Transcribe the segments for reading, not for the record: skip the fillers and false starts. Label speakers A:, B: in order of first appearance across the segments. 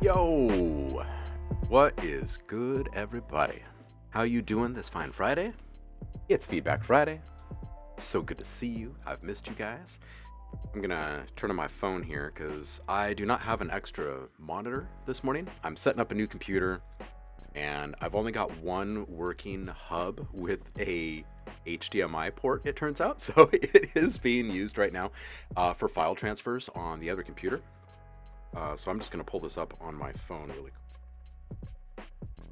A: Yo, what is good, everybody? How you doing this fine Friday? It's Feedback Friday. It's so good to see you. I've missed you guys. I'm gonna turn on my phone here because I do not have an extra monitor this morning. I'm setting up a new computer and I've only got one working hub with a HDMI port, it turns out. So it is being used right now for file transfers on the other computer. So I'm just going to pull this up on my phone really quick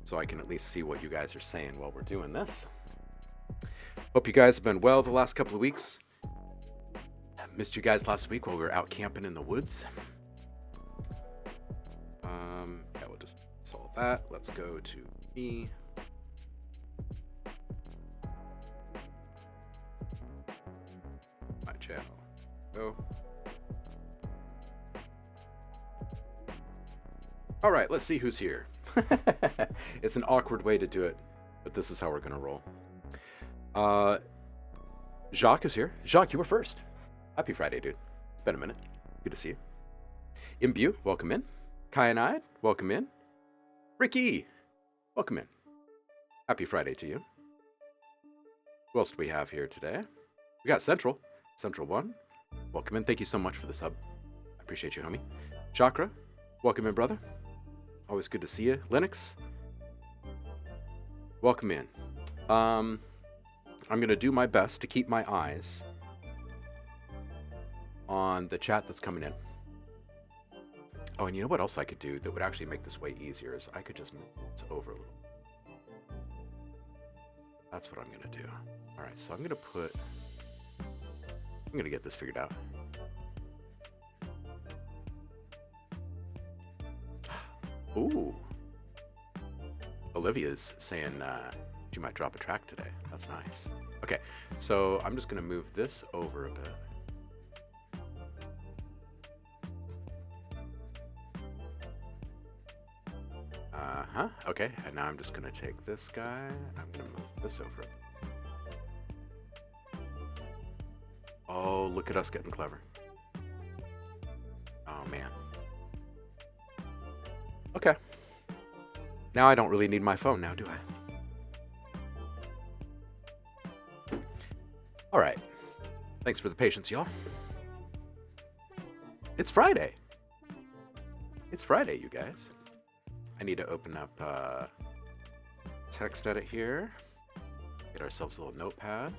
A: so I can at least see what you guys are saying while we're doing this. Hope you guys have been well the last couple of weeks. I missed you guys last week while we were out camping in the woods. Yeah, we'll just solve that. Let's go to me. My channel. Go. All right, let's see who's here. It's an awkward way to do it, but this is how we're gonna roll. Jacques is here. Jacques, you were first. Happy Friday, dude. It's been a minute. Good to see you. Imbue, welcome in. Kyanide, welcome in. Ricky, welcome in. Happy Friday to you. Who else do we have here today? We got Central. Central 1, welcome in. Thank you so much for the sub. I appreciate you, homie. Chakra, welcome in, brother. Always good to see you. Linux, welcome in. I'm going to do my best to keep my eyes on the chat that's coming in. Oh, and you know what else I could do that would actually make this way easier is I could just move this over a little. That's what I'm going to do. All right, so I'm going to get this figured out. Ooh. Olivia's saying She might drop a track today. That's nice. Okay, so I'm just going to move this over a bit. Okay, and now I'm just going to take this guy. I'm going to move this over a bit. Oh, look at us getting clever. Oh, man. Okay. Now I don't really need my phone now, do I? All right. Thanks for the patience, y'all. It's Friday. It's Friday, you guys. I need to open up text edit here. Get ourselves a little notepad.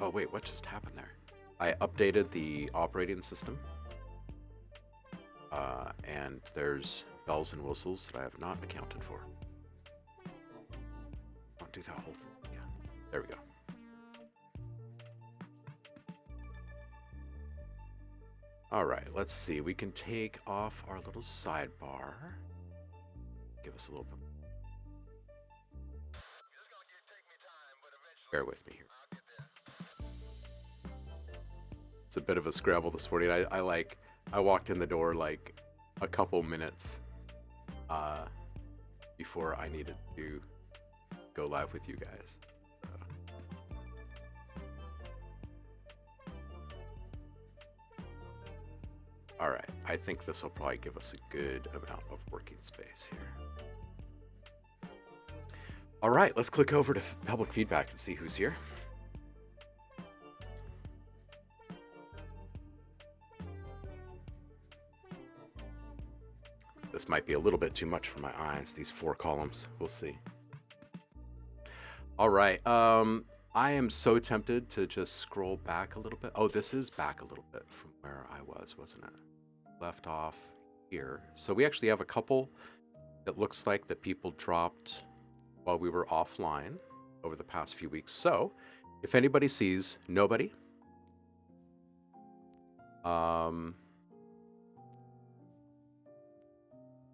A: Oh, wait, what just happened there? I updated the operating system. And there's bells and whistles that I have not accounted for. Don't do that whole thing. Yeah, there we go. All right, let's see. We can take off our little sidebar. Give us a little bit. Bear with me here. It's a bit of a scramble this morning. I walked in the door like a couple minutes before I needed to go live with you guys. All right, I think this will probably give us a good amount of working space here. All right, let's click over to public feedback and see who's here. This might be a little bit too much for my eyes, these 4 columns. We'll see. All right. I am so tempted to just scroll back a little bit. Oh, this is back a little bit from where I was, wasn't it? Left off here. So we actually have a couple that looks like that people dropped while we were offline over the past few weeks. So if anybody sees nobody,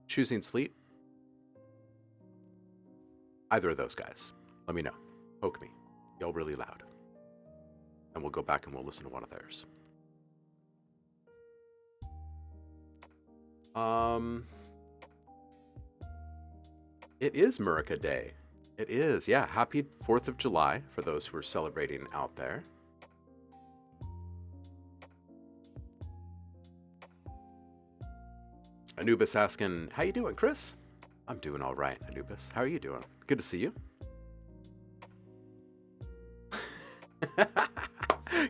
A: choosing sleep, either of those guys, let me know. Poke me. Yell really loud. And we'll go back and we'll listen to one of theirs. It is Murica Day. It is, yeah. Happy 4th of July for those who are celebrating out there. Anubis asking, how you doing, Chris? I'm doing all right, Anubis. How are you doing? Good to see you.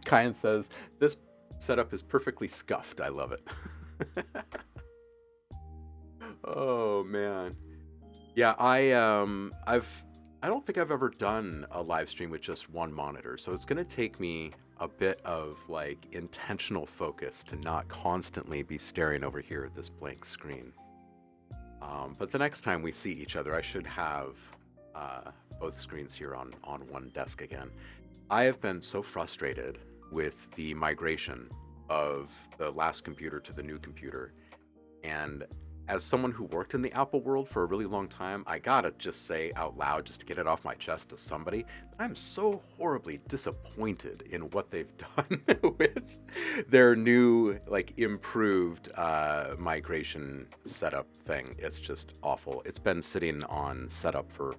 A: Kyan says, this setup is perfectly scuffed. I love it. Oh, man. Yeah, I don't think I've ever done a live stream with just one monitor, so it's going to take me a bit of like intentional focus to not constantly be staring over here at this blank screen. But the next time we see each other, I should have both screens here on one desk again. I have been so frustrated with the migration of the last computer to the new computer. And as someone who worked in the Apple world for a really long time, I gotta just say out loud, just to get it off my chest to somebody, that I'm so horribly disappointed in what they've done with their new, like, improved migration setup thing. It's just awful. It's been sitting on setup for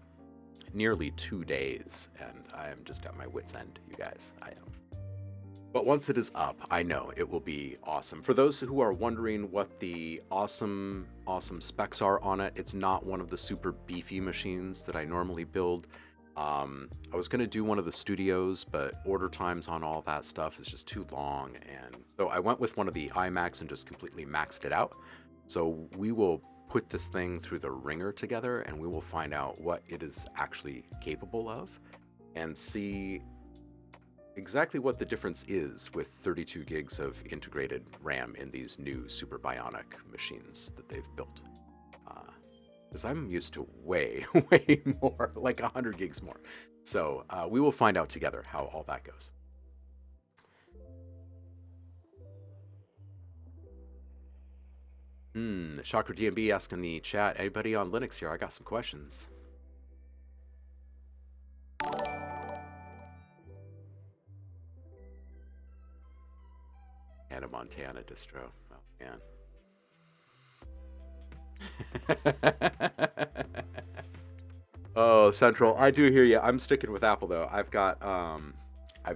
A: nearly 2 days, and I am just at my wit's end, you guys. I am. But once it is up, I know it will be awesome. For those who are wondering what the awesome specs are on it, it's not one of the super beefy machines that I normally build. I was going to do one of the studios, but order times on all that stuff is just too long. And so I went with one of the iMacs and just completely maxed it out. So we will put this thing through the ringer together, and we will find out what it is actually capable of and see exactly what the difference is with 32 gigs of integrated RAM in these new Super Bionic machines that they've built. Because I'm used to way more, like 100 gigs more. So we will find out together how all that goes. Chakra DMB asking in the chat, anybody on Linux here? I got some questions. Hannah Montana distro. Oh, man. Oh, Central. I do hear you. I'm sticking with Apple, though. I've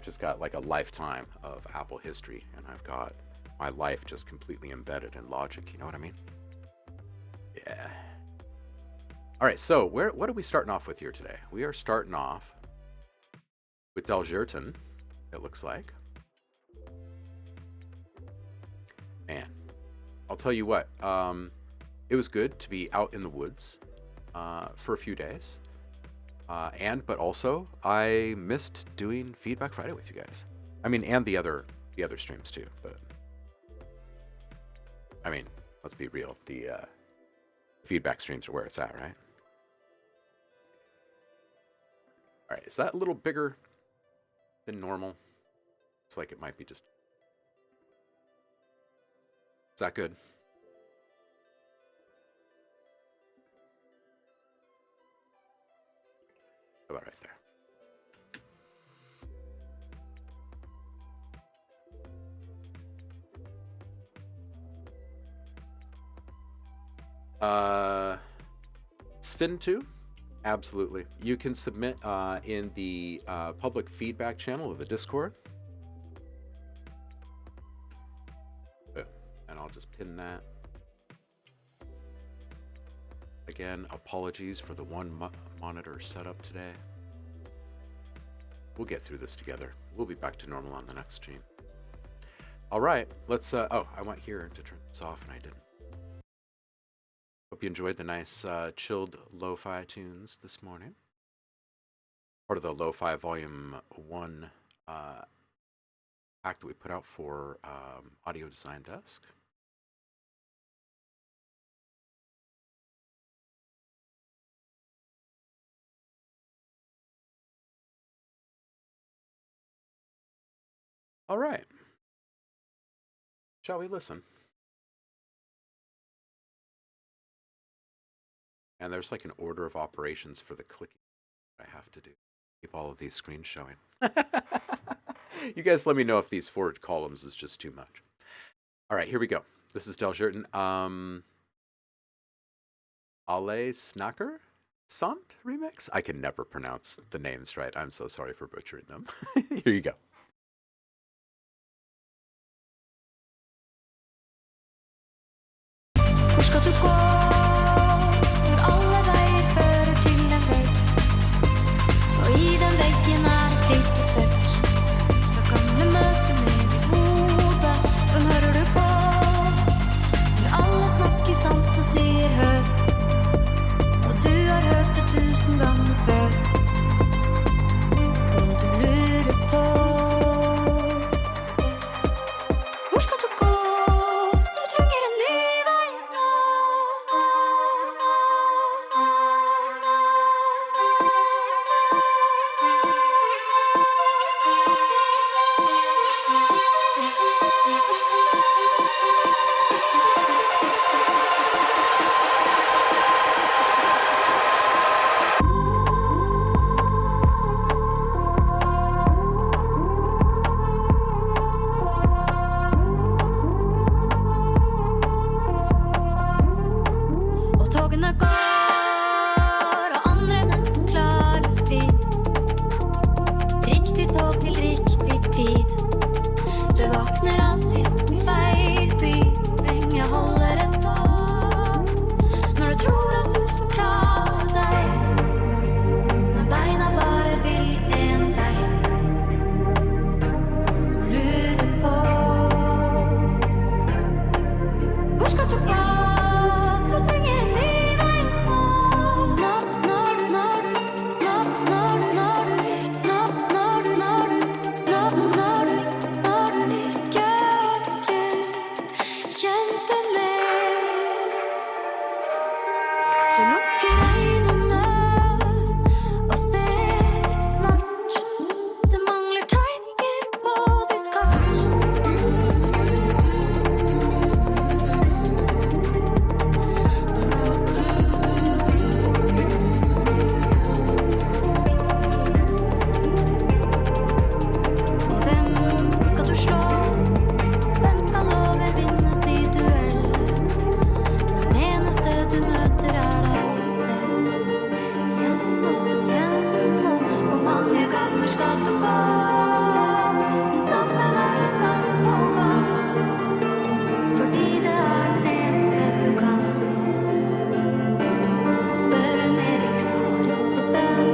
A: just got like a lifetime of Apple history, and I've got my life just completely embedded in Logic. You know what I mean? Yeah. All right, so what are we starting off with here today? We are starting off with Daljerton, it looks like. Man, I'll tell you what, it was good to be out in the woods for a few days. But also, I missed doing Feedback Friday with you guys. I mean, and the other streams too, but I mean, let's be real, the feedback streams are where it's at, right? All right, is that a little bigger than normal? It's like it might be just... Is that good? About right there. Spin 2? Absolutely. You can submit in the public feedback channel of the Discord. And I'll just pin that. Again, apologies for the one monitor setup today. We'll get through this together. We'll be back to normal on the next stream. All right, let's... oh, I went here to turn this off and I didn't. Hope you enjoyed the nice chilled lo-fi tunes this morning. Part of the lo-fi volume 1 pack that we put out for Audio Design Desk. All right. Shall we listen? And there's like an order of operations for the clicking I have to do. Keep all of these screens showing. You guys let me know if these 4 columns is just too much. All right, here we go. This is Daljerton. Ale Snacker Sant remix? I can never pronounce the names right. I'm so sorry for butchering them. Here you go.
B: Skal du gå når alle veier fører til en vegg, og i den veggen et lite søkk. Fra gamle møter med ditt hode, hvem hører du på? Når alle snakker sant og sier hør, og du har hørt det 1000 ganger før, og du lurer på hvor skal du gå? Du trenger en ny vei. Og togene går, og andre mennesker klarer fint. Riktig tog til riktig tid. Du våkner alltid i feil by. Lenge holder et tog. Når du tror at du skal klare deg, men beina bare vil en vei. Du lurer på hvor skal du gå? Du trenger en ny vei. Når du ikke kjemper mer. Du lukker øynene og ser svart. Det mangler tegninger på ditt kart. det er den eneste du kan. Og spørre med de klareste stemme.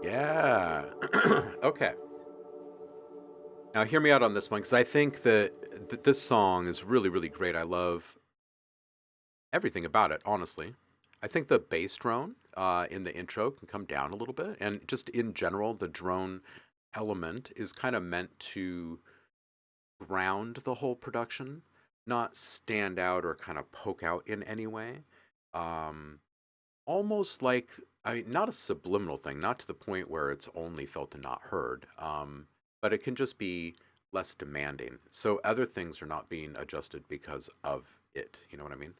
A: Yeah. Okay. Now, hear me out on this one because I think that this song is really, really great. I love everything about it, honestly. I think the bass drone in the intro can come down a little bit. And just in general, the drone element is kind of meant to ground the whole production, not stand out or kind of poke out in any way. Um, Almost like, I mean, not a subliminal thing, not to the point where it's only felt and not heard, but it can just be less demanding. So other things are not being adjusted because of it. You know what I mean?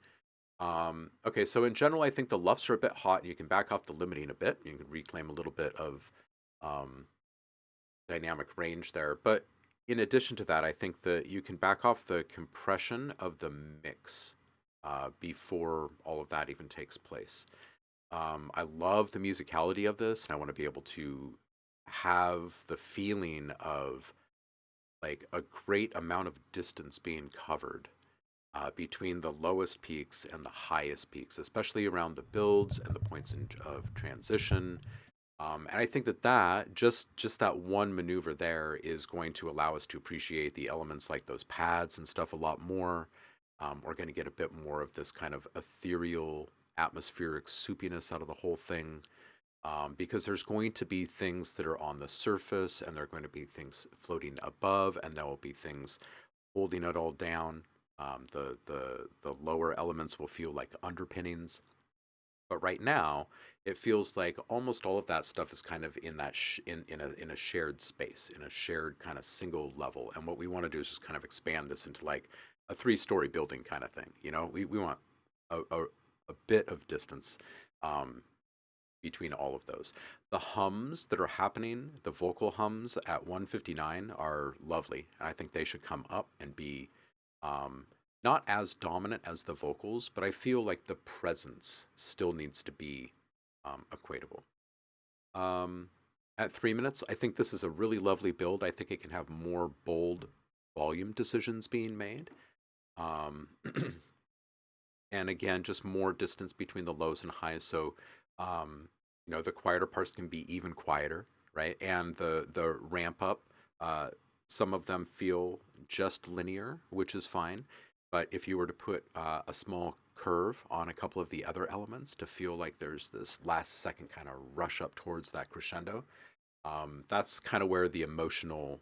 A: Okay, so in general, I think the LUFs are a bit hot, and you can back off the limiting a bit. You can reclaim a little bit of um, dynamic range there. But in addition to that, I think that you can back off the compression of the mix before all of that even takes place. I love the musicality of this, and I want to be able to have the feeling of like a great amount of distance being covered between the lowest peaks and the highest peaks, especially around the builds and the points of transition. And I think that just that one maneuver there is going to allow us to appreciate the elements like those pads and stuff a lot more. We're going to get a bit more of this kind of ethereal, atmospheric soupiness out of the whole thing. Because there's going to be things that are on the surface, and there are going to be things floating above, and there will be things holding it all down. The lower elements will feel like underpinnings, but right now it feels like almost all of that stuff is kind of in that in a shared space, in a shared kind of single level. And what we want to do is just kind of expand this into like a three-story building kind of thing. You know, we want a bit of distance between all of those. The hums that are happening, the vocal hums at 159 are lovely. And I think they should come up and be not as dominant as the vocals, but I feel like the presence still needs to be equatable. At 3 minutes, I think this is a really lovely build. I think it can have more bold volume decisions being made. And again, just more distance between the lows and highs. So, the quieter parts can be even quieter, right? And the ramp up, some of them feel just linear, which is fine. But if you were to put a small curve on a couple of the other elements to feel like there's this last second kind of rush up towards that crescendo, that's kind of where the emotional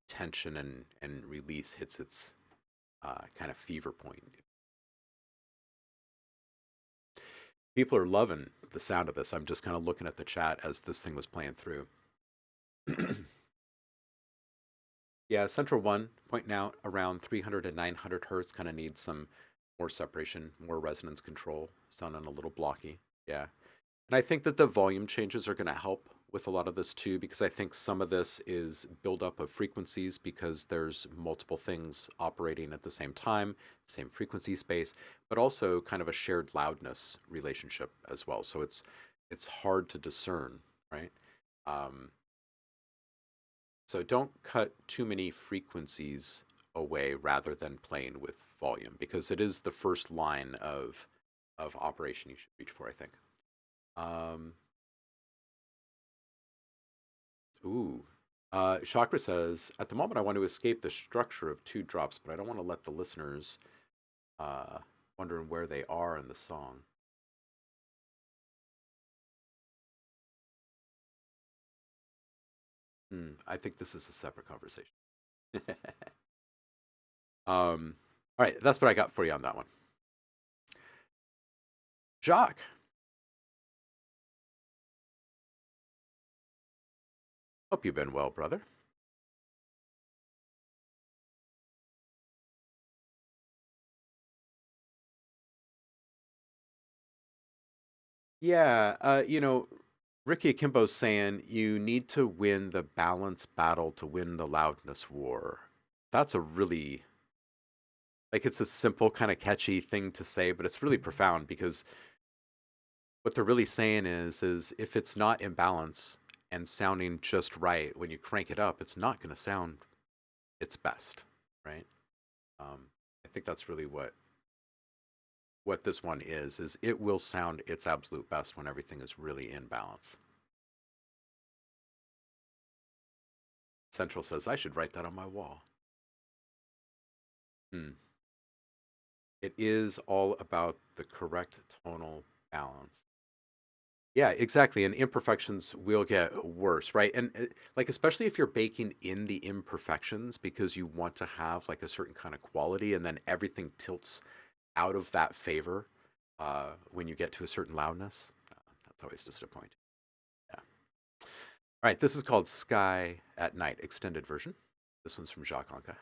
A: tension and release hits its kind of fever point. People are loving the sound of this. I'm just kind of looking at the chat as this thing was playing through. Yeah, Central 1 pointing out around 300 and 900 hertz kind of needs some more separation, more resonance control, sounding a little blocky. Yeah. And I think that the volume changes are going to help with a lot of this too, because I think some of this is buildup of frequencies because there's multiple things operating at the same time, same frequency space, but also kind of a shared loudness relationship as well. So it's hard to discern, right? Um, so don't cut too many frequencies away rather than playing with volume, because it is the first line of operation you should reach for, I think. Um, ooh. Chakra says, at the moment I want to escape the structure of two drops, but I don't want to let the listeners wondering where they are in the song. I think this is a separate conversation. All right, that's what I got for you on that one. Jacques. Hope you've been well, brother. Yeah, Ricky Akimbo's saying you need to win the balance battle to win the loudness war. That's a really, like, it's a simple, kind of catchy thing to say, but it's really profound because what they're really saying is if it's not in balance and sounding just right, when you crank it up, it's not going to sound its best, right? I think that's really what this one is it will sound its absolute best when everything is really in balance. Central says I should write that on my wall. It is all about the correct tonal balance. Yeah, exactly. And imperfections will get worse, right? And like, especially if you're baking in the imperfections because you want to have like a certain kind of quality, and then everything tilts out of that favor when you get to a certain loudness. That's always disappointing. Yeah. All right, this is called Sky at Night, extended version. This one's from Jacques Anka.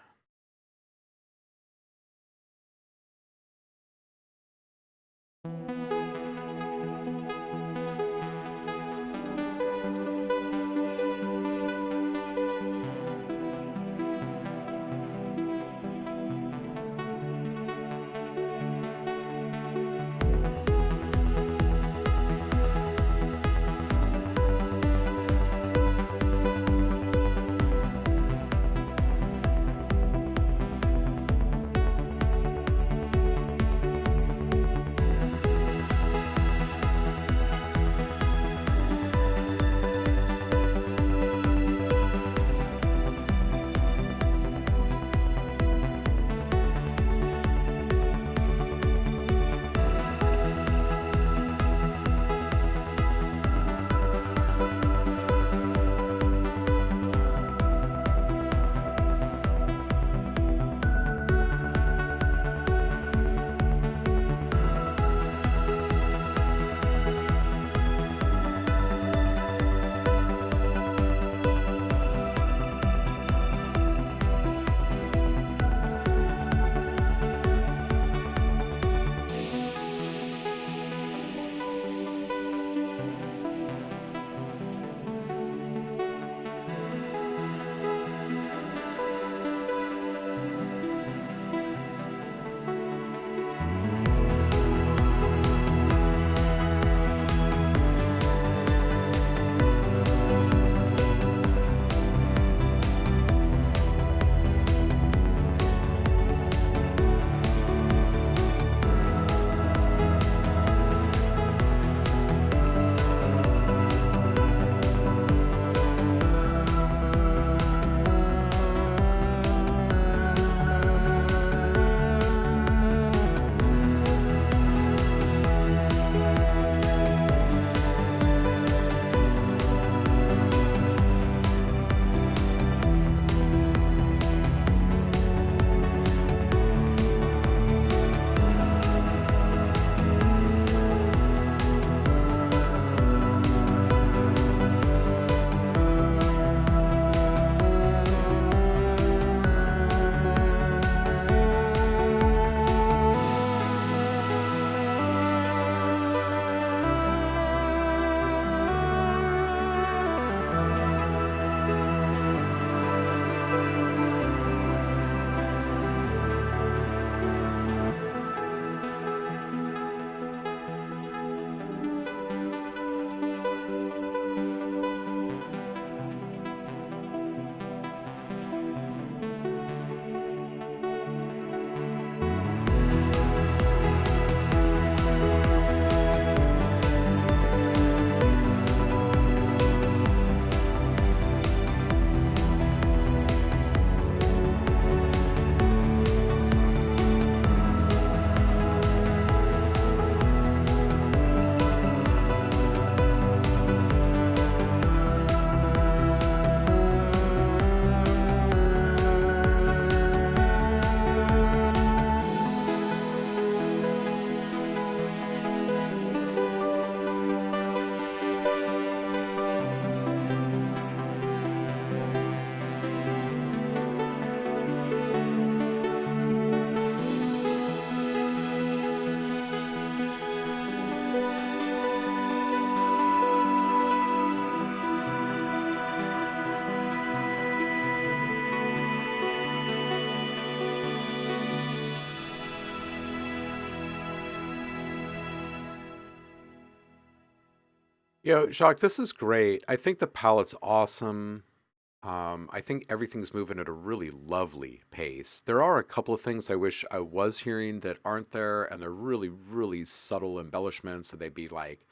A: Yo, Jacques, this is great. I think the palette's awesome. I think everything's moving at a really lovely pace. There are a couple of things I wish I was hearing that aren't there, and they're really, really subtle embellishments. So they'd be like,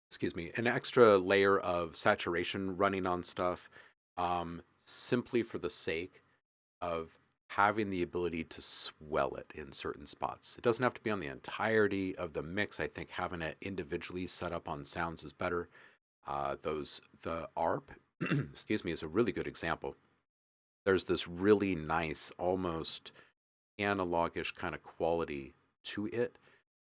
A: excuse me, an extra layer of saturation running on stuff, simply for the sake of having the ability to swell it in certain spots. It doesn't have to be on the entirety of the mix. I think having it individually set up on sounds is better. The ARP, excuse me, is a really good example. There's this really nice, almost analogish kind of quality to it.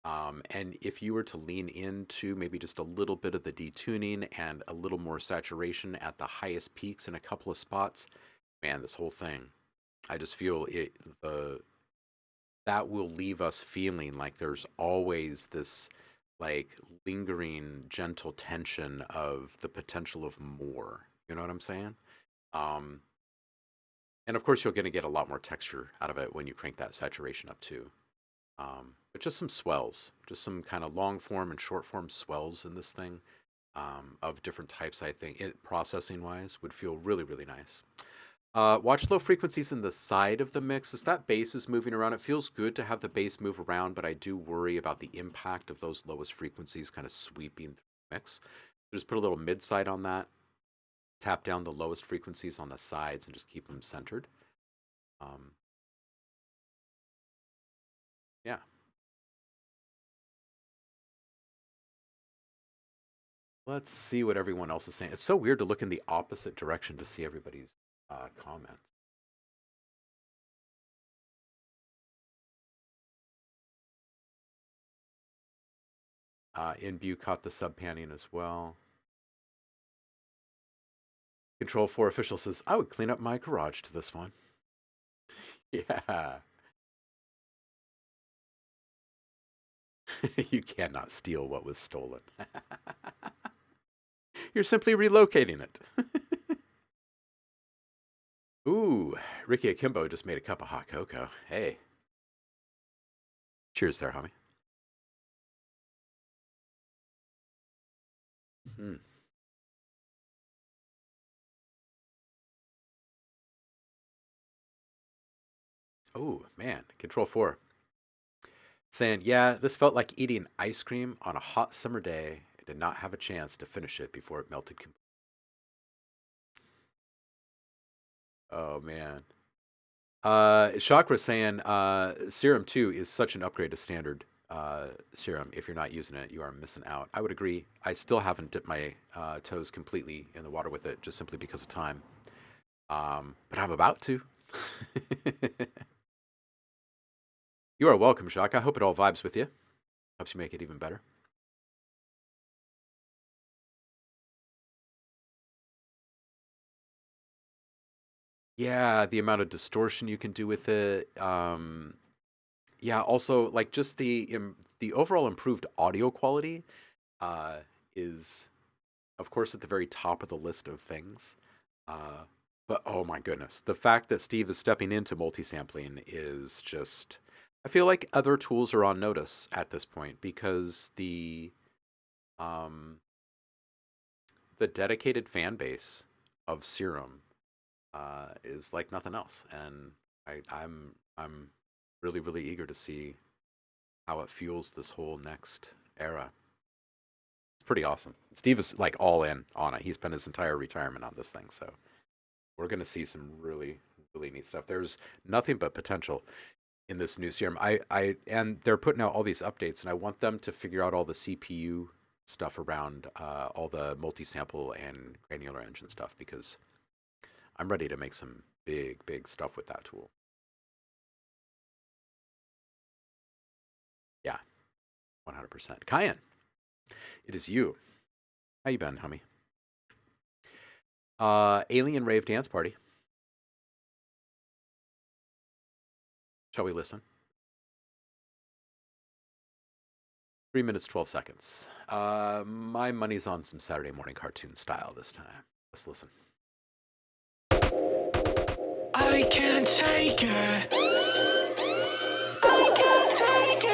A: And if you were to lean into maybe just a little bit of the detuning and a little more saturation at the highest peaks in a couple of spots, man, this whole thing, I just feel that will leave us feeling like there's always this like lingering gentle tension of the potential of more. You know what I'm saying? Um, and of course, you're going to get a lot more texture out of it when you crank that saturation up too. But just some swells, just some kind of long form and short form swells in this thing, of different types. I think processing wise would feel really, really nice. Watch low frequencies in the side of the mix. As that bass is moving around, it feels good to have the bass move around, but I do worry about the impact of those lowest frequencies kind of sweeping through the mix. So just put a little mid side on that, tap down the lowest frequencies on the sides, and just keep them centered. Yeah. Let's see what everyone else is saying. It's so weird to look in the opposite direction to see everybody's comments. InView caught the sub panning as well. Control 4 official says, I would clean up my garage to this one. Yeah. You cannot steal what was stolen. You're simply relocating it. Ooh, Ricky Akimbo just made a cup of hot cocoa. Hey. Cheers there, homie. Mm. Oh, man. Control 4. Saying, yeah, this felt like eating ice cream on a hot summer day. I did not have a chance to finish it before it melted completely. Oh, man. Chakra saying, Serum 2 is such an upgrade to standard Serum. If you're not using it, you are missing out. I would agree. I still haven't dipped my toes completely in the water with it, just simply because of time. But I'm about to. You are welcome, Jacques. I hope it all vibes with you. Helps you make it even better. Yeah, the amount of distortion you can do with it. Yeah, also like just the overall improved audio quality is, of course, at the very top of the list of things. But oh my goodness, the fact that Steve is stepping into multi-sampling is just. I feel like other tools are on notice at this point because um, the dedicated fan base of Serum is like nothing else, and I'm really really eager to see how it fuels this whole next era. It's pretty awesome. Steve is like all in on it. He spent his entire retirement on this thing, so we're gonna see some really really neat stuff. There's nothing but potential in this new serum. And they're putting out all these updates, and I want them to figure out all the CPU stuff around all the multi-sample and granular engine stuff, because I'm ready to make some big, big stuff with that tool. Yeah, 100%. Kyan, it is you. How you been, homie? Alien Rave Dance Party. Shall we listen? 3 minutes, 12 seconds. My money's on some Saturday morning cartoon style this time. Let's listen.
C: I can't take it. I can't take it.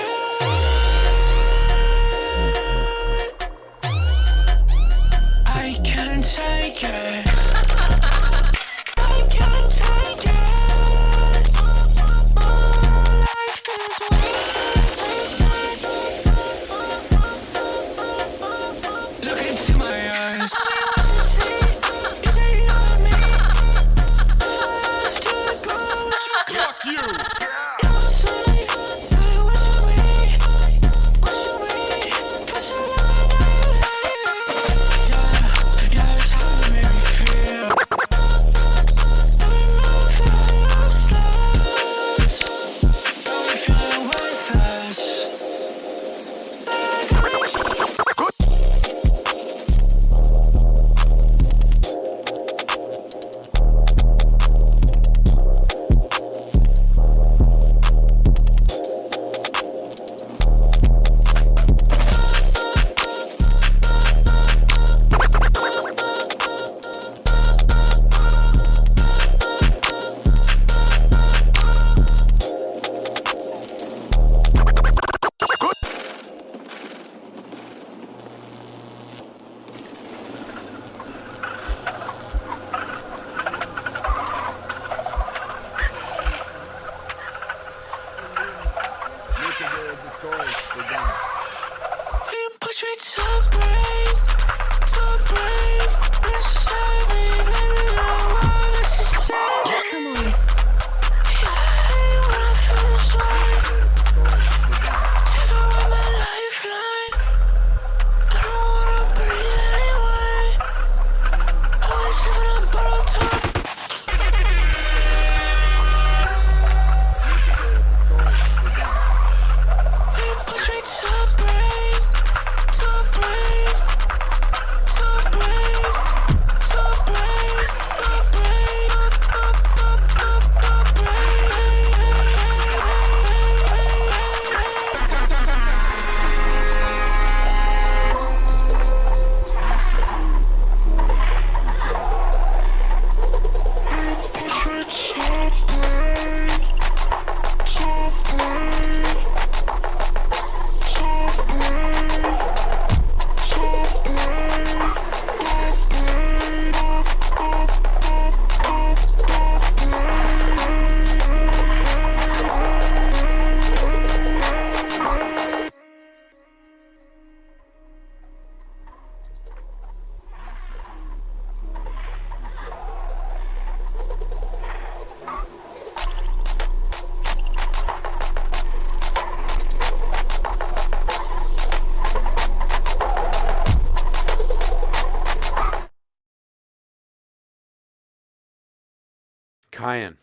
A: Trying.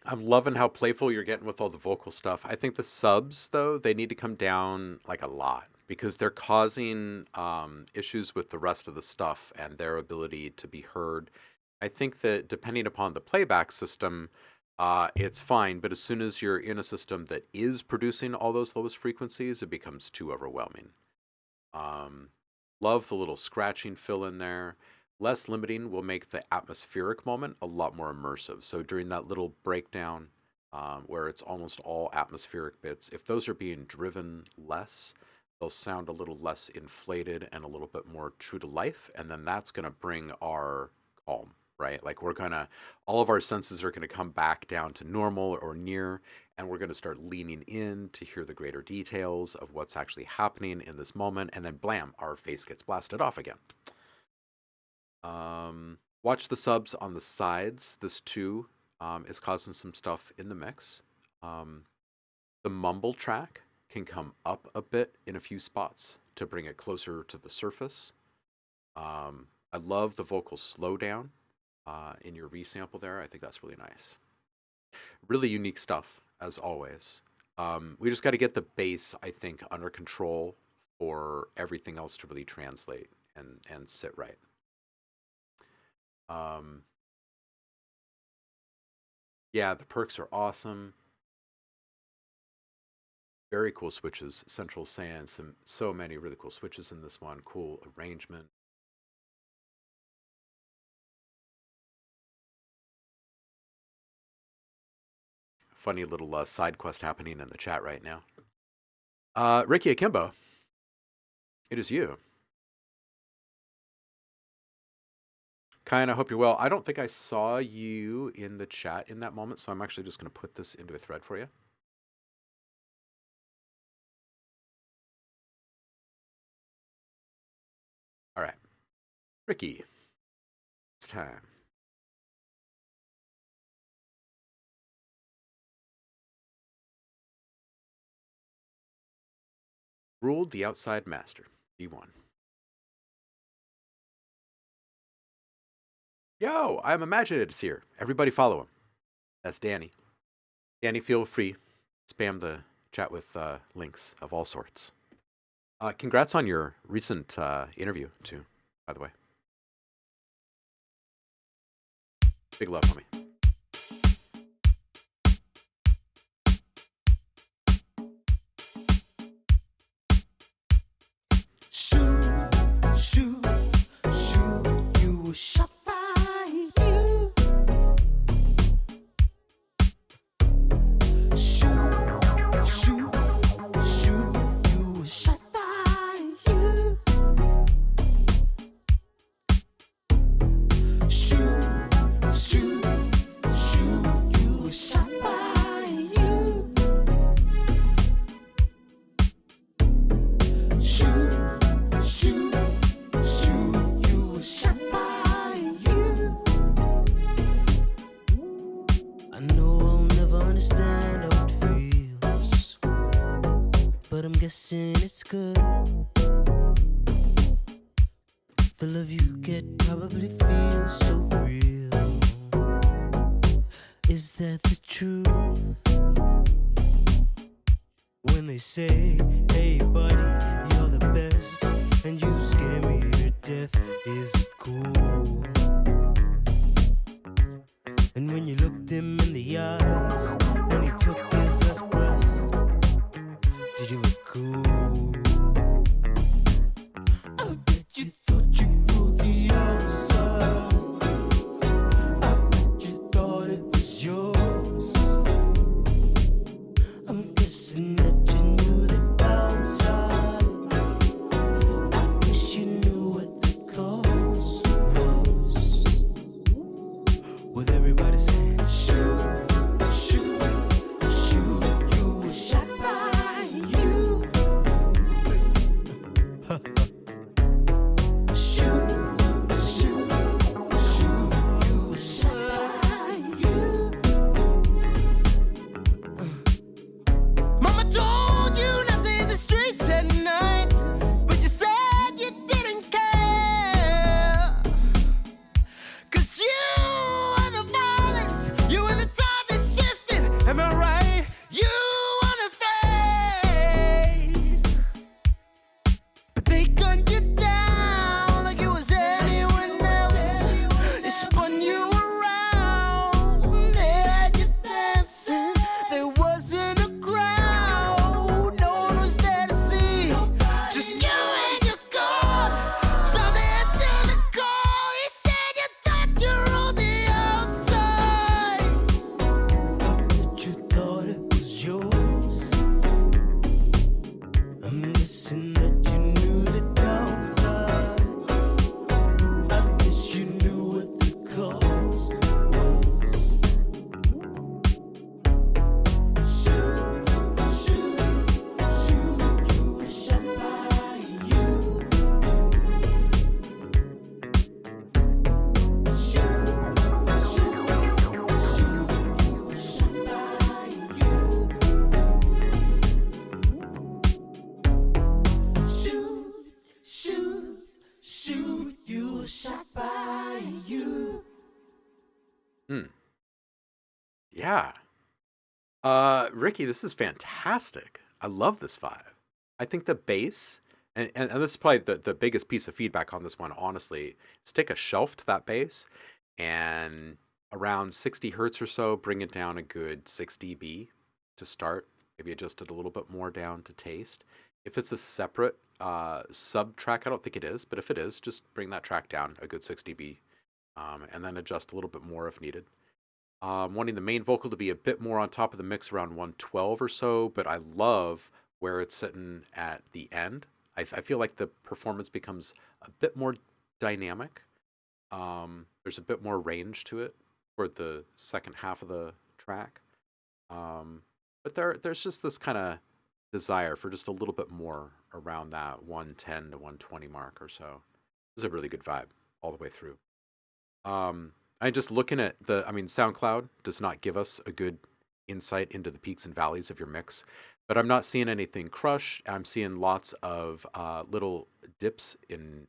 A: I'm loving how playful you're getting with all the vocal stuff. I think the subs, though, they need to come down like a lot because they're causing issues with the rest of the stuff and their ability to be heard. I think that depending upon the playback system, it's fine, but as soon as you're in a system that is producing all those lowest frequencies, it becomes too overwhelming. Love the little scratching fill in there. Less limiting will make the atmospheric moment a lot more immersive. So during that little breakdown, where it's almost all atmospheric bits, if those are being driven less, they'll sound a little less inflated and a little bit more true to life. And then that's going to bring our calm, right? Like all of our senses are going to come back down to normal or near, and we're going to start leaning in to hear the greater details of what's actually happening in this moment. And then blam, our face gets blasted off again. Watch the subs on the sides. This too is causing some stuff in the mix. The mumble track can come up a bit in a few spots to bring it closer to the surface. I love the vocal slowdown in your resample there. I think that's really nice. Really unique stuff, as always. We just got to get the bass, I think, under control for everything else to really translate and sit right. Yeah, the perks are awesome. Very cool switches. Central saying so many really cool switches in this one. Cool arrangement. Funny little side quest happening in the chat right now. Ricky Akimbo, it is you. Kind of hope you're well. I don't think I saw you in the chat in that moment, so I'm actually just going to put this into a thread for you. All right. Ricky, it's time. Ruled the outside master, D1. Yo, I'm Imaginative here. Everybody follow him. That's Danny. Danny, feel free. Spam the chat with links of all sorts. Congrats on your recent interview, too, by the way. Big love, homie.
D: It's good. The love you get probably feels so real. Is that the truth? When they say, hey buddy, you're the best, and you scare me to death, is it cool? And when you looked him in the eyes, and he took his last breath, did you look cool? I bet you thought you ruled the outside. I bet you thought it was yours. I'm guessing that you knew the downside. I guess you knew what the cost was.
A: Yeah. Ricky, this is fantastic. I love this vibe. I think the bass, and this is probably the biggest piece of feedback on this one, honestly, is take a shelf to that bass and around 60 hertz or so, bring it down a good 6 dB to start. Maybe adjust it a little bit more down to taste. If it's a separate sub track, I don't think it is, but if it is, just bring that track down a good 6 dB and then adjust a little bit more if needed. Wanting the main vocal to be a bit more on top of the mix around 112 or so, but I love where it's sitting at the end. I feel like the performance becomes a bit more dynamic. There's a bit more range to it for the second half of the track. But there's just this kind of desire for just a little bit more around that 110 to 120 mark or so. This is a really good vibe all the way through. I'm just looking at SoundCloud does not give us a good insight into the peaks and valleys of your mix, but I'm not seeing anything crush. I'm seeing lots of little dips in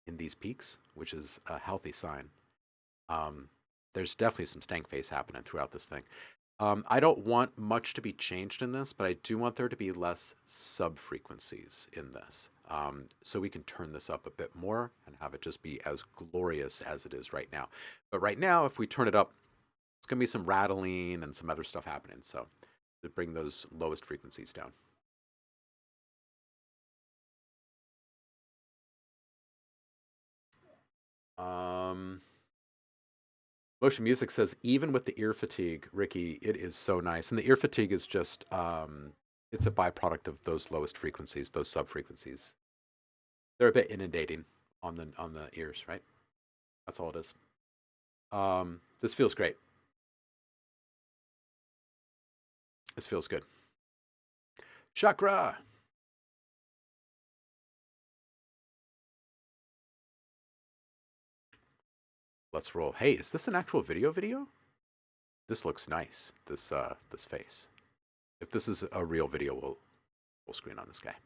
A: these peaks, which is a healthy sign. There's definitely some stank face happening throughout this thing. I don't want much to be changed in this, but I do want there to be less sub-frequencies in this. So we can turn this up a bit more and have it just be as glorious as it is right now. But right now, if we turn it up, it's going to be some rattling and some other stuff happening. So to bring those lowest frequencies down. Motion Music says, even with the ear fatigue, Ricky, it is so nice. And the ear fatigue is just, it's a byproduct of those lowest frequencies, those sub-frequencies. They're a bit inundating on the ears, right? That's all it is. This feels great. This feels good. Chakra! Let's roll. Hey, is this an actual video? This looks nice, this face. If this is a real video, we'll screen on this guy.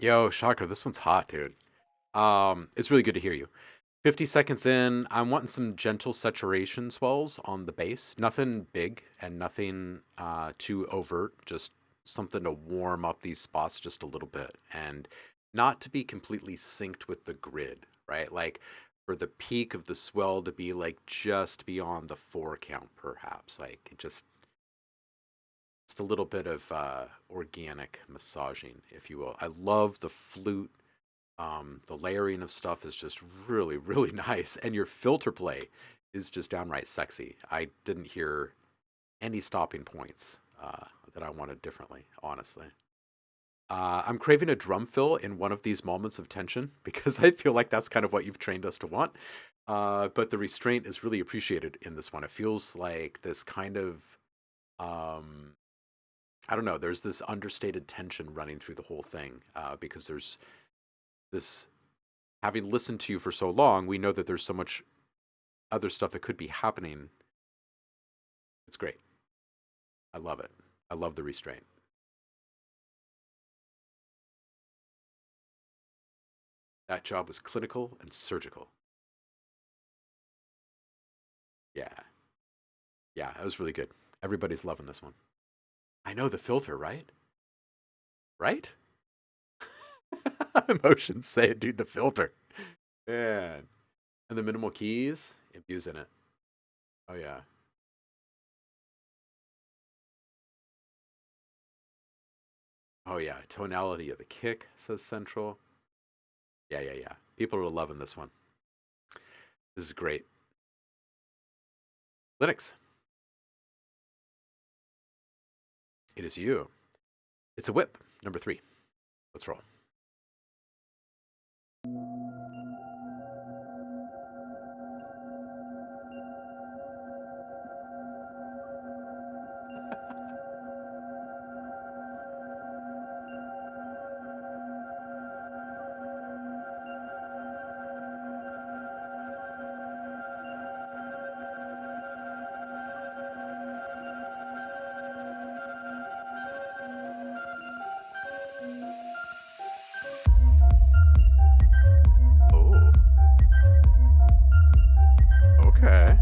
A: Yo, Shocker, this one's hot, dude. It's really good to hear you. 50 seconds in, I'm wanting some gentle saturation swells on the bass. Nothing big and nothing too overt, just something to warm up these spots just a little bit and not to be completely synced with the grid, right? Like for the peak of the swell to be like just beyond the 4 count, perhaps. Like just a little bit of organic massaging, if you will. I love the flute. The layering of stuff is just really, really nice. And your filter play is just downright sexy. I didn't hear any stopping points that I wanted differently, honestly. I'm craving a drum fill in one of these moments of tension because I feel like that's kind of what you've trained us to want. But the restraint is really appreciated in this one. It feels like this kind of, I don't know, there's this understated tension running through the whole thing because there's this, having listened to you for so long, we know that there's so much other stuff that could be happening. It's great. I love it. I love the restraint. That job was clinical and surgical. Yeah. Yeah, that was really good. Everybody's loving this one. I know the filter, right? Right? Emotions say it, dude, the filter. Man. And the minimal keys, infuse in it. Oh, yeah. Oh, yeah. Tonality of the kick, says Central. Yeah. People are loving this one. This is great. Linux. It is you. It's a whip, number 3. Let's roll. Okay.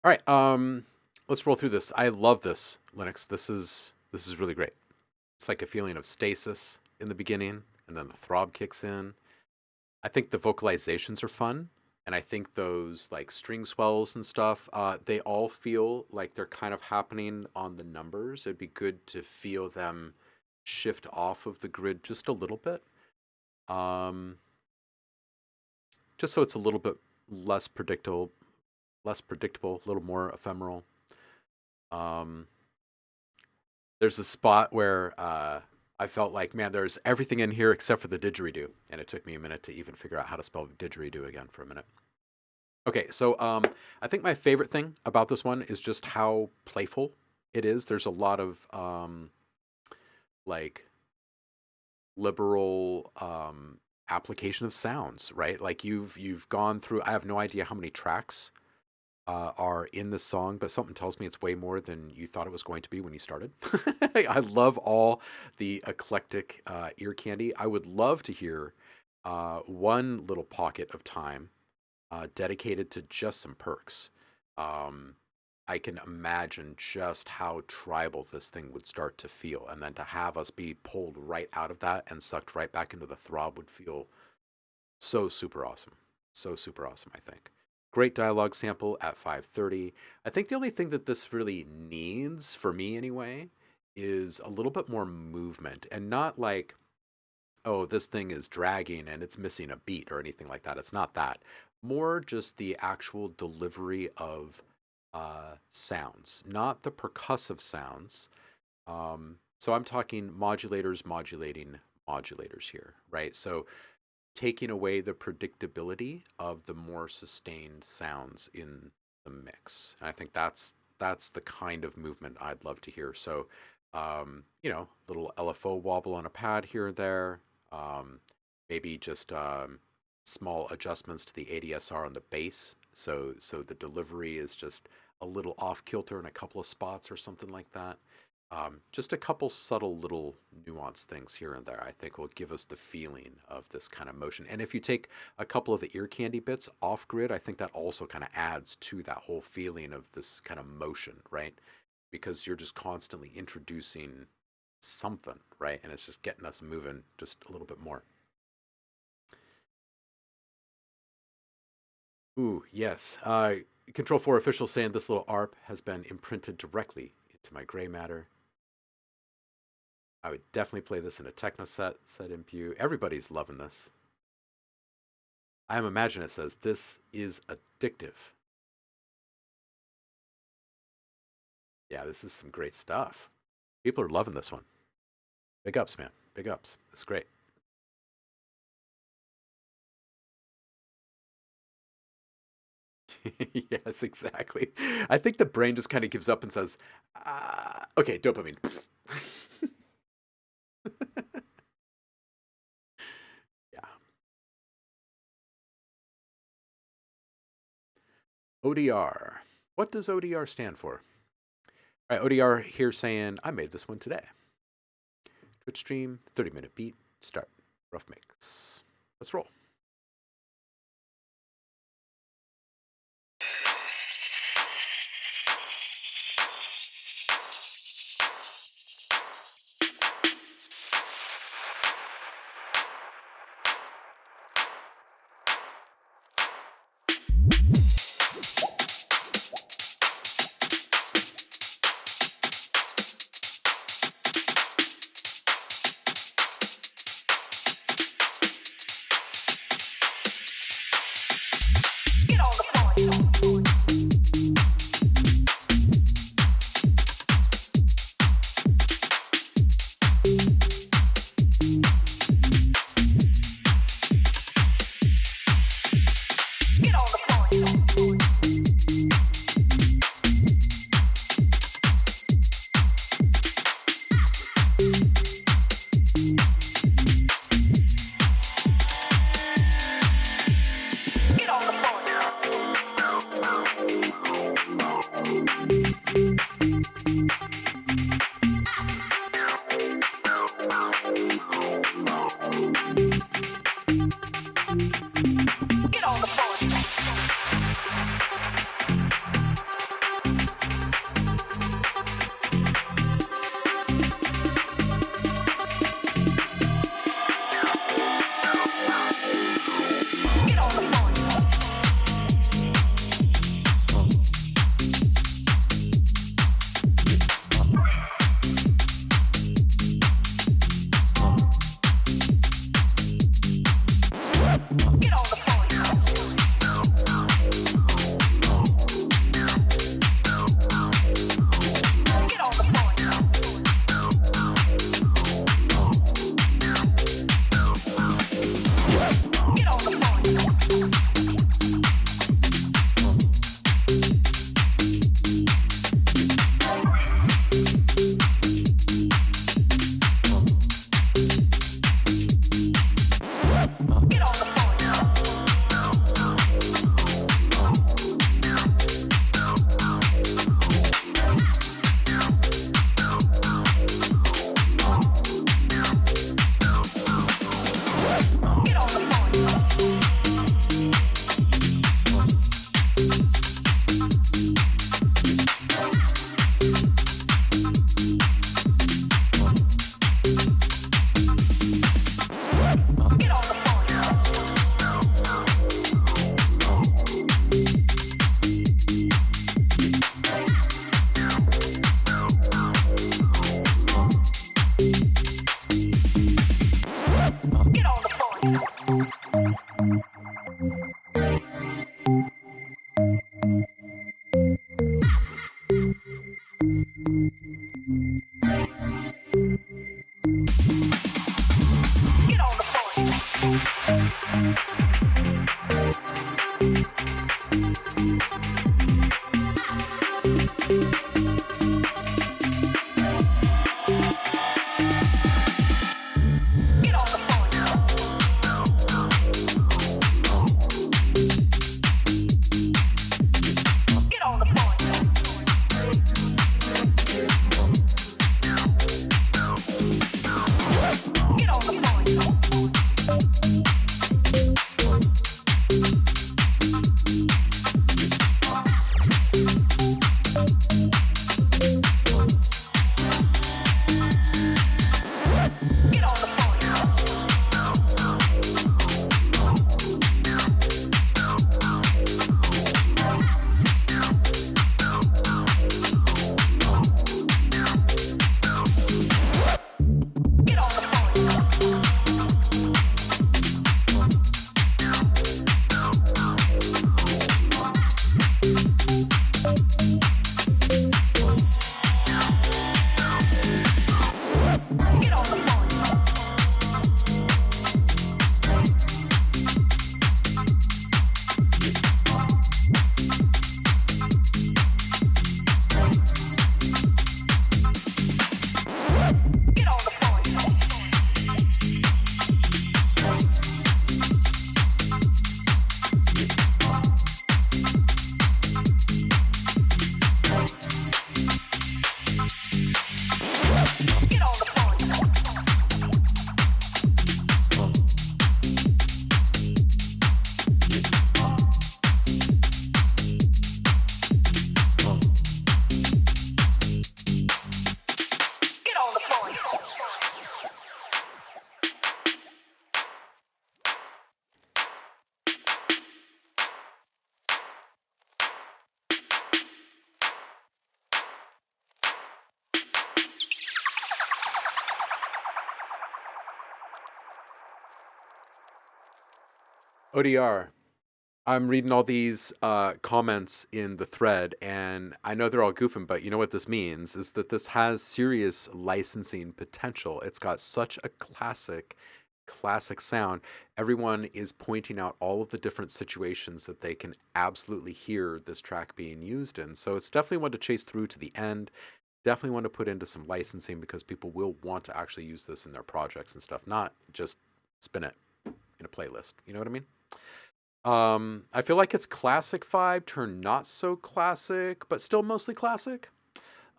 A: All right, let's roll through this. I love this, Linux. This is really great. It's like a feeling of stasis in the beginning, and then the throb kicks in. I think the vocalizations are fun, and I think those like string swells and stuff, they all feel like they're kind of happening on the numbers. It'd be good to feel them shift off of the grid just a little bit, just so it's a little bit less predictable, a little more ephemeral. There's a spot where I felt like, man, there's everything in here except for the didgeridoo, and it took me a minute to even figure out how to spell didgeridoo again for a minute. Okay, so I think my favorite thing about this one is just how playful it is. There's a lot of like liberal application of sounds, right? Like you've gone through. I have no idea how many tracks are in this song, but something tells me it's way more than you thought it was going to be when you started. I love all the eclectic ear candy. I would love to hear one little pocket of time dedicated to just some perks. I can imagine just how tribal this thing would start to feel, and then to have us be pulled right out of that and sucked right back into the throb would feel so super awesome. So super awesome, I think. Great dialogue sample at 5:30. I think the only thing that this really needs, for me anyway, is a little bit more movement, and not like, oh, this thing is dragging and it's missing a beat or anything like that. It's not that. More just the actual delivery of sounds, not the percussive sounds. So I'm talking modulators modulating modulators here, right? So taking away the predictability of the more sustained sounds in the mix. And I think that's the kind of movement I'd love to hear. So, little LFO wobble on a pad here and there. Maybe just small adjustments to the ADSR on the bass. So the delivery is just a little off kilter in a couple of spots or something like that. Just a couple subtle little nuanced things here and there, I think, will give us the feeling of this kind of motion. And if you take a couple of the ear candy bits off grid, I think that also kind of adds to that whole feeling of this kind of motion, right? Because you're just constantly introducing something, right? And it's just getting us moving just a little bit more. Ooh, yes. Control 4 official saying this little ARP has been imprinted directly into my gray matter. I would definitely play this in a techno set impu. Everybody's loving this. I imagine it says, this is addictive. Yeah, this is some great stuff. People are loving this one. Big ups, man. Big ups. It's great. Yes, exactly. I think the brain just kind of gives up and says, okay, dopamine. Yeah. ODR. What does ODR stand for? All right, ODR here saying, I made this one today. Twitch stream, 30-minute beat, start. Rough mix. Let's roll. ODR. I'm reading all these comments in the thread, and I know they're all goofing, but you know what this means is that this has serious licensing potential. It's got such a classic sound. Everyone is pointing out all of the different situations that they can absolutely hear this track being used in. So it's definitely one to chase through to the end. Definitely want to put into some licensing because people will want to actually use this in their projects and stuff, not just spin it in a playlist. You know what I mean? I feel like it's classic vibe turned not so classic, but still mostly classic.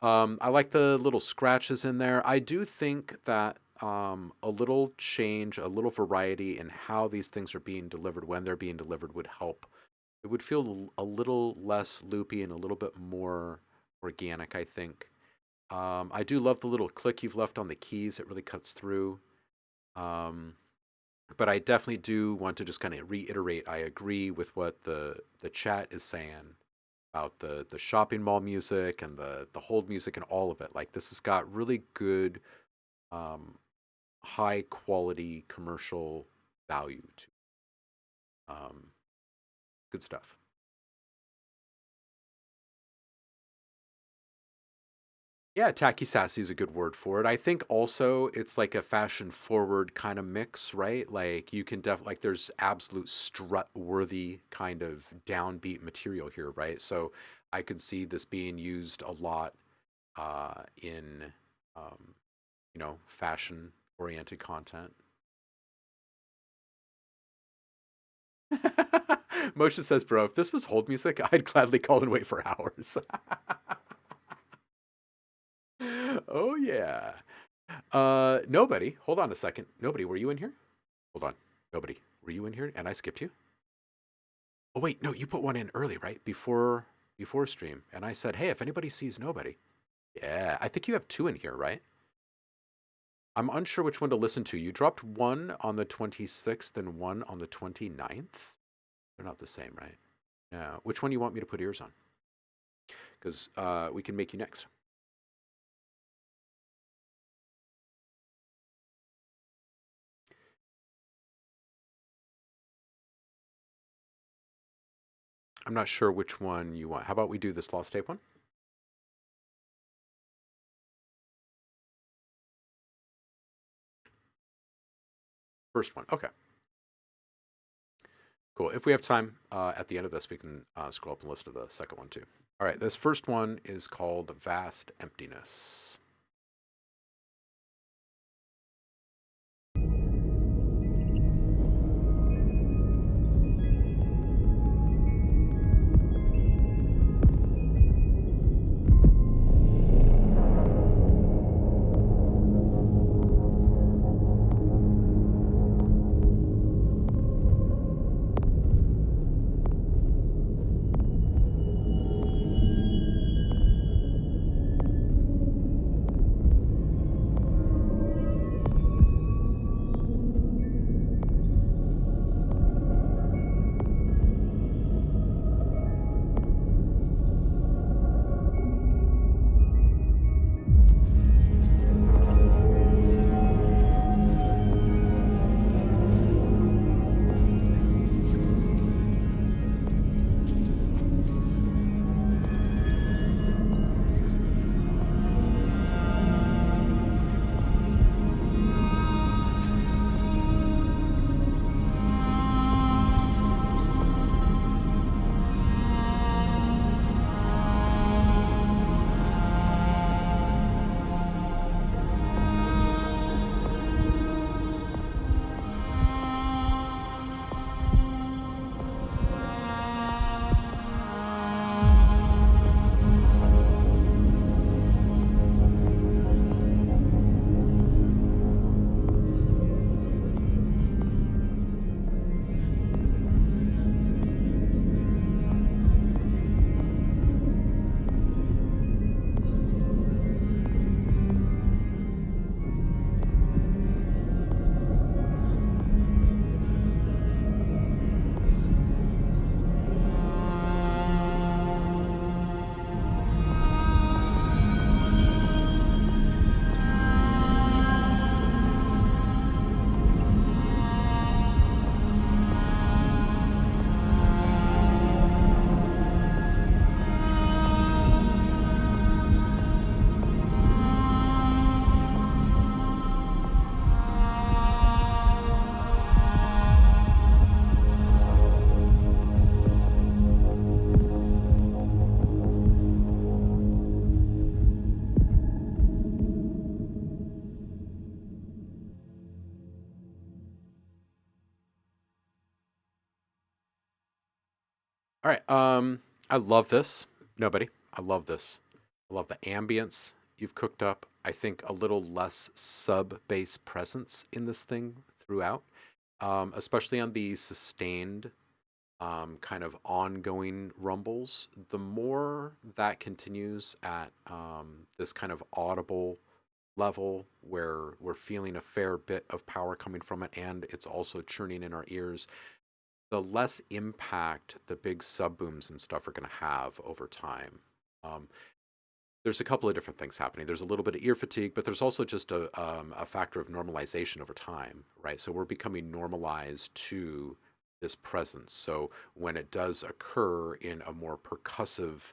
A: I like the little scratches in there. I do think that a little change, a little variety in how these things are being delivered, when they're being delivered, would help. It would feel a little less loopy and a little bit more organic, I think. I do love the little click you've left on the keys. It really cuts through. But I definitely do want to just kind of reiterate, I agree with what the chat is saying about the shopping mall music and the hold music and all of it. Like, this has got really good, high quality commercial value to good stuff. Yeah, tacky sassy is a good word for it. I think also it's like a fashion forward kind of mix, right? Like, you can definitely, like, there's absolute strut worthy kind of downbeat material here, right? So I could see this being used a lot in fashion oriented content. Moshe says, bro, if this was hold music, I'd gladly call and wait for hours. Oh yeah. Nobody. Hold on a second. Nobody, were you in here? Hold on. Nobody. Were you in here and I skipped you? Oh wait, no, you put one in early, right? Before stream. And I said, "Hey, if anybody sees nobody." Yeah, I think you have two in here, right? I'm unsure which one to listen to. You dropped one on the 26th and one on the 29th. They're not the same, right? No. Which one do you want me to put ears on? Because we can make you next. I'm not sure which one you want. How about we do this lost tape one? First one. Okay. Cool. If we have time at the end of this, we can scroll up and listen to the second one too. All right. This first one is called Vast Emptiness. All right. I love this. Nobody. I love this. I love the ambience you've cooked up. I think a little less sub bass presence in this thing throughout, especially on the sustained kind of ongoing rumbles. The more that continues at this kind of audible level where we're feeling a fair bit of power coming from it and it's also churning in our ears, the less impact the big sub booms and stuff are going to have over time. Um, there's a couple of different things happening. There's a little bit of ear fatigue, but there's also just a factor of normalization over time, right? So we're becoming normalized to this presence. So when it does occur in a more percussive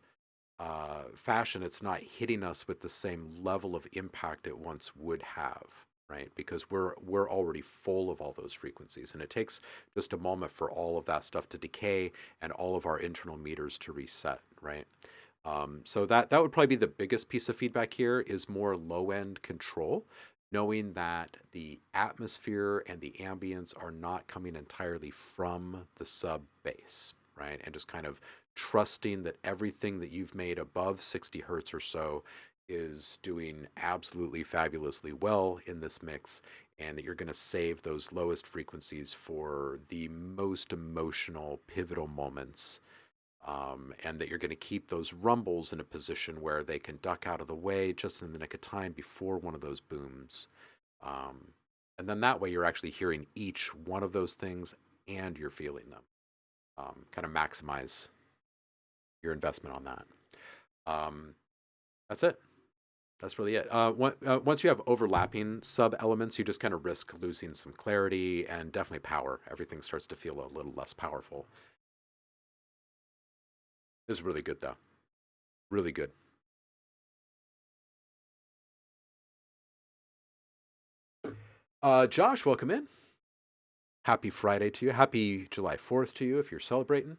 A: fashion, it's not hitting us with the same level of impact it once would have, right? Because we're already full of all those frequencies, and it takes just a moment for all of that stuff to decay and all of our internal meters to reset, right? So that would probably be the biggest piece of feedback here is more low end control, knowing that the atmosphere and the ambience are not coming entirely from the sub bass, right? And just kind of trusting that everything that you've made above 60 hertz or so is doing absolutely fabulously well in this mix, and that you're going to save those lowest frequencies for the most emotional, pivotal moments. And that you're going to keep those rumbles in a position where they can duck out of the way just in the nick of time before one of those booms. And then that way you're actually hearing each one of those things and you're feeling them. Kind of maximize your investment on that. That's it. That's really it. Once you have overlapping sub elements, you just kind of risk losing some clarity and definitely power. Everything starts to feel a little less powerful. It's really good, though. Really good. Josh, welcome in. Happy Friday to you. Happy July 4th to you if you're celebrating.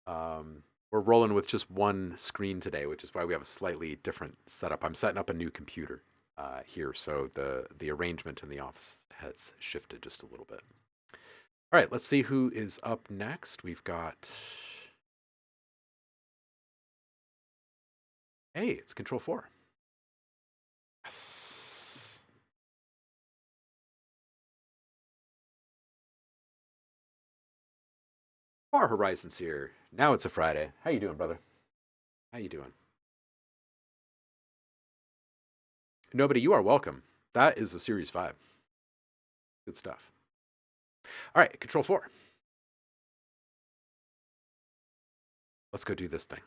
A: We're rolling with just one screen today, which is why we have a slightly different setup. I'm setting up a new computer here, so the arrangement in the office has shifted just a little bit. All right, let's see who is up next. We've got... Hey, it's Control 4. Yes. Far Horizons here. Now it's a Friday. How you doing, brother? How you doing? Nobody, you are welcome. That is the Series 5. Good stuff. All right, Control 4. Let's go do this thing.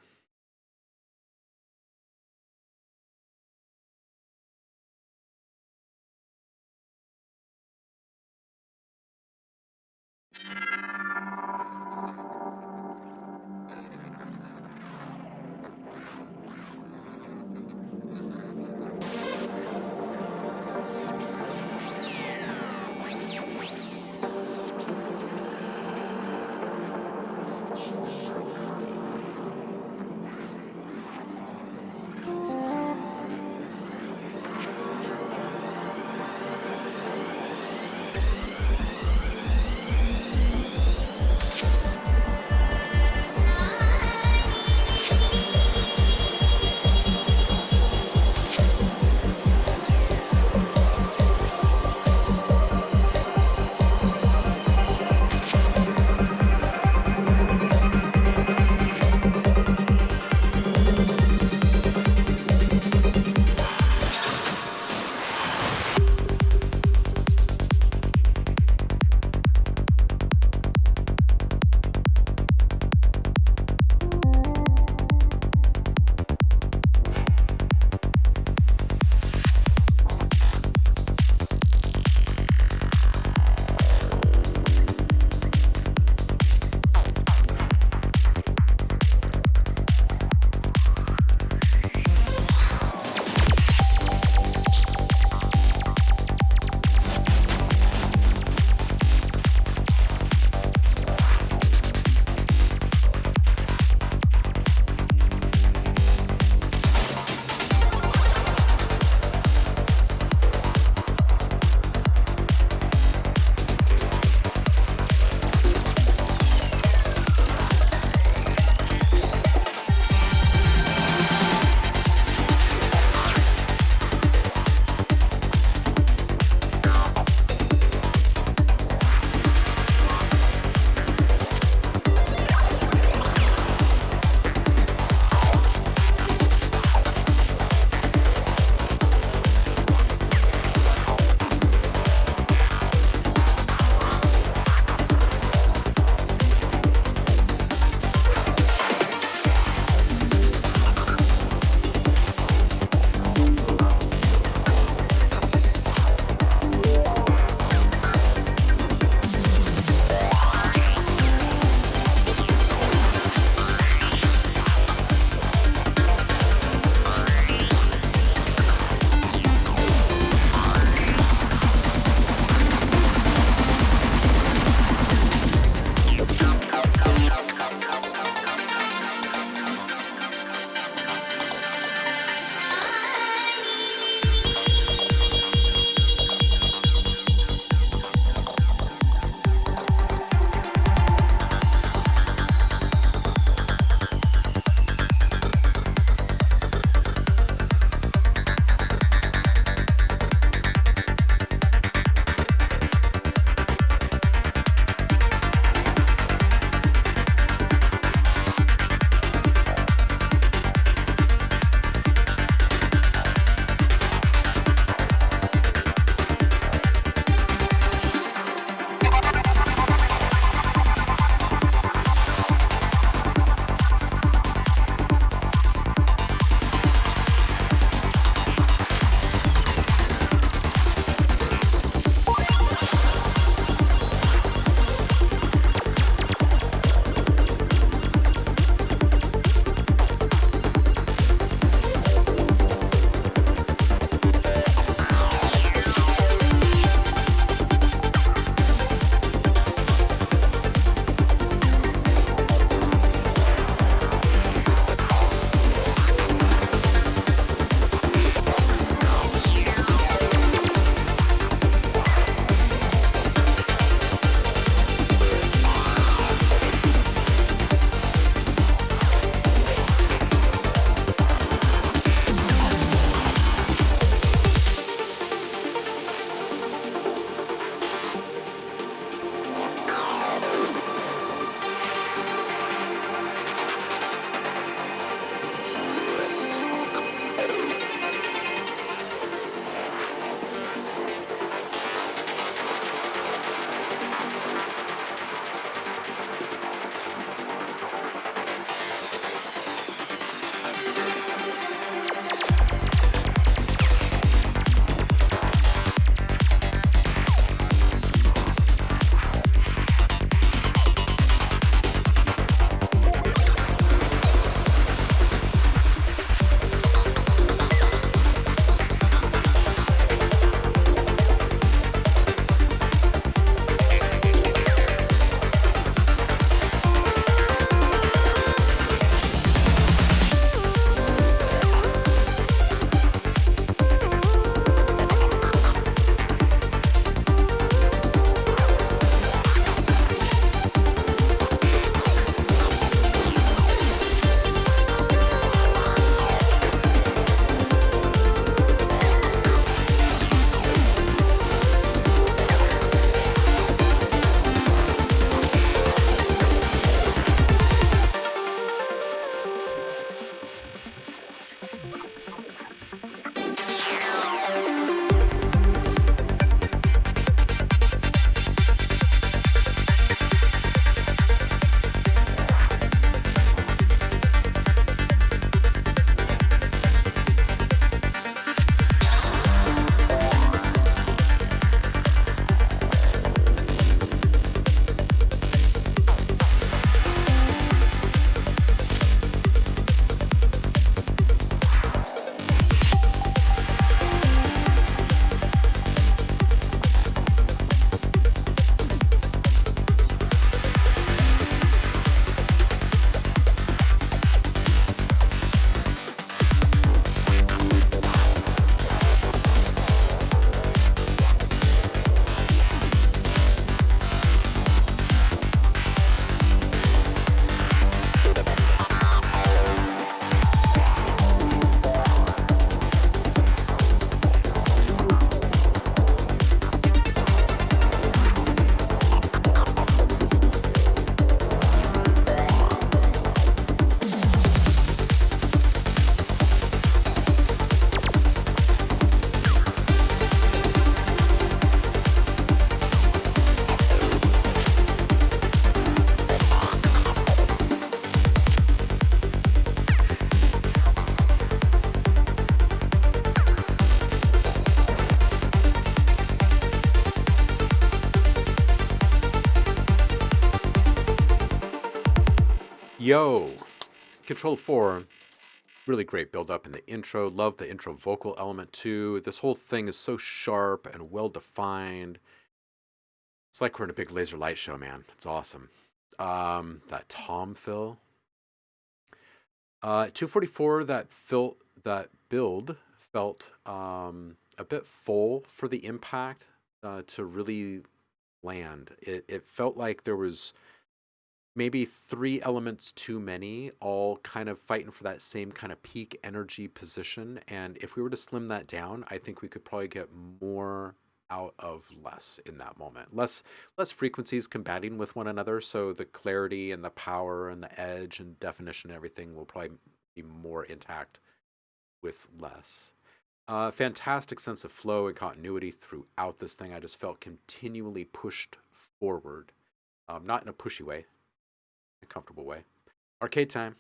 A: Yo, Control 4, really great build up in the intro. Love the intro vocal element too. This whole thing is so sharp and well defined. It's like we're in a big laser light show, man. It's awesome. That tom fill. 244, that build felt a bit full for the impact to really land. It felt like there was maybe 3 elements too many, all kind of fighting for that same kind of peak energy position. And if we were to slim that down, I think we could probably get more out of less in that moment. Less frequencies combating with one another, so the clarity and the power and the edge and definition and everything will probably be more intact with less. Fantastic sense of flow and continuity throughout this thing. I just felt continually pushed forward, not in a pushy way, a comfortable way. Arcade time.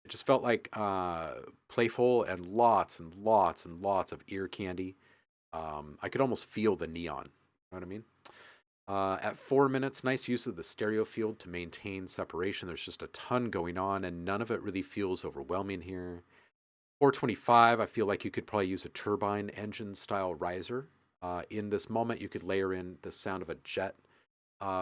A: It just felt like playful and lots and lots and lots of ear candy. I could almost feel the neon. You know what I mean? At 4 minutes, nice use of the stereo field to maintain separation. There's just a ton going on, and none of it really feels overwhelming here. 425, I feel like you could probably use a turbine engine style riser. In this moment, you could layer in the sound of a jet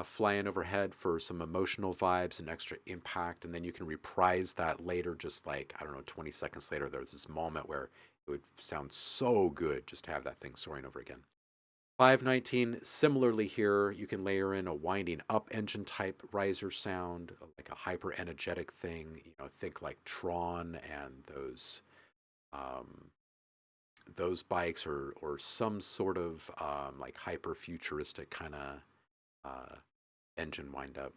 A: flying overhead for some emotional vibes and extra impact, and then you can reprise that later, just like, I don't know, 20 seconds later. There's this moment where it would sound so good just to have that thing soaring over again. 519, similarly here, you can layer in a winding up engine type riser sound, like a hyper energetic thing. You know, think like Tron and those bikes, or some sort of like hyper futuristic kind of engine wind up.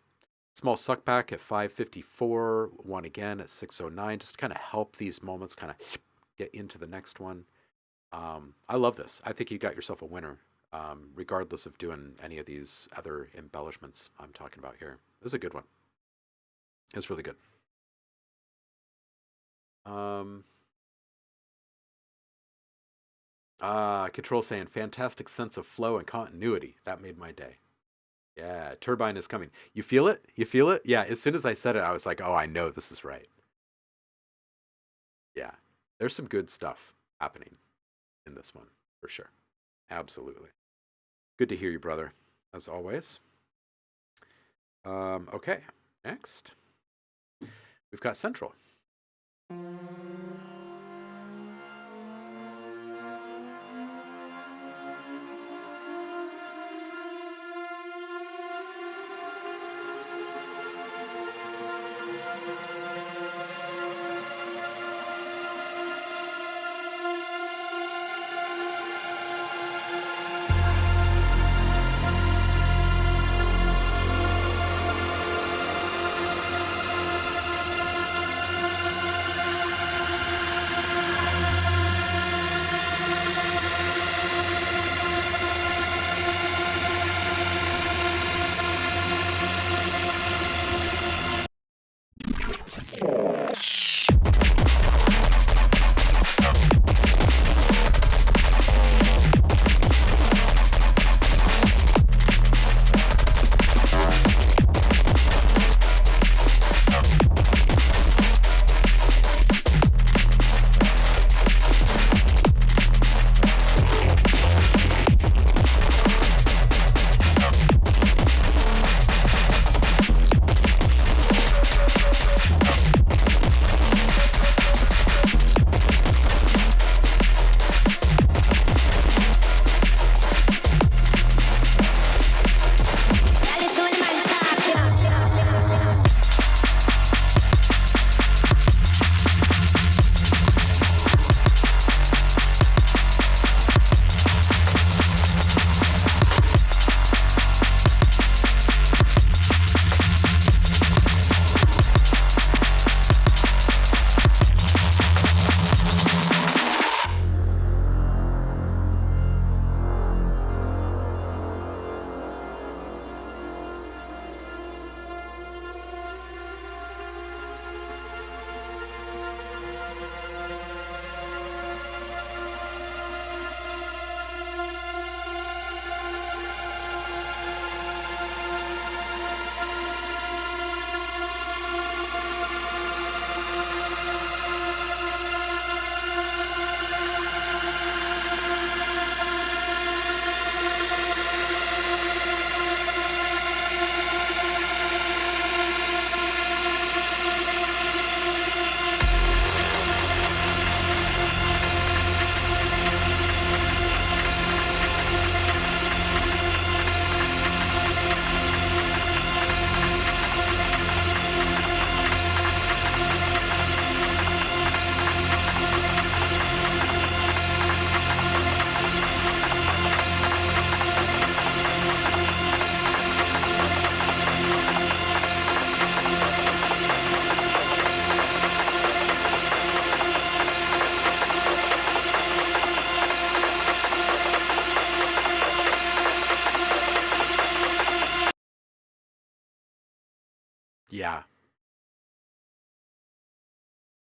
A: Small suckback at 554, one again at 609, just to kind of help these moments kind of get into the next one. I love this. I think you got yourself a winner, regardless of doing any of these other embellishments I'm talking about here. This is a good one. It's really good. Control saying fantastic sense of flow and continuity. That made my day. Yeah, turbine is coming. You feel it? You feel it? Yeah, as soon as I said it, I was like, oh, I know this is right. Yeah, there's some good stuff happening in this one, for sure. Absolutely. Good to hear you, brother, as always. Okay, next. We've got Central.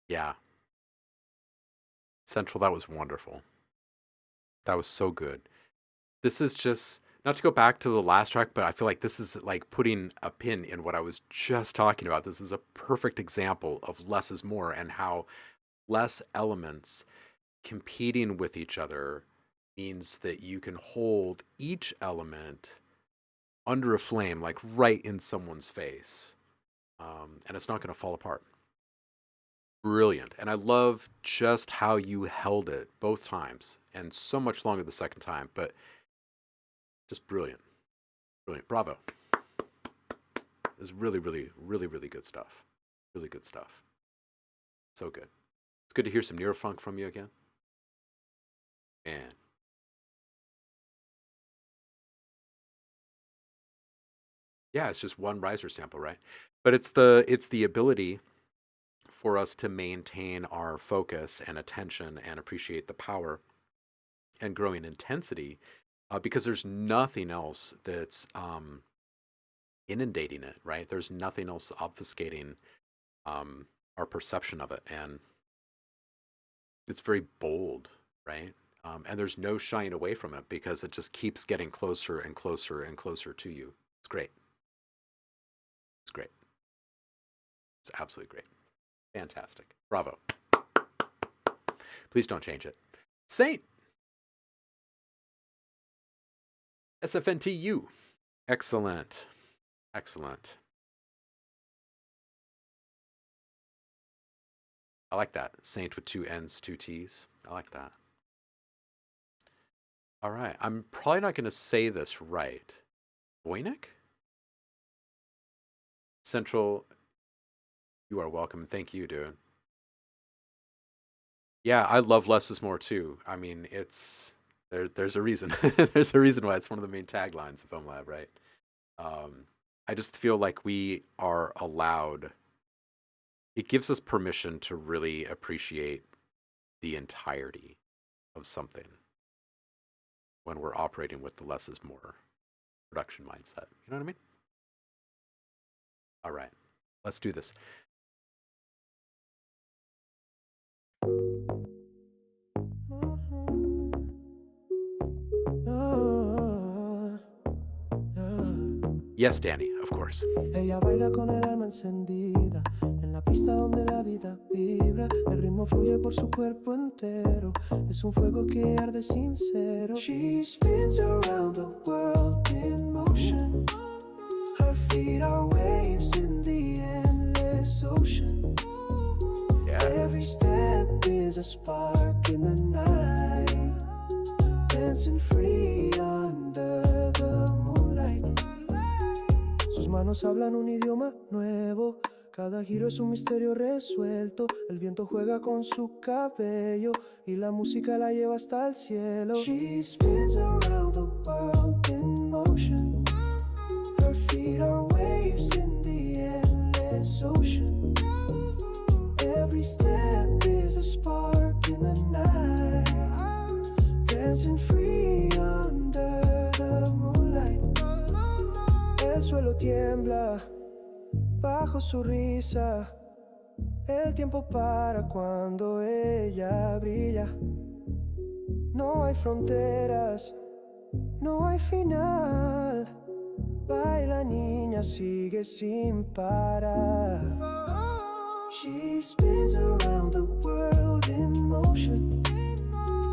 A: Yeah. Central, that was wonderful. That was so good. This is just not to go back to the last track, but I feel like this is like putting a pin in what I was just talking about. This is a perfect example of less is more and how less elements competing with each other means that you can hold each element under a flame, like right in someone's face, and it's not going to fall apart. Brilliant. And I love just how you held it both times and so much longer the second time, but just brilliant. Brilliant. Bravo. It's really, really, really, really good stuff. Really good stuff. So good. It's good to hear some neurofunk from you again. Man. Yeah, it's just one riser sample, right? But it's the ability for us to maintain our focus and attention and appreciate the power and growing intensity, because there's nothing else that's inundating it, right? There's nothing else obfuscating um, our perception of it, and it's very bold, right? And there's no shying away from it because it just keeps getting closer and closer and closer to you. It's great. It's great. It's absolutely great. Fantastic. Bravo. Please don't change it. Saint. SFNTU. Excellent. Excellent. I like that. Saint with two N's, two T's. I like that. All right. I'm probably not going to say this right. Voynich? Central, you are welcome. Thank you, dude. Yeah, I love less is more too. I mean, there's a reason. There's a reason why it's one of the main taglines of FilmLab, right? Um, I just feel like we are allowed, it gives us permission to really appreciate the entirety of something when we're operating with the less is more production mindset. You know what I mean? All right, let's do this. Yes, Danny, of course.
D: Ella baila con el alma encendida en la pista donde la vida vibra. El ritmo fluye por su cuerpo entero. Es un fuego que arde sincero. She spins around the world in motion. Her feet are waves in the endless ocean.
A: Yeah.
D: Every step is a spark in the night. Dancing free under the moonlight. Sus manos hablan un idioma nuevo. Cada giro es un misterio resuelto. El viento juega con su cabello y la música la lleva hasta el cielo. She spins around the world in motion. Her feet are waves in the endless ocean. Every step is a spark in the night. Dancing free under the moonlight. El suelo tiembla bajo su risa. El tiempo para cuando ella brilla. No hay fronteras, no hay final. Baila niña, sigue sin parar. She spins around the world in motion.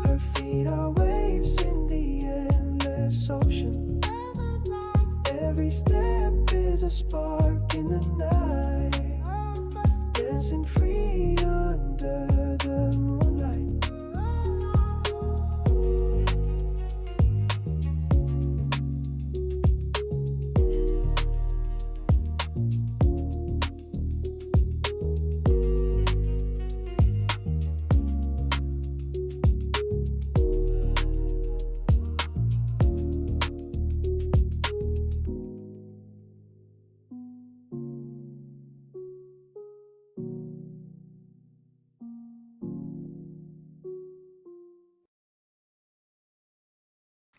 D: Her feet are waves in the endless ocean. Every step is a spark in the night. Dancing free under the moonlight.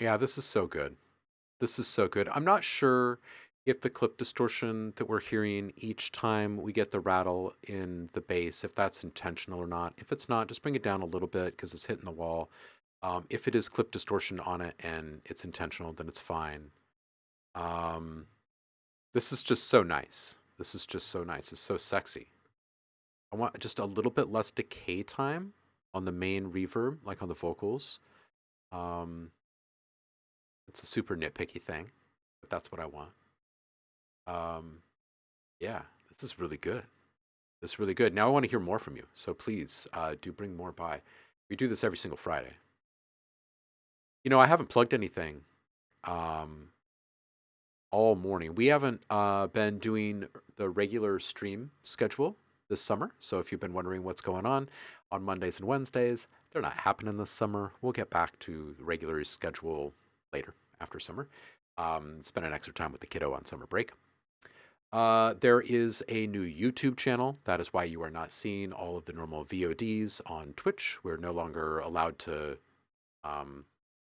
A: Yeah, this is so good. This is so good. I'm not sure if the clip distortion that we're hearing each time we get the rattle in the bass, if that's intentional or not. If it's not, just bring it down a little bit because it's hitting the wall. If it is clip distortion on it and it's intentional, then it's fine. This is just so nice. This is just so nice. It's so sexy. I want just a little bit less decay time on the main reverb, like on the vocals. It's a super nitpicky thing, but that's what I want. Yeah, this is really good. This is really good. Now I want to hear more from you. So please do bring more by. We do this every single Friday. You know, I haven't plugged anything all morning. We haven't been doing the regular stream schedule this summer. So if you've been wondering what's going on Mondays and Wednesdays, they're not happening this summer. We'll get back to the regular schedule later after summer. Spending extra time with the kiddo on summer break. There is a new YouTube channel. That is why you are not seeing all of the normal VODs on Twitch. We're no longer allowed to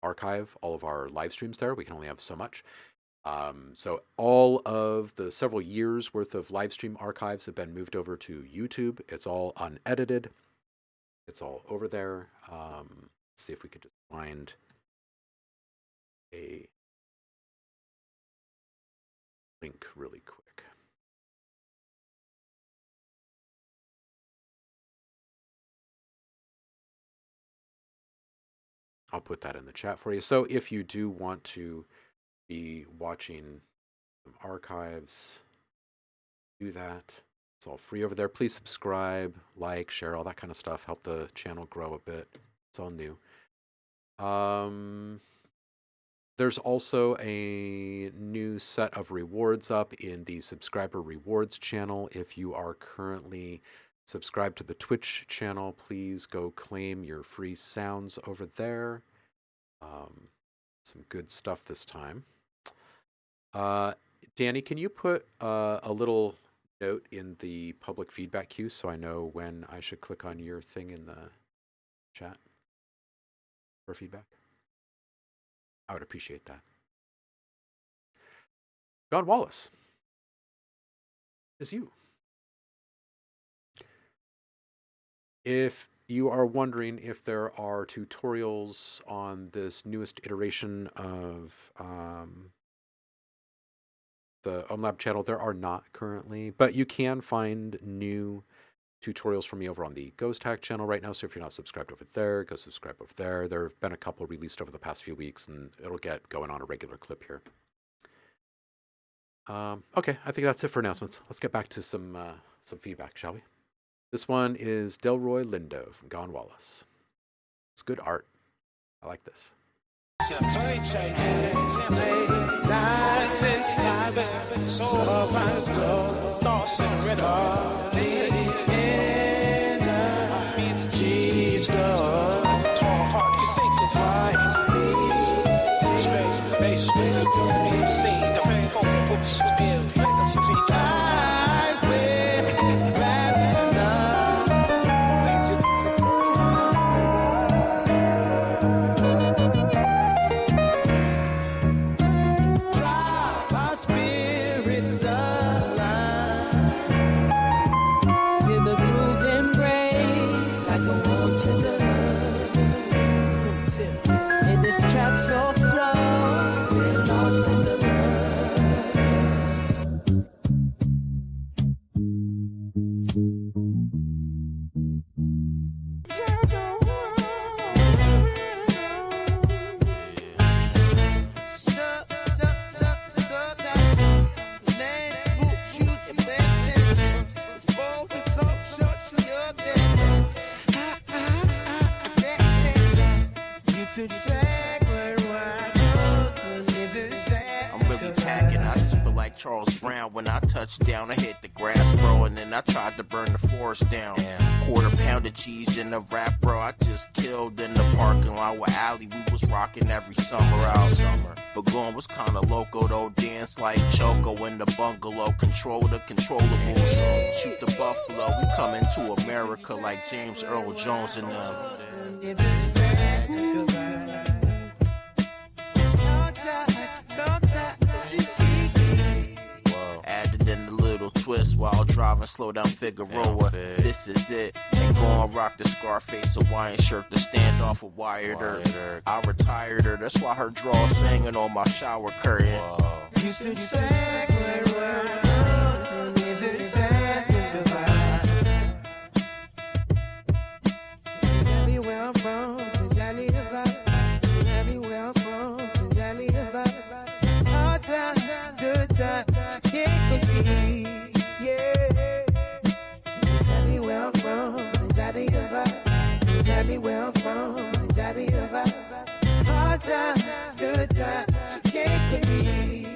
A: archive all of our live streams there. We can only have so much. So all of the several years worth of live stream archives have been moved over to YouTube. It's all unedited. It's all over there. Let's see if we could just find a link really quick. I'll put that in the chat for you. So if you do want to be watching some archives, do that. It's all free over there. Please subscribe, like, share, all that kind of stuff. Help the channel grow a bit. It's all new. There's also a new set of rewards up in the subscriber rewards channel. If you are currently subscribed to the Twitch channel, please go claim your free sounds over there. Some good stuff this time. Danny, can you put a little note in the public feedback queue so I know when I should click on your thing in the chat for feedback? I would appreciate that. John Wallace is you. If you are wondering if there are tutorials on this newest iteration of the OMLab channel, there are not currently, but you can find new tutorials from me over on the Ghost Hack channel right now. So if you're not subscribed over there, go subscribe over there. There have been a couple released over the past few weeks, and it'll get going on a regular clip here. Okay, I think that's it for announcements. Let's get back to some feedback, shall we? This one is Delroy Lindo from Gone Wallace. It's good art. I like this.
E: Down, I hit the grass, bro, and then I tried to burn the forest down. Quarter pound of cheese in the wrap, bro. I just killed in the parking lot with Allie. We was rocking every summer out. But going was kinda loco though. Dance like Choco in the bungalow. Control the controllables. Shoot the buffalo. We coming to America like James Earl Jones and twist while driving, slow down Figueroa. This is it. Ain't gonna rock the Scarface Hawaiian shirt to stand off with wired her. I retired her, that's why her drawers hanging on my shower curtain.
C: You took exactly where I was, it's exactly the vibe. Tell me where I'm from, tell me the vibe. Tell me where I'm from, tell me the vibe. Hard times, good times, can't believe, yeah. Tell me where I'm from, tell me the vibe. Tell me where I'm from, tell me the vibe. Hard times, good times, can't believe.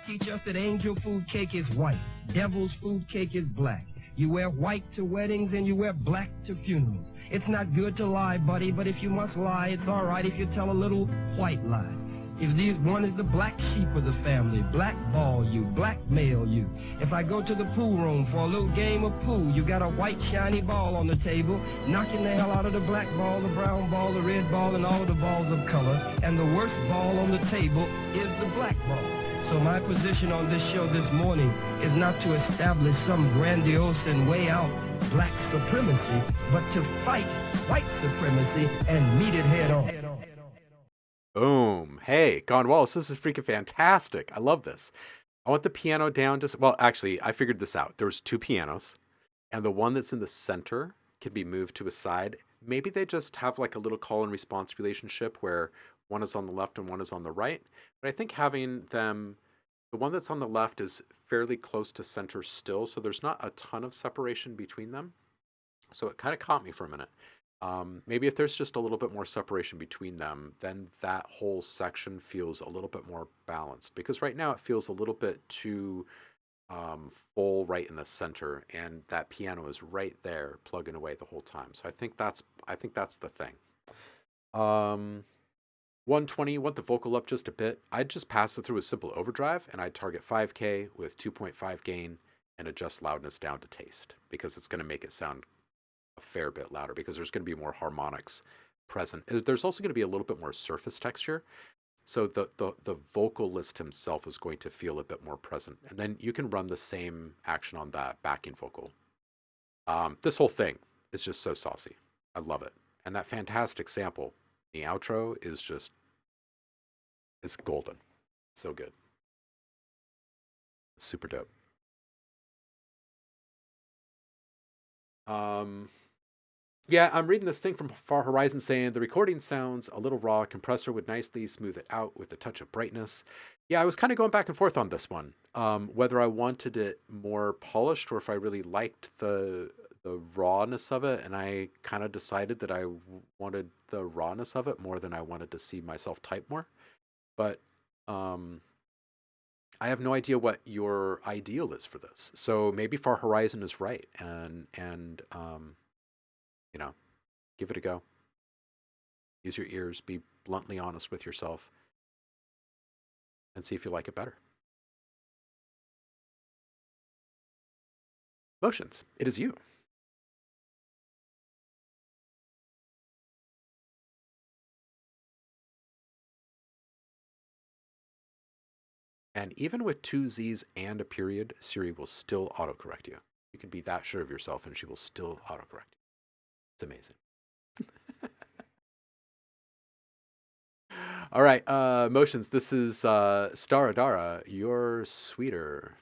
F: Teach us that angel food cake is white, devil's food cake is black. You wear white to weddings and you wear black to funerals. It's not good to lie, buddy, but if you must lie, it's all right if you tell a little white lie. If these one is the black sheep of the family, blackball you, blackmail you. If I go to the pool room for a little game of pool, you got a white shiny ball on the table, knocking the hell out of the black ball, the brown ball, the red ball, and all of the balls of color. And the worst ball on the table is the black ball. So my position on this show this morning is not to establish some grandiose and way out black supremacy, but to fight white supremacy and meet it head on.
A: Boom. Hey, Gone Wallace, this is freaking fantastic. I love this. I want the piano down just, well, actually, I figured this out. There was two pianos, and the one that's in the center can be moved to a side. Maybe they just have like a little call and response relationship where one is on the left and one is on the right. But I think having them, the one that's on the left is fairly close to center still, so there's not a ton of separation between them. So it kind of caught me for a minute. Maybe if there's just a little bit more separation between them, then that whole section feels a little bit more balanced. Because right now it feels a little bit too full right in the center, and that piano is right there plugging away the whole time. So I think that's the thing. 120, want the vocal up just a bit. I'd just pass it through a simple overdrive, and I'd target 5K with 2.5 gain and adjust loudness down to taste, because it's going to make it sound a fair bit louder, because there's going to be more harmonics present. There's also going to be a little bit more surface texture. So the vocalist himself is going to feel a bit more present. And then you can run the same action on that backing vocal. This whole thing is just so saucy. I love it. And that fantastic sample, the outro, is just, it's golden. So good. Super dope. Yeah, I'm reading this thing from Far Horizon saying the recording sounds a little raw. Compressor would nicely smooth it out with a touch of brightness. Yeah, I was kind of going back and forth on this one. Whether I wanted it more polished or if I really liked the rawness of it, and I kind of decided that I wanted the rawness of it more than I wanted to see myself type more. But I have no idea what your ideal is for this. So maybe Far Horizon is right, and you know, give it a go. Use your ears, be bluntly honest with yourself, and see if you like it better. Motions, it is you. And even with two Z's and a period, Siri will still autocorrect you. You can be that sure of yourself and she will still autocorrect you. It's amazing. All right, motions. This is Staradara, You're Sweeter.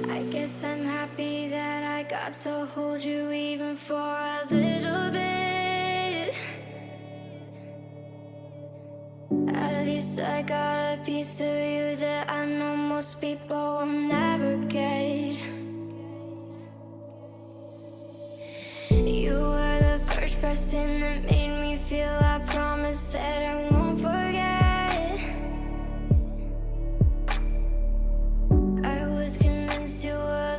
B: I guess I'm happy that I got to hold you even for a little bit. At least I got a piece of you that I know most people will never get. You were the first person that made me feel I promise that I won't forget. I was convinced you were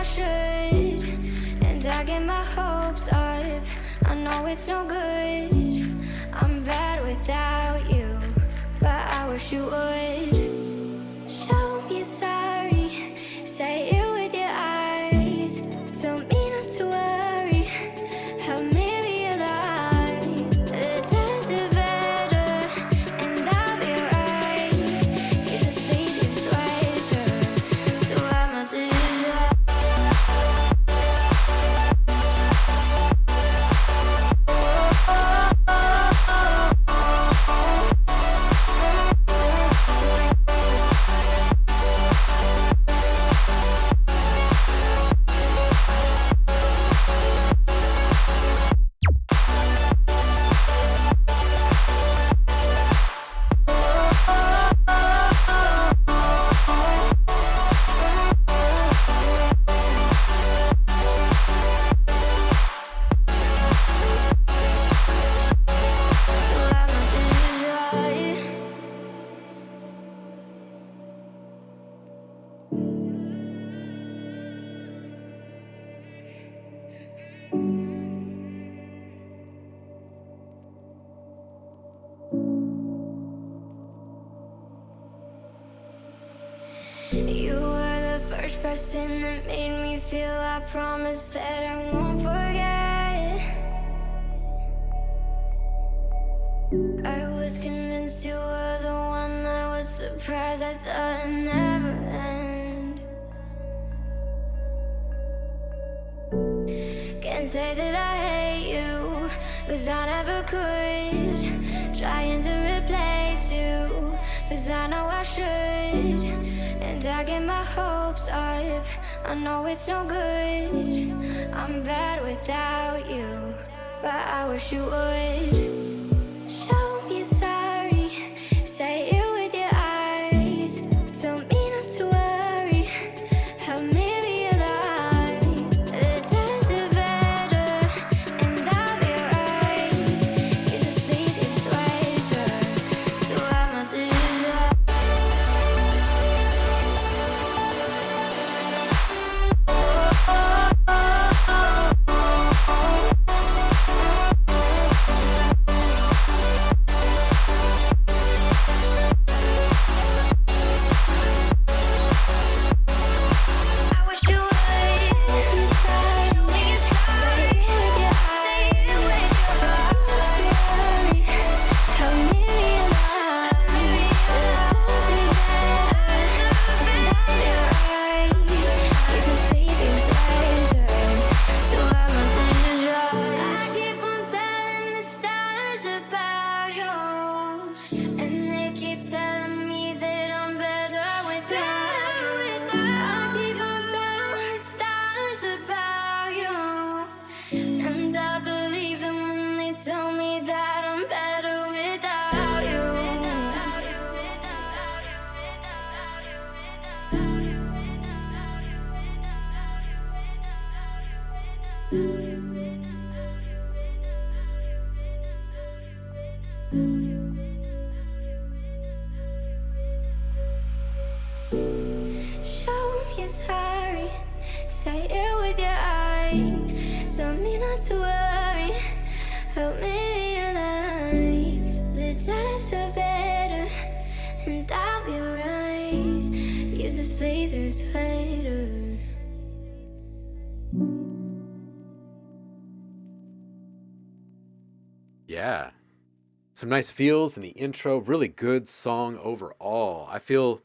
B: I should, and I get my hopes up. I know it's no good. I'm bad without you, but I wish you would. Show me sorry, say it with your eyes. Tell me not to worry, help me realize the times are better, and I'll be right. You just say you're sweater, so I'm not to You were the first person that made me feel. I promise that I won't forget. I was convinced you were the one. I was surprised, I thought it'd never end. Can't say that I hate you, 'cause I never could. Trying to replace you, 'cause I know I should. And I get my hopes up, I know it's no good. I'm bad without you, but I wish you would. Show me sorry, say it with your eyes. Tell me not to worry, help me realize the times are better, and I'll be right. You just say you're sweater, so I'm not to show me sorry, say it with your eyes. Tell me not to worry, help me realize the times are better, and I'll be alright. Use a laser sweater.
A: Yeah. Some nice feels in the intro. Really good song overall. I feel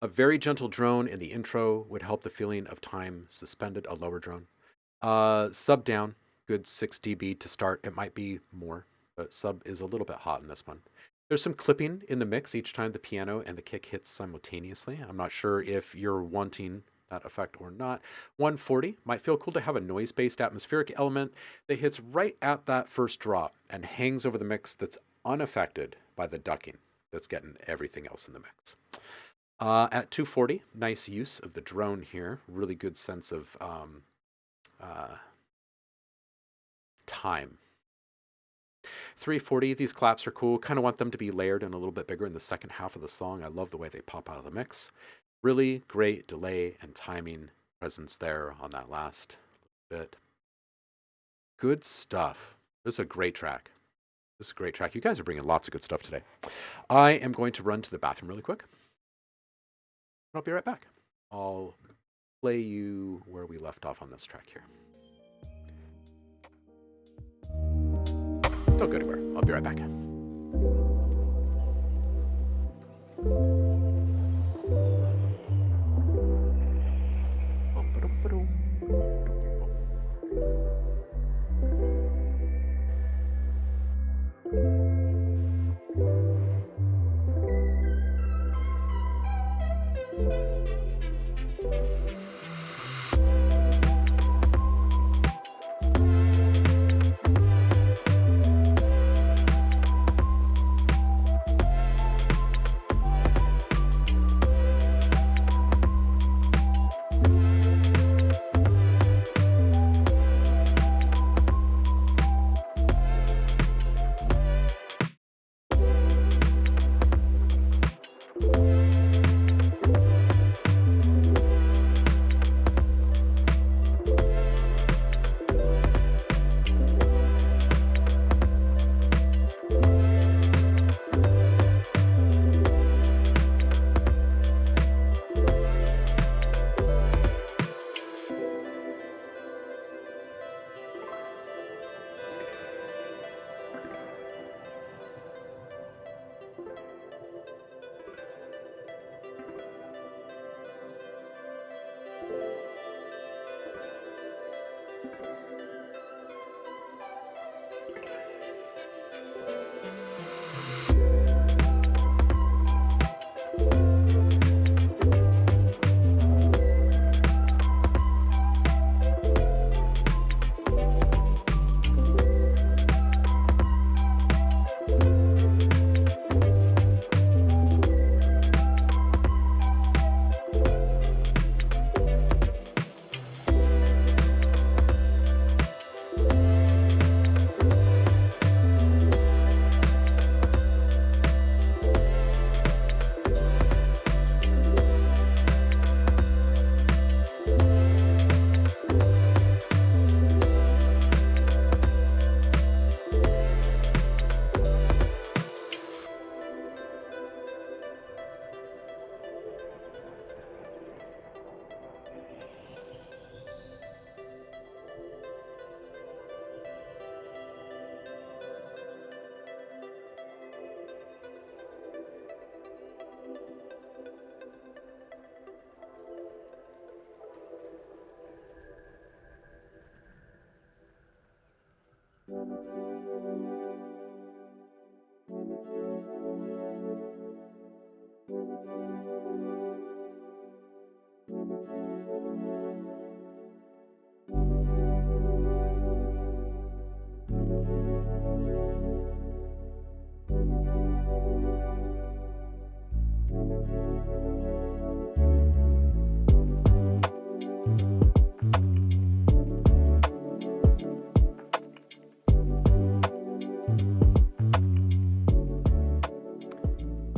A: a very gentle drone in the intro would help the feeling of time suspended, a lower drone. Sub down, good 6 dB to start. It might be more, but sub is a little bit hot in this one. There's some clipping in the mix each time the piano and the kick hits simultaneously. I'm not sure if you're wanting that effect or not. 140 might feel cool to have a noise-based atmospheric element that hits right at that first drop and hangs over the mix that's unaffected by the ducking that's getting everything else in the mix. At 240, nice use of the drone here. Really good sense of time. 340, these claps are cool. Kind of want them to be layered and a little bit bigger in the second half of the song. I love the way they pop out of the mix. Really great delay and timing presence there on that last bit. Good stuff. This is a great track. This is a great track. You guys are bringing lots of good stuff today. I am going to run to the bathroom really quick. I'll be right back. I'll play you where we left off on this track here. Don't go anywhere. I'll be right back.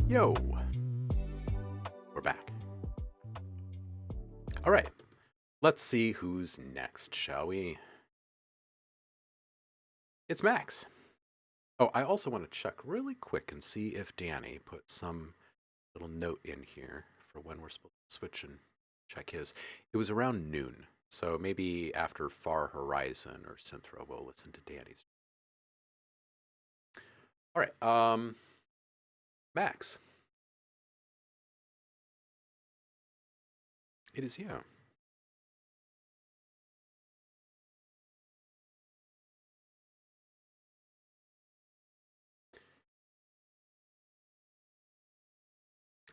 A: Yo, we're back. All right, let's see who's next, shall we? It's Max. Oh, I also want to check really quick and see if Danny put some little note in here for when we're supposed to switch and check his. It was around noon, so maybe after Far Horizon or Synthra, we'll listen to Danny's. All right, Max. It is you.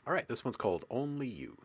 A: All right, this one's called Only You.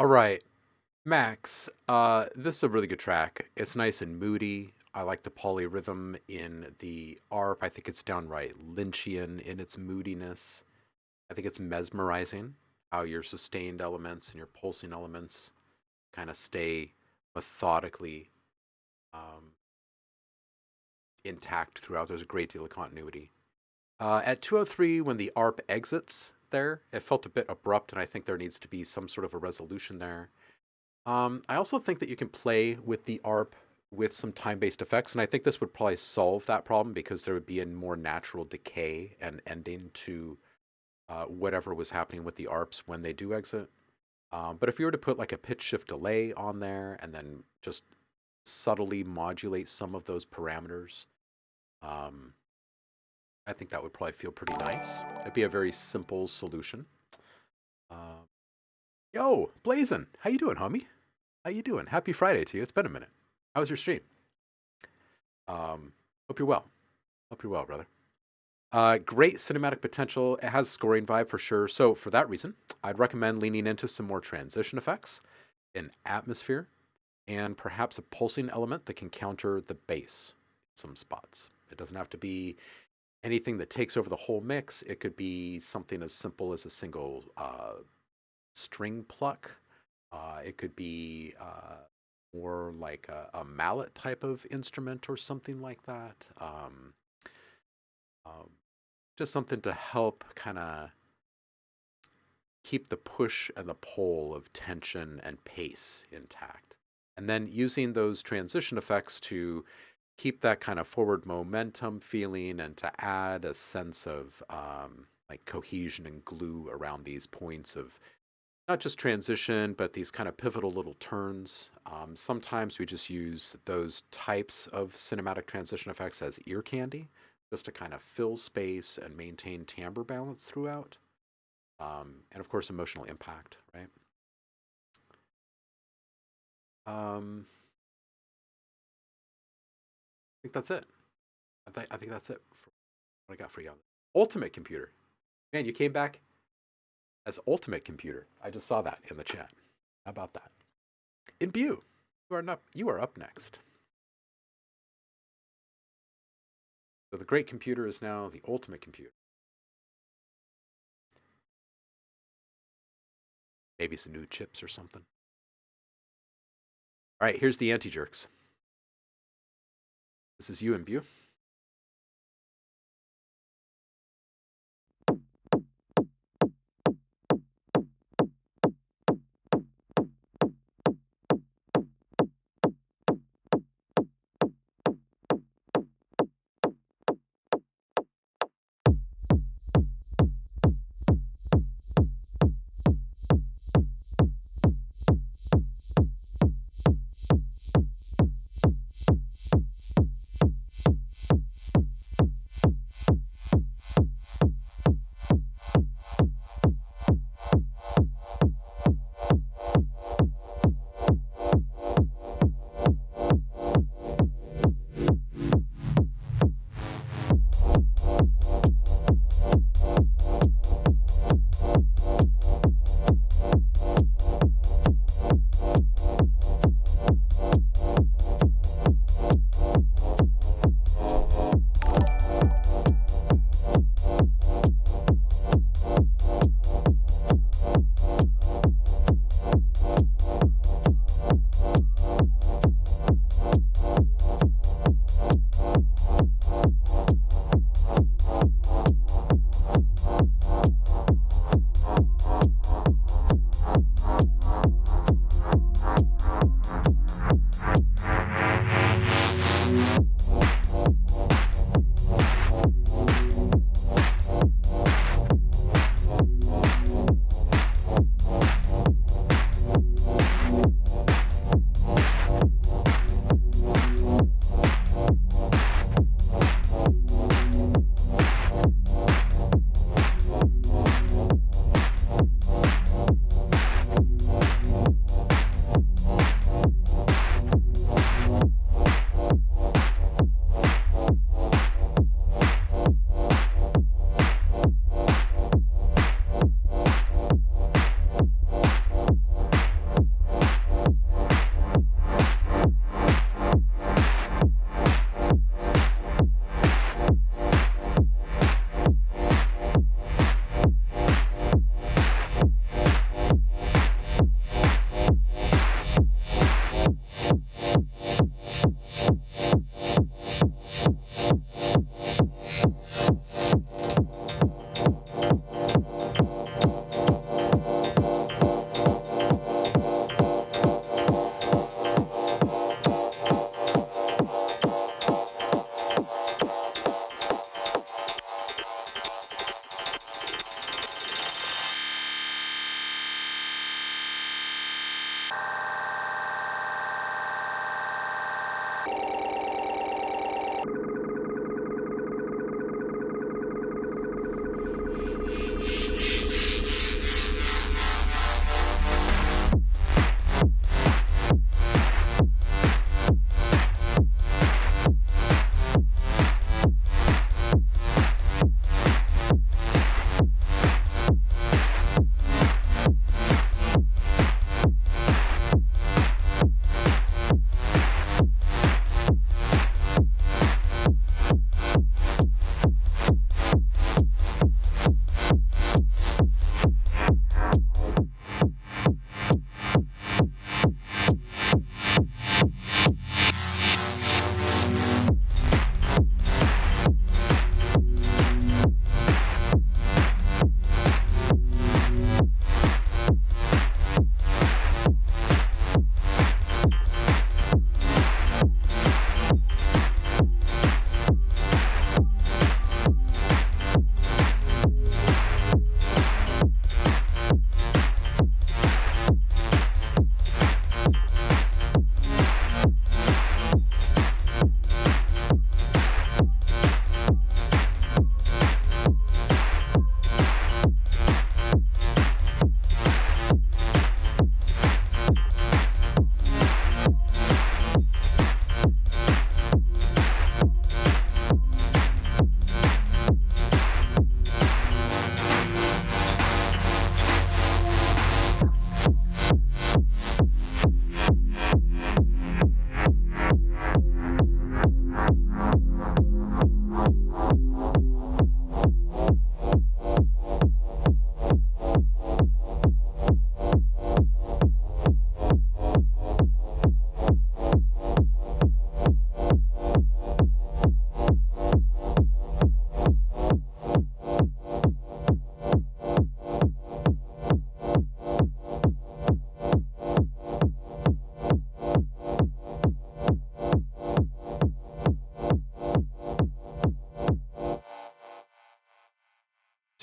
A: All right, Max. This is a really good track. It's nice and moody. I like the polyrhythm in the ARP. I think it's downright Lynchian in its moodiness. I think it's mesmerizing how your sustained elements and your pulsing elements kind of stay methodically um, intact throughout. There's a great deal of continuity. At 203, when the ARP exits there, it felt a bit abrupt, and I think there needs to be some sort of a resolution there. I also think that you can play with the ARP with some time-based effects, and I think this would probably solve that problem because there would be a more natural decay and ending to whatever was happening with the ARPs when they do exit. But if you were to put like a pitch shift delay on there and then just subtly modulate some of those parameters, um, I think that would probably feel pretty nice. It'd be a very simple solution. Uh, Yo, Blazin, how you doing, homie? How you doing? Happy Friday to you. It's been a minute. How was your stream? Hope you're well. Hope you're well, brother. Great cinematic potential. It has scoring vibe for sure. So for that reason, I'd recommend leaning into some more transition effects, an atmosphere, and perhaps a pulsing element that can counter the bass in some spots. It doesn't have to be anything that takes over the whole mix. It could be something as simple as a single string pluck. It could be more like a mallet type of instrument or something like that. Just something to help kind of keep the push and the pull of tension and pace intact. And then using those transition effects to keep that kind of forward momentum feeling and to add a sense of like cohesion and glue around these points of not just transition, but these kind of pivotal little turns. Sometimes we just use those types of cinematic transition effects as ear candy, just to kind of fill space and maintain timbre balance throughout. And of course, emotional impact, right? I think that's it. I think that's it for what I got for you. Ultimate Computer. Man, you came back as Ultimate Computer. I just saw that in the chat. How about that? Imbue, you are up next. So the great computer is now the ultimate computer. Maybe some new chips or something. All right, here's the anti-jerks. This is you, Imbue.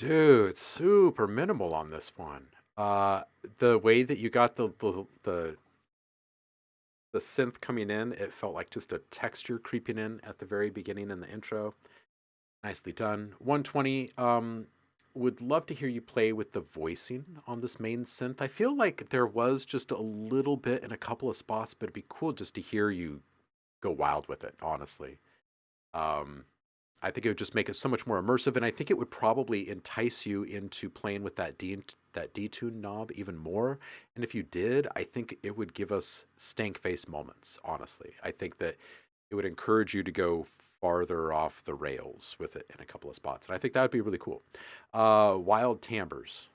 A: Dude, super minimal on this one. The way that you got the synth coming in, it felt like just a texture creeping in at the very beginning in the intro. Nicely done. 120. Would love to hear you play with the voicing on this main synth. I feel like there was just a little bit in a couple of spots, but it'd be cool just to hear you go wild with it, honestly. I think it would just make it so much more immersive, and I think it would probably entice you into playing with that detune knob even more. And if you did, I think it would give us stank face moments, honestly. I think that it would encourage you to go farther off the rails with it in a couple of spots, and I think that would be really cool. Wild timbres,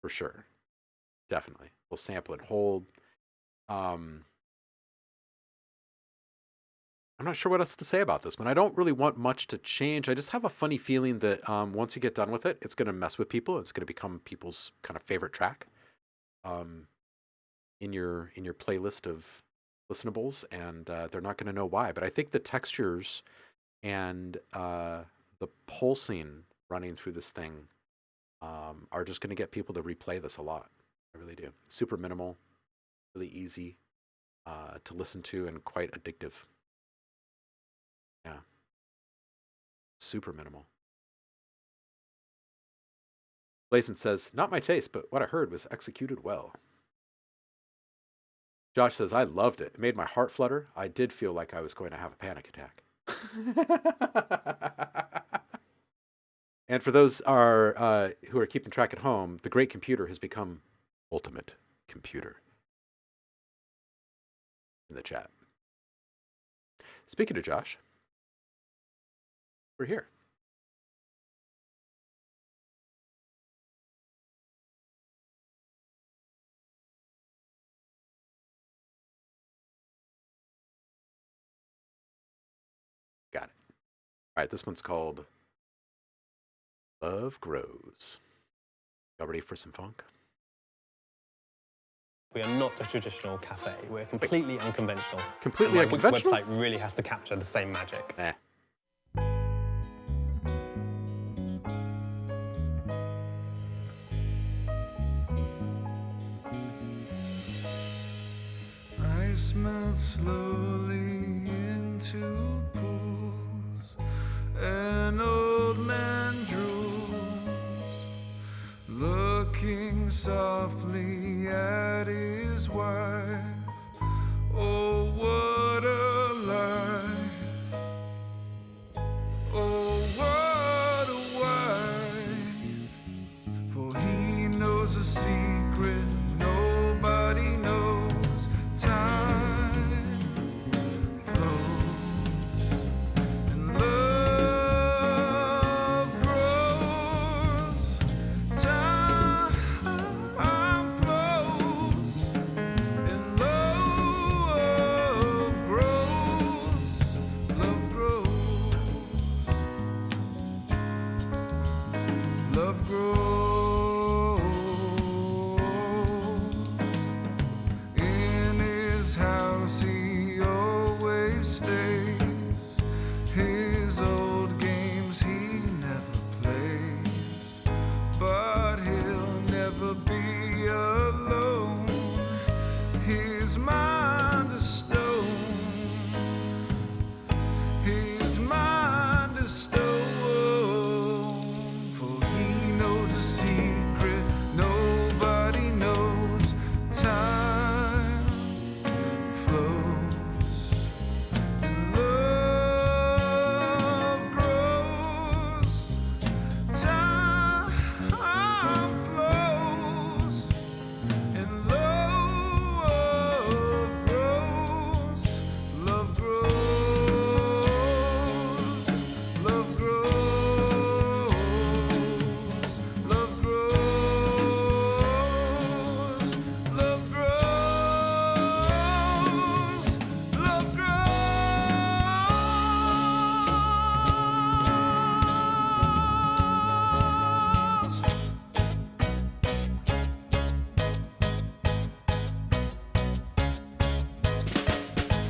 A: for sure. Definitely. We'll sample and hold. I'm not sure what else to say about this one. I don't really want much to change. I just have a funny feeling that once you get done with it, it's going to mess with people. It's going to become people's kind of favorite track in your playlist of listenables, and they're not going to know why. But I think the textures and the pulsing running through this thing are just going to get people to replay this a lot. I really do. Super minimal, really easy to listen to, and quite addictive. Yeah. Super minimal. Blazen says, not my taste, but what I heard was executed well. Josh says, I loved it. It made my heart flutter. I did feel like I was going to have a panic attack. And for those who are keeping track at home, the great computer has become ultimate computer in the chat. Speaking of Josh, we're here. Got it. All right, this one's called Love Grows. Y'all ready for some funk?
G: We are not a traditional cafe. We're completely unconventional.
A: Completely
G: and my
A: unconventional?
G: website really has to capture the same magic.
C: I smelled slowly into pools. An old man drools, looking softly at his wife. Oh, what a life. Oh, what a wife. For he knows a secret nobody knows. Time flows and love grows. Time flows and love grows. Love grows. Love grows. In his house he always stays. His old games he never plays. But he'll never be alone. His mind is stone. His mind is stone. For he knows a secret nobody knows. Time flows and love grows. Time flows and love grows. Love grows. Love grows. Love grows. Love grows. Love grows.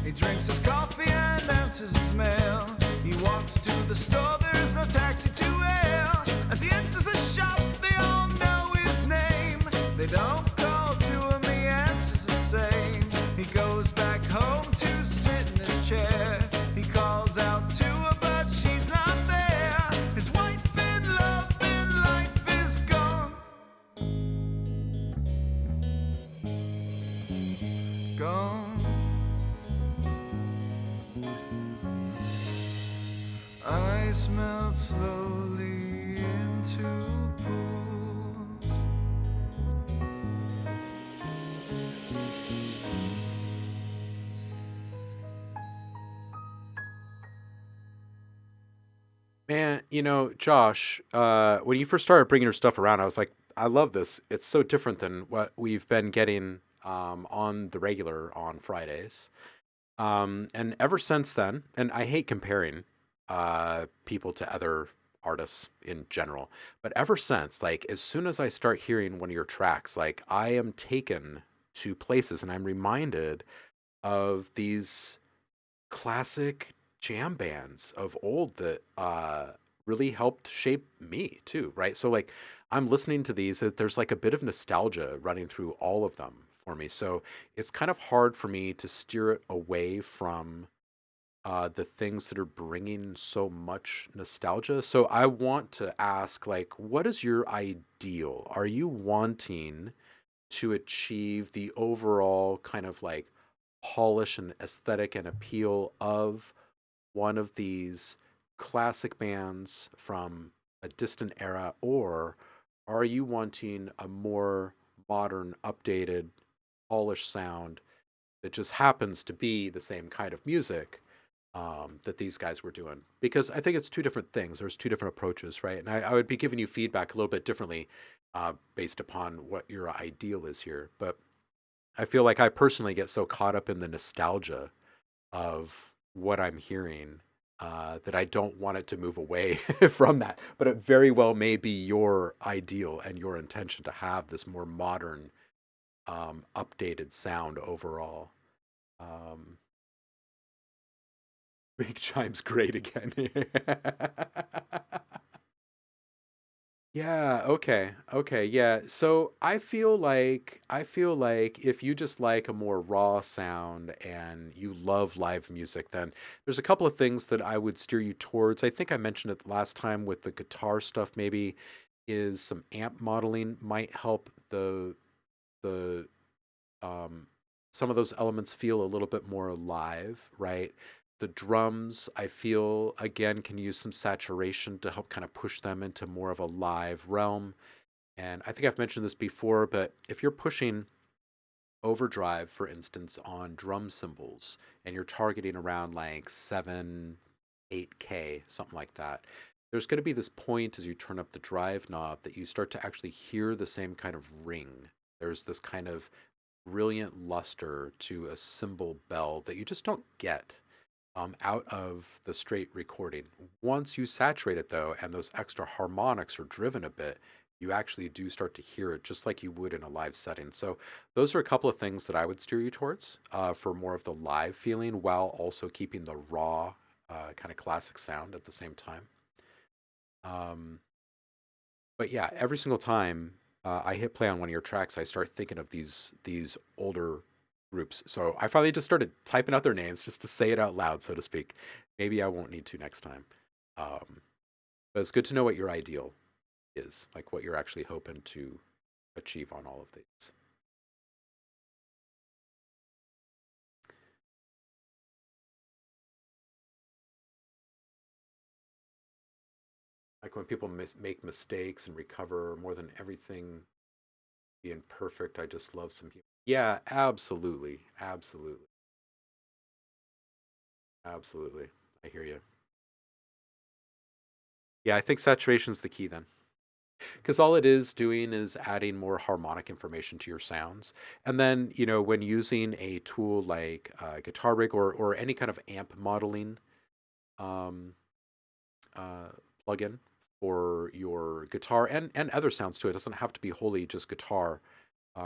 C: He drinks his coffee and answers his mail. He walks to the store, there's no taxi to hail. As he enters the
H: ice melts slowly into pools.
A: Man, Josh, when you first started bringing your stuff around, I was like, I love this. It's so different than what we've been getting on the regular on Fridays. And ever since then, and I hate comparing people to other artists in general, but ever since, like, as soon as I start hearing one of your tracks, like, I am taken to places and I'm reminded of these classic jam bands of old that really helped shape me too, right? So like I'm listening to these, there's like a bit of nostalgia running through all of them for me. So it's kind of hard for me to steer it away from the things that are bringing so much nostalgia. So I want to ask, like, what is your ideal? Are you wanting to achieve the overall kind of like polish and aesthetic and appeal of one of these classic bands from a distant era, or are you wanting a more modern, updated, polished sound that just happens to be the same kind of music that these guys were doing? Because I think it's two different things. There's two different approaches, right? And I would be giving you feedback a little bit differently based upon what your ideal is here. But I feel like I personally get so caught up in the nostalgia of what I'm hearing that I don't want it to move away from that. But it very well may be your ideal and your intention to have this more modern, updated sound overall. Um, Big Chime's great again. Yeah, okay. Okay, yeah. So I feel like if you just like a more raw sound and you love live music, then there's a couple of things that I would steer you towards. I think I mentioned it last time with the guitar stuff maybe is some amp modeling might help the um, some of those elements feel a little bit more alive, right? The drums, I feel, again, can use some saturation to help kind of push them into more of a live realm. And I think I've mentioned this before, but if you're pushing overdrive, for instance, on drum cymbals, and you're targeting around like 7, 8K, something like that, there's going to be this point as you turn up the drive knob that you start to actually hear the same kind of ring. There's this kind of brilliant luster to a cymbal bell that you just don't get out of the straight recording. Once you saturate it, though, and those extra harmonics are driven a bit, you actually do start to hear it just like you would in a live setting. So, those are a couple of things that I would steer you towards for more of the live feeling while also keeping the raw kind of classic sound at the same time. Um, but yeah, every single time I hit play on one of your tracks, I start thinking of these older groups. So I finally just started typing out their names just to say it out loud, so to speak. Maybe I won't need to next time. Um, but it's good to know what your ideal is, like what you're actually hoping to achieve on all of these. Like when people make mistakes and recover more than everything being perfect, I just love some people. Yeah, absolutely. Absolutely. Absolutely. I hear you. Yeah, I think saturation's the key then. Because all it is doing is adding more harmonic information to your sounds. And then, when using a tool like Guitar Rig or any kind of amp modeling um, uh, plugin for your guitar and other sounds too, it doesn't have to be wholly just guitar,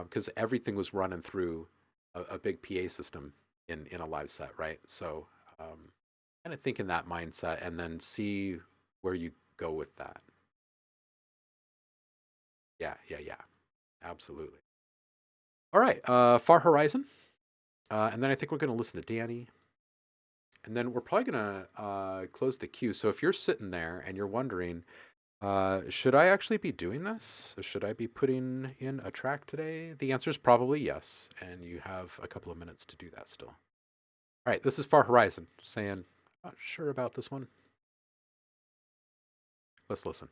A: because everything was running through a big PA system in a live set, right? So, kind of think in that mindset and then see where you go with that. Yeah, yeah, yeah. Absolutely. All right, Far Horizon. And then I think we're going to listen to Danny. And then we're probably going to close the queue. So if you're sitting there and you're wondering, should I actually be doing this? Should I be putting in a track today? The answer is probably yes. And you have a couple of minutes to do that still. All right, this is Far Horizon saying, not sure about this one. Let's listen.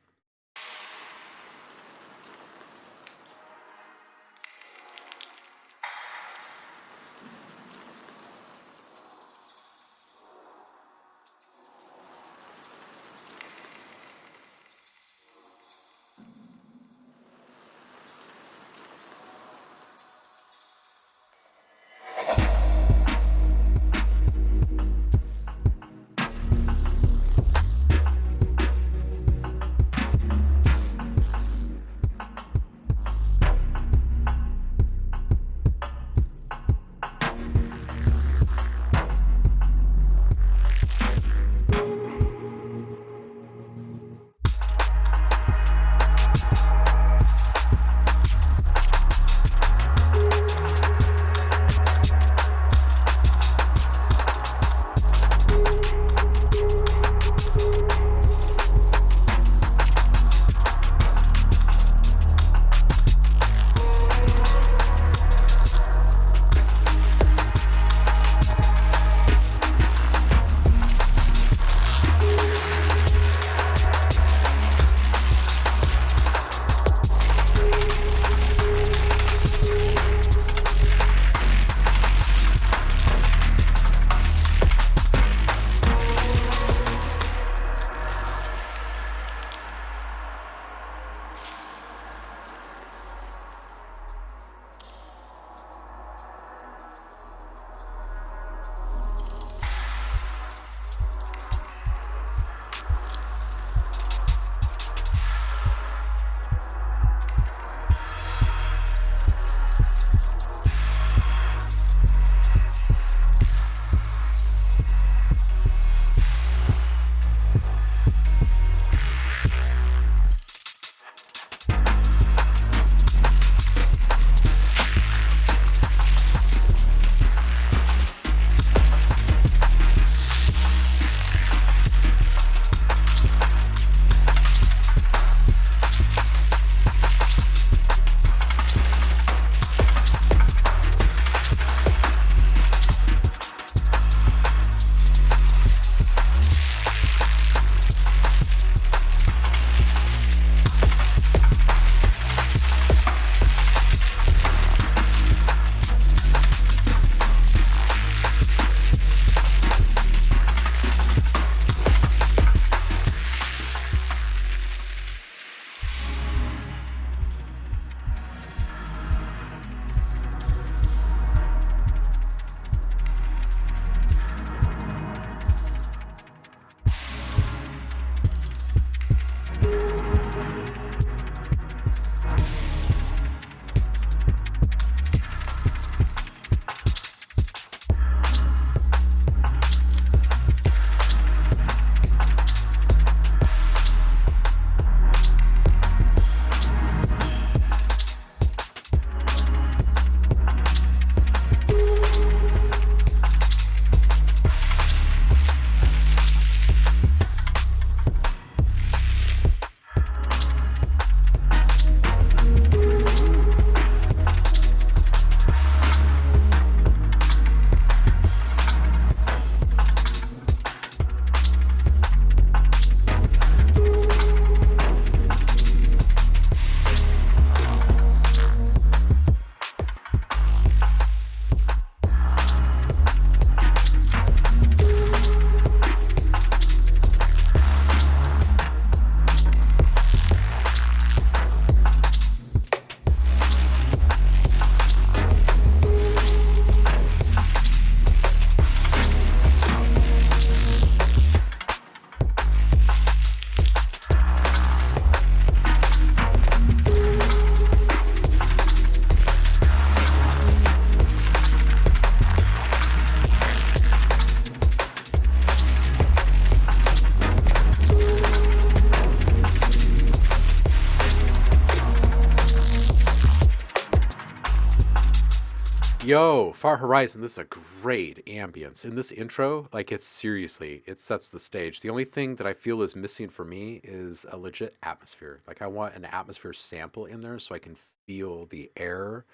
A: Yo, Far Horizon, this is a great ambience. In this intro, like it's seriously, it sets the stage. The only thing that I feel is missing for me is a legit atmosphere. Like I want an atmosphere sample in there so I can feel the air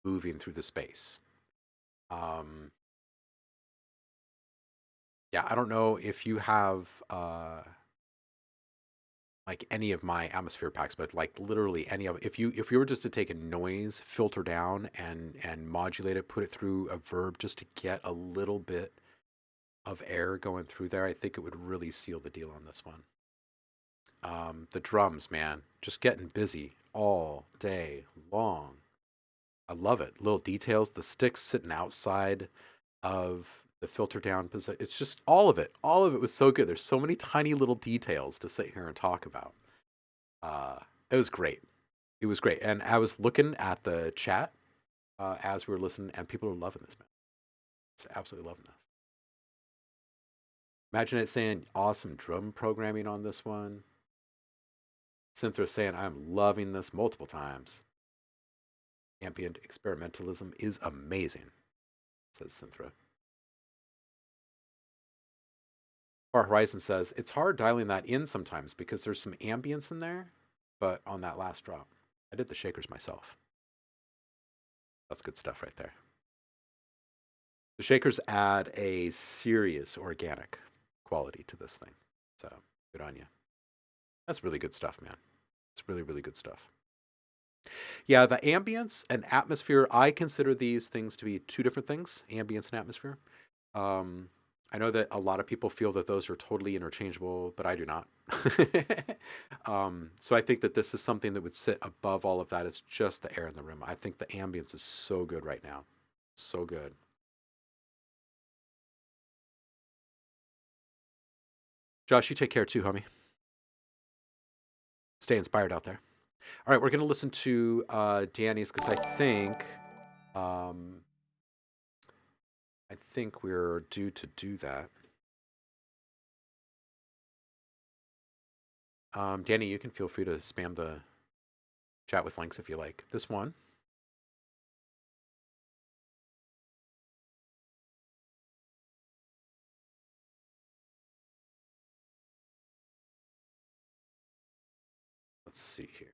A: moving through the space. Um, yeah, I don't know if you have like any of my atmosphere packs, but like literally any of, if you were just to take a noise filter down and modulate it, put it through a verb just to get a little bit of air going through there, I think it would really seal the deal on this one. The drums, man, just getting busy all day long. I love it. Little details, the sticks sitting outside of the filter down position. It's just all of it. All of it was so good. There's so many tiny little details to sit here and talk about. It was great. It was great. And I was looking at the chat as we were listening, and people are loving this, man. It's absolutely loving this. Imagine it saying awesome drum programming on this one. Cynthia saying I'm loving this multiple times. Ambient experimentalism is amazing, says Cynthia. Far Horizon says it's hard dialing that in sometimes because there's some ambience in there, but on that last drop, I did the shakers myself. That's good stuff right there. The shakers add a serious organic quality to this thing. So good on you. That's really good stuff, man. It's really, really good stuff. Yeah, the ambience and atmosphere, I consider these things to be two different things, ambience and atmosphere. I know that a lot of people feel that those are totally interchangeable, but I do not. So I think that this is something that would sit above all of that. It's just the air in the room. I think the ambience is so good right now. So good. Josh, you take care too, homie. Stay inspired out there. All right, we're going to listen to Danny's because I think we're due to do that. Danny, you can feel free to spam the chat with links if you like. This one. Let's see here.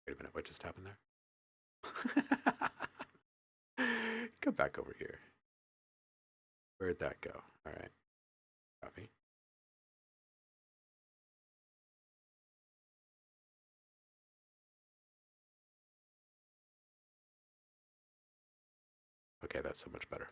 A: Wait a minute, what just happened there? Come back over here. Where'd that go? All right. Copy. Okay, that's so much better.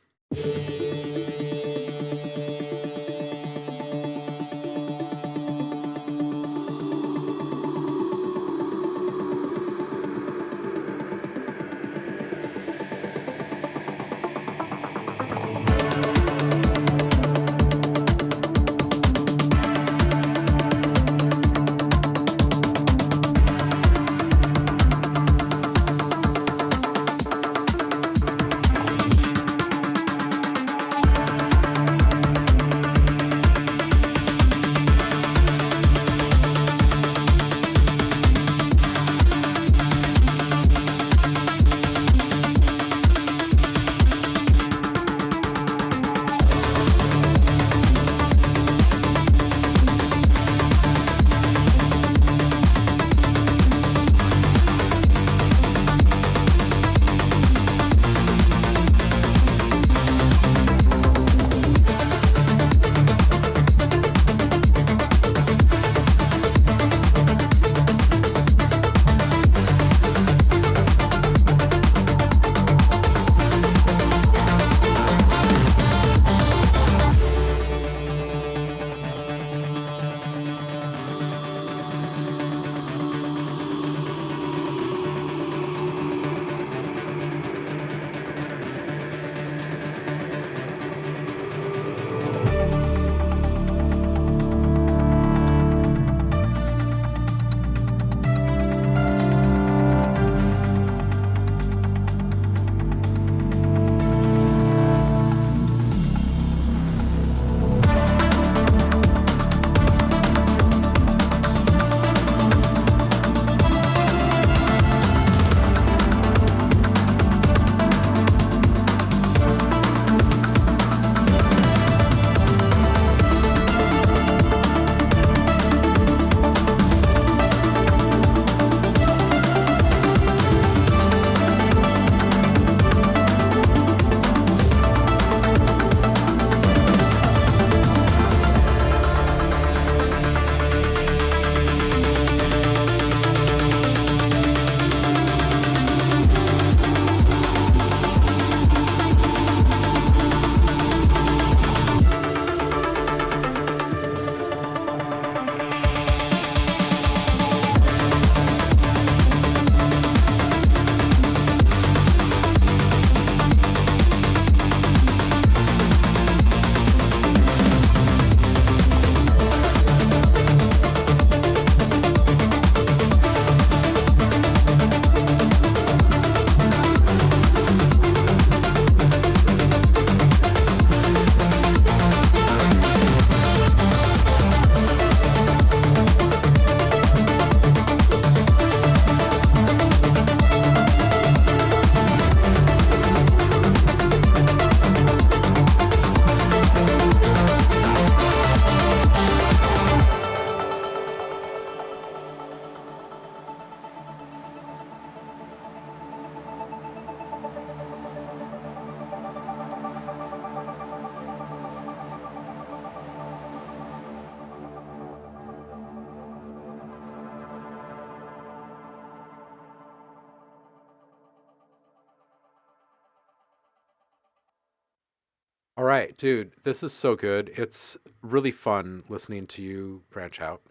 A: All right, dude, this is so good. It's really fun listening to you branch out.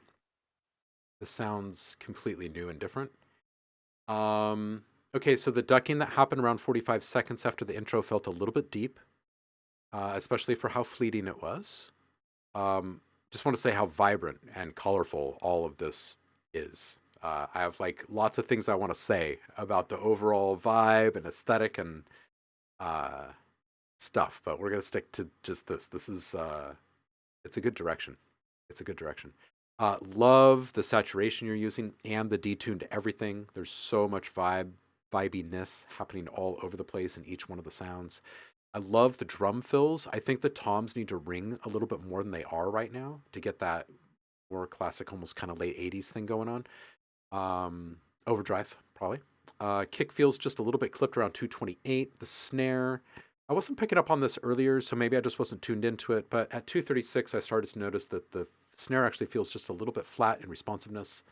A: This sounds completely new and different. Okay, so the ducking that happened around 45 seconds after the intro felt a little bit deep, especially for how fleeting it was. Just want to say how vibrant and colorful all of this is. I have like lots of things I want to say about the overall vibe and aesthetic and uh, stuff, but we're gonna stick to just this. This is it's a good direction. It's a good direction. Love the saturation you're using and the detuned everything. There's so much vibiness happening all over the place in each one of the sounds. I love the drum fills. I think the toms need to ring a little bit more than they are right now to get that more classic, almost kind of late 80s thing going on. Overdrive, probably. Kick feels just a little bit clipped around 228. The snare, I wasn't picking up on this earlier, so maybe I just wasn't tuned into it, but at 236, I started to notice that the snare actually feels just a little bit flat in responsiveness.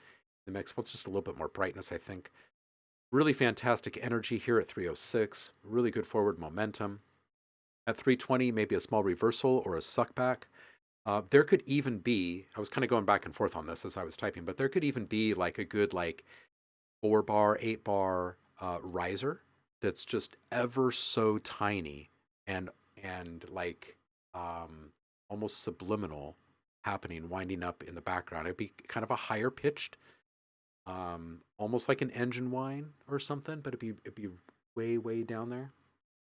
A: The mix wants just a little bit more brightness, I think. Really fantastic energy here at 306. Really good forward momentum. At 320, maybe a small reversal or a suck back. There could even be, I was kind of going back and forth on this as I was typing, but there could even be like a good like 4-bar, 8-bar riser that's just ever so tiny and like almost subliminal happening, winding up in the background. It'd be kind of a higher pitched, almost like an engine whine or something, but it'd be way down there.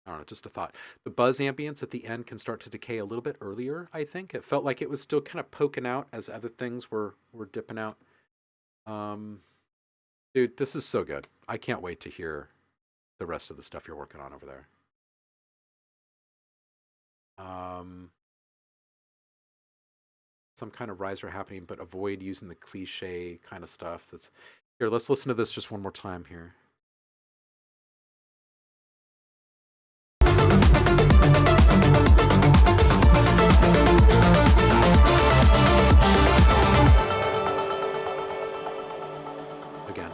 A: I don't know, just a thought. The buzz ambience at the end can start to decay a little bit earlier, I think. It felt like it was still kind of poking out as other things were dipping out. Dude, this is so good. I can't wait to hear the rest of the stuff you're working on over there. Some kind of riser happening, but avoid using the cliche kind of stuff. That's here. Let's listen to this just one more time here. Again.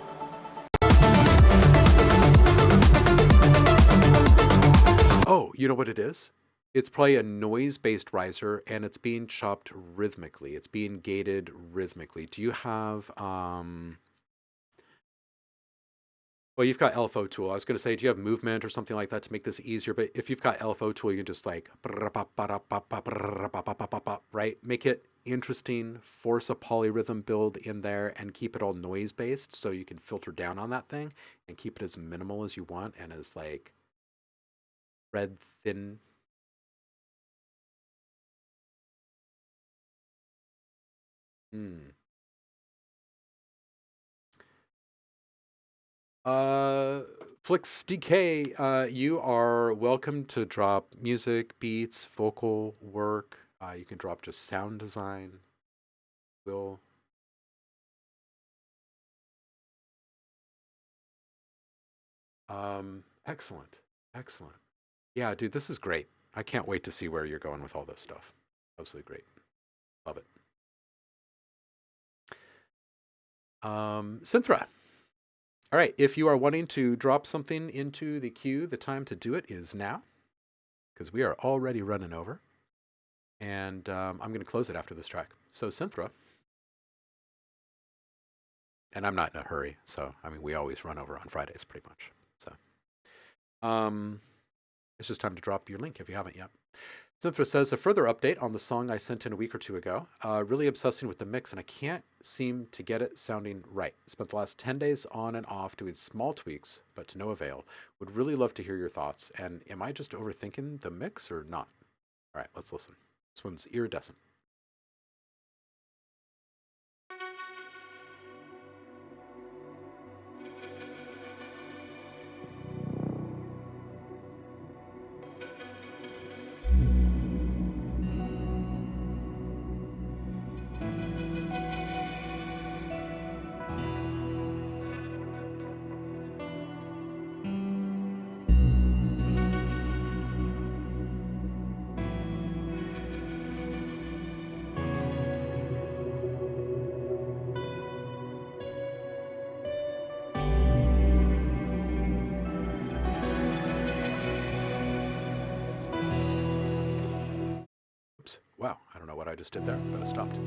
A: Oh, you know what it is? It's probably a noise-based riser, and it's being chopped rhythmically. It's being gated rhythmically. Do you have, well, you've got LFO tool. I was going to say, do you have movement or something like that to make this easier? But if you've got LFO tool, you can just like, right? Make it interesting, force a polyrhythm build in there, and keep it all noise-based so you can filter down on that thing and keep it as minimal as you want and as like red thin. Flix DK, you are welcome to drop music, beats, vocal work. You can drop just sound design. Will. Excellent. Excellent. Yeah, dude, this is great. I can't wait to see where you're going with all this stuff. Absolutely great. Love it. Synthra. All right, if you are wanting to drop something into the queue, the time to do it is now, because we are already running over. And I'm going to close it after this track. So Synthra, and I'm not in a hurry, so I mean we always run over on Fridays pretty much. So it's just time to drop your link if you haven't yet. Synthra says, a further update on the song I sent in a week or two ago. Really obsessing with the mix, and I can't seem to get it sounding right. Spent the last 10 days on and off doing small tweaks, but to no avail. Would really love to hear your thoughts. And am I just overthinking the mix or not? All right, let's listen. This one's iridescent. Wow, I don't know what I just did there, but it stopped.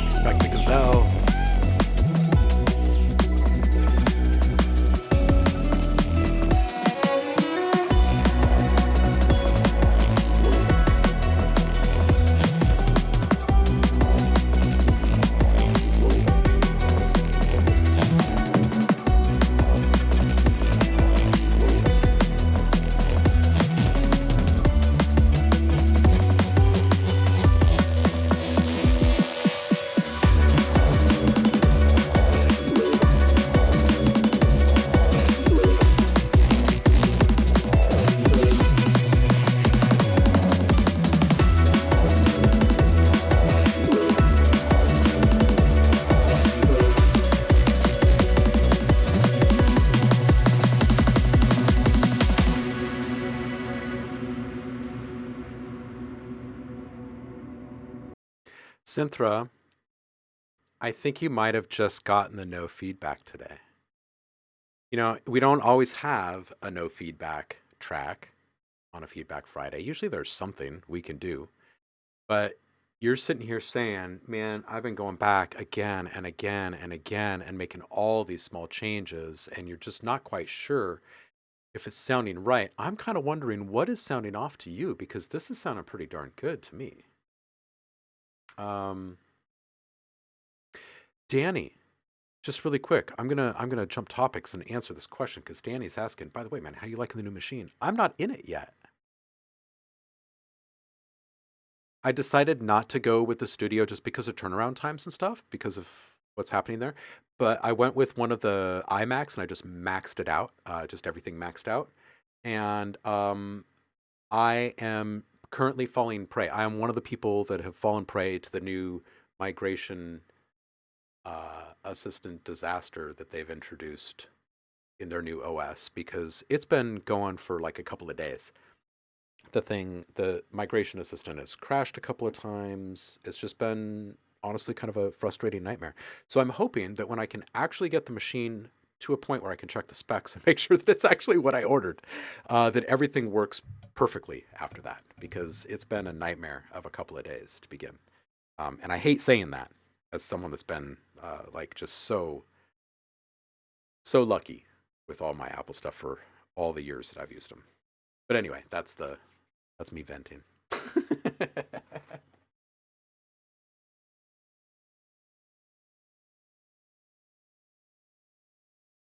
A: Respect the gazelle. Synthra, I think you might have just gotten the no feedback today. You know, we don't always have a no feedback track on a Feedback Friday. Usually there's something we can do, but you're sitting here saying, man, I've been going back again and again and again and making all these small changes, and you're just not quite sure if it's sounding right. I'm kind of wondering what is sounding off to you, because this is sounding pretty darn good to me. Danny, just really quick, I'm gonna jump topics and answer this question because Danny's asking, by the way, man, how do you liking the new machine? I'm not in it yet. I decided not to go with the studio just because of turnaround times and stuff, because of what's happening there. But I went with one of the iMacs and I just maxed it out, just everything maxed out. And I am currently falling prey. I am one of the people that have fallen prey to the new migration assistant disaster that they've introduced in their new OS, because it's been going for like a couple of days. The migration assistant has crashed a couple of times. It's just been honestly kind of a frustrating nightmare. So I'm hoping that when I can actually get the machine to a point where I can check the specs and make sure that it's actually what I ordered, that everything works perfectly after that, because it's been a nightmare of a couple of days to begin. And I hate saying that as someone that's been like just so lucky with all my Apple stuff for all the years that I've used them. But anyway, that's me venting.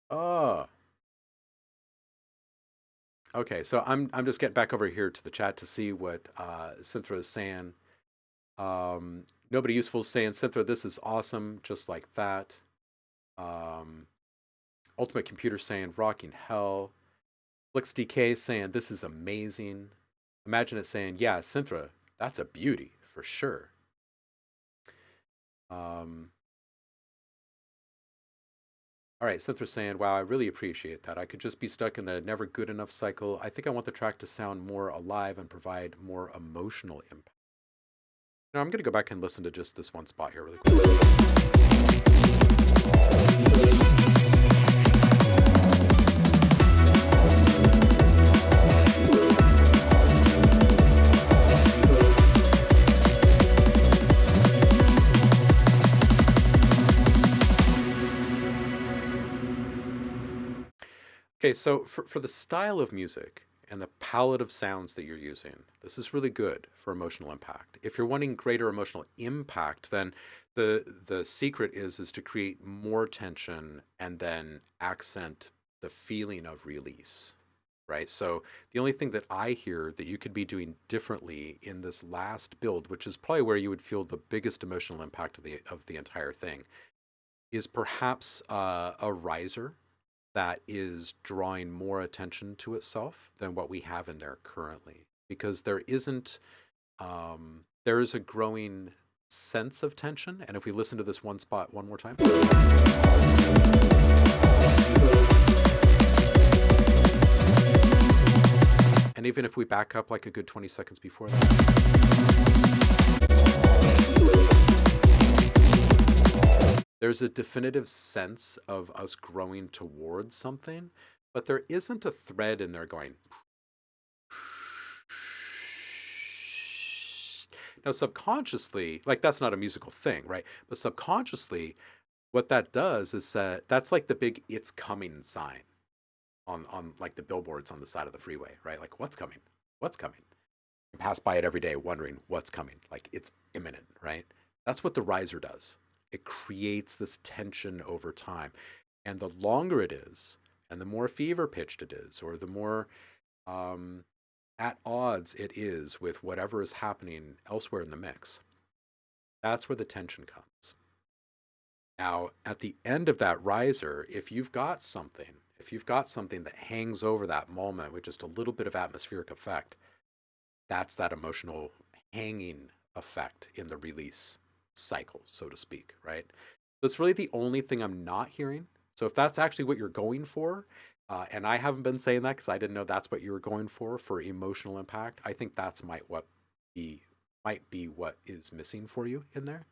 A: Oh, okay. So I'm just getting back over here to the chat to see what Synthra is saying. Nobody useful is saying, Synthra, this is awesome, just like that. Ultimate Computer saying, rocking hell. FlixDK saying, this is amazing. Imagine it saying, yeah, Synthra, that's a beauty for sure. All right, Synthra saying, wow, I really appreciate that. I could just be stuck in the never good enough cycle. I think I want the track to sound more alive and provide more emotional impact. Now I'm going to go back and listen to just this one spot here really quick. Okay, so for the style of music and the palette of sounds that you're using, this is really good for emotional impact. If you're wanting greater emotional impact, then the secret is to create more tension and then accent the feeling of release, right? So the only thing that I hear that you could be doing differently in this last build, which is probably where you would feel the biggest emotional impact of the entire thing, is perhaps a riser that is drawing more attention to itself than what we have in there currently, because there is a growing sense of tension. And if we listen to this one spot one more time. And even if we back up like a good 20 seconds before that. There's a definitive sense of us growing towards something, but there isn't a thread in there going. Now, subconsciously, like that's not a musical thing, right? But subconsciously, what that does is that's like the big "it's coming" sign on like the billboards on the side of the freeway, right? Like, what's coming? What's coming? You pass by it every day wondering what's coming. Like, it's imminent, right? That's what the riser does. It creates this tension over time. And the longer it is, and the more fever pitched it is, or the more at odds it is with whatever is happening elsewhere in the mix, that's where the tension comes. Now, at the end of that riser, if you've got something that hangs over that moment with just a little bit of atmospheric effect, that's that emotional hanging effect in the release cycle, so to speak, right? So it's really the only thing I'm not hearing. So if that's actually what you're going for, and I haven't been saying that because I didn't know that's what you were going for emotional impact, I think that's might be what is missing for you in there.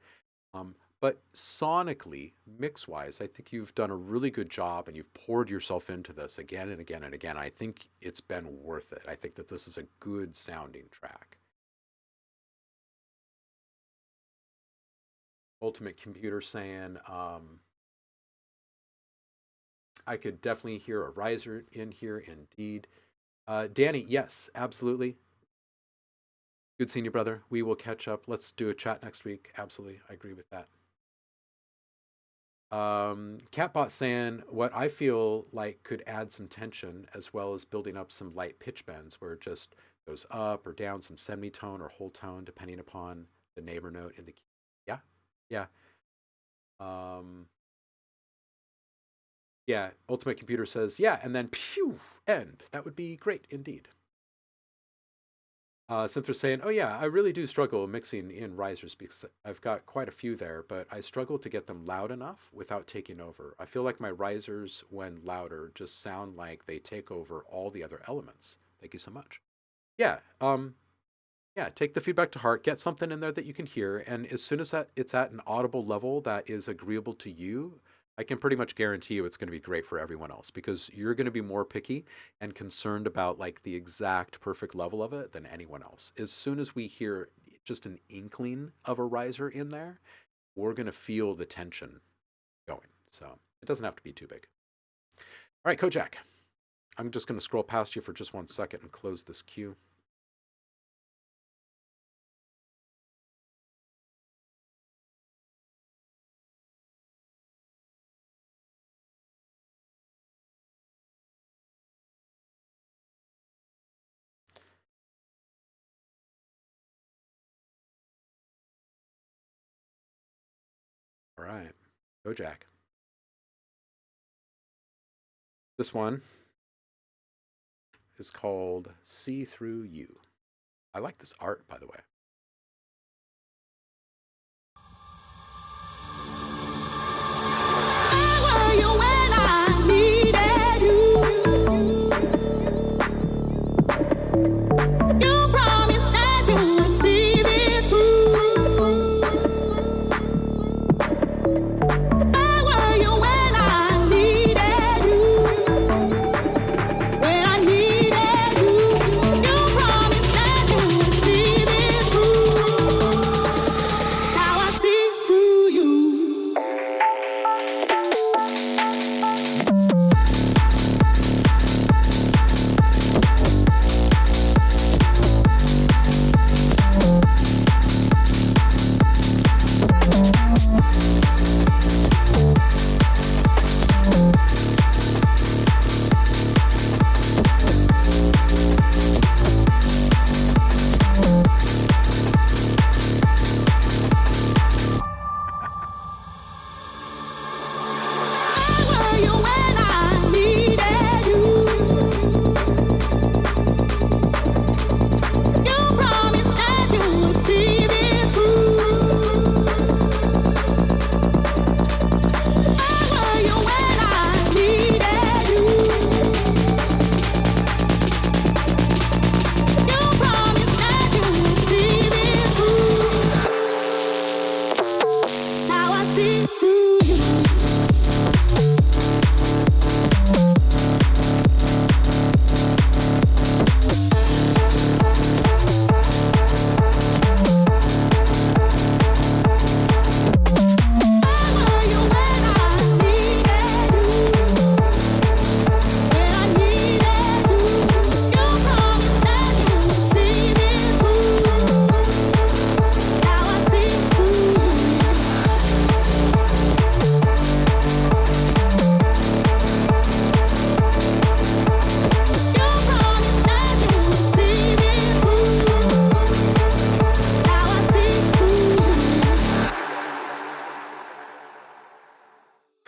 A: But sonically, mix-wise, I think you've done a really good job and you've poured yourself into this again and again and again. I think it's been worth it. I think that this is a good sounding track. Ultimate Computer saying, I could definitely hear a riser in here, indeed. Danny, yes, absolutely. Good seeing you, brother. We will catch up. Let's do a chat next week. Absolutely, I agree with that. Catbot saying, what I feel like could add some tension as well as building up some light pitch bends where it just goes up or down some semitone or whole tone depending upon the neighbor note in the key. Yeah. Yeah, Ultimate Computer says, yeah, and then pew, end. That would be great indeed. Cynthia's saying, oh yeah, I really do struggle mixing in risers because I've got quite a few there, but I struggle to get them loud enough without taking over. I feel like my risers, when louder, just sound like they take over all the other elements. Thank you so much. Yeah, take the feedback to heart, get something in there that you can hear, and as soon as it's at an audible level that is agreeable to you, I can pretty much guarantee you it's going to be great for everyone else because you're going to be more picky and concerned about like the exact perfect level of it than anyone else. As soon as we hear just an inkling of a riser in there, we're going to feel the tension going. So it doesn't have to be too big. All right, Kojak, I'm just going to scroll past you for just 1 second and close this queue. All right, Kojak. This one is called See Through You. I like this art, by the way.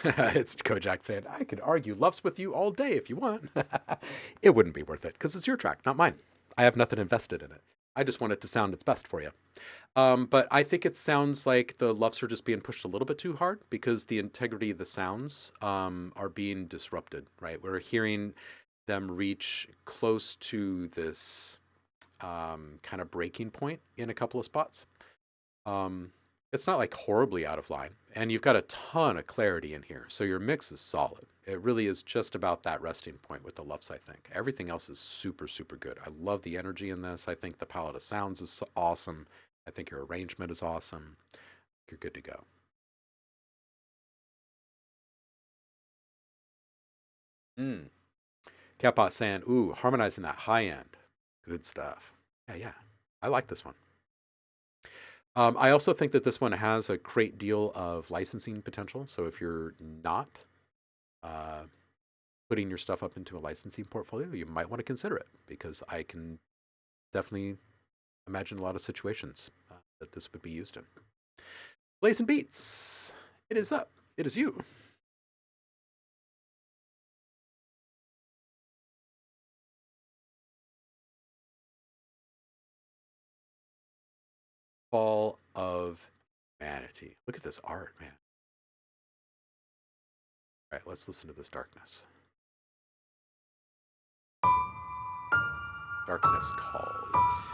A: It's Kojak saying, I could argue loves with you all day if you want. It wouldn't be worth it because it's your track, not mine. I have nothing invested in it. I just want it to sound its best for you. But I think it sounds like the luffs are just being pushed a little bit too hard because the integrity of the sounds are being disrupted, right? We're hearing them reach close to this kind of breaking point in a couple of spots. It's not like horribly out of line, and you've got a ton of clarity in here, so your mix is solid. It really is just about that resting point with the luffs, I think. Everything else is super, super good. I love the energy in this. I think the palette of sounds is awesome. I think your arrangement is awesome. You're good to go. Catbot saying, ooh, harmonizing that high end. Good stuff. Yeah. I like this one. I also think that this one has a great deal of licensing potential. So if you're not putting your stuff up into a licensing portfolio, you might want to consider it because I can definitely imagine a lot of situations that this would be used in. Blazing Beats, it is up. It is you. Fall of Humanity. Look at this art, man. All right, let's listen to this darkness. Darkness calls.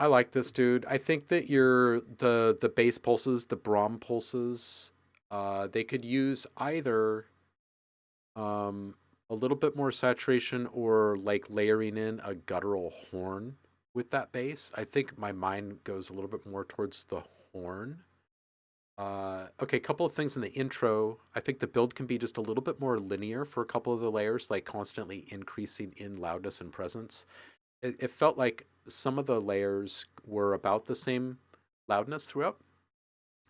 A: I like this, dude. I think that the bass pulses, the Brahm pulses, they could use either a little bit more saturation or like layering in a guttural horn with that bass. I think my mind goes a little bit more towards the horn. Okay, a couple of things in the intro. I think the build can be just a little bit more linear for a couple of the layers, like constantly increasing in loudness and presence. It felt like some of the layers were about the same loudness throughout.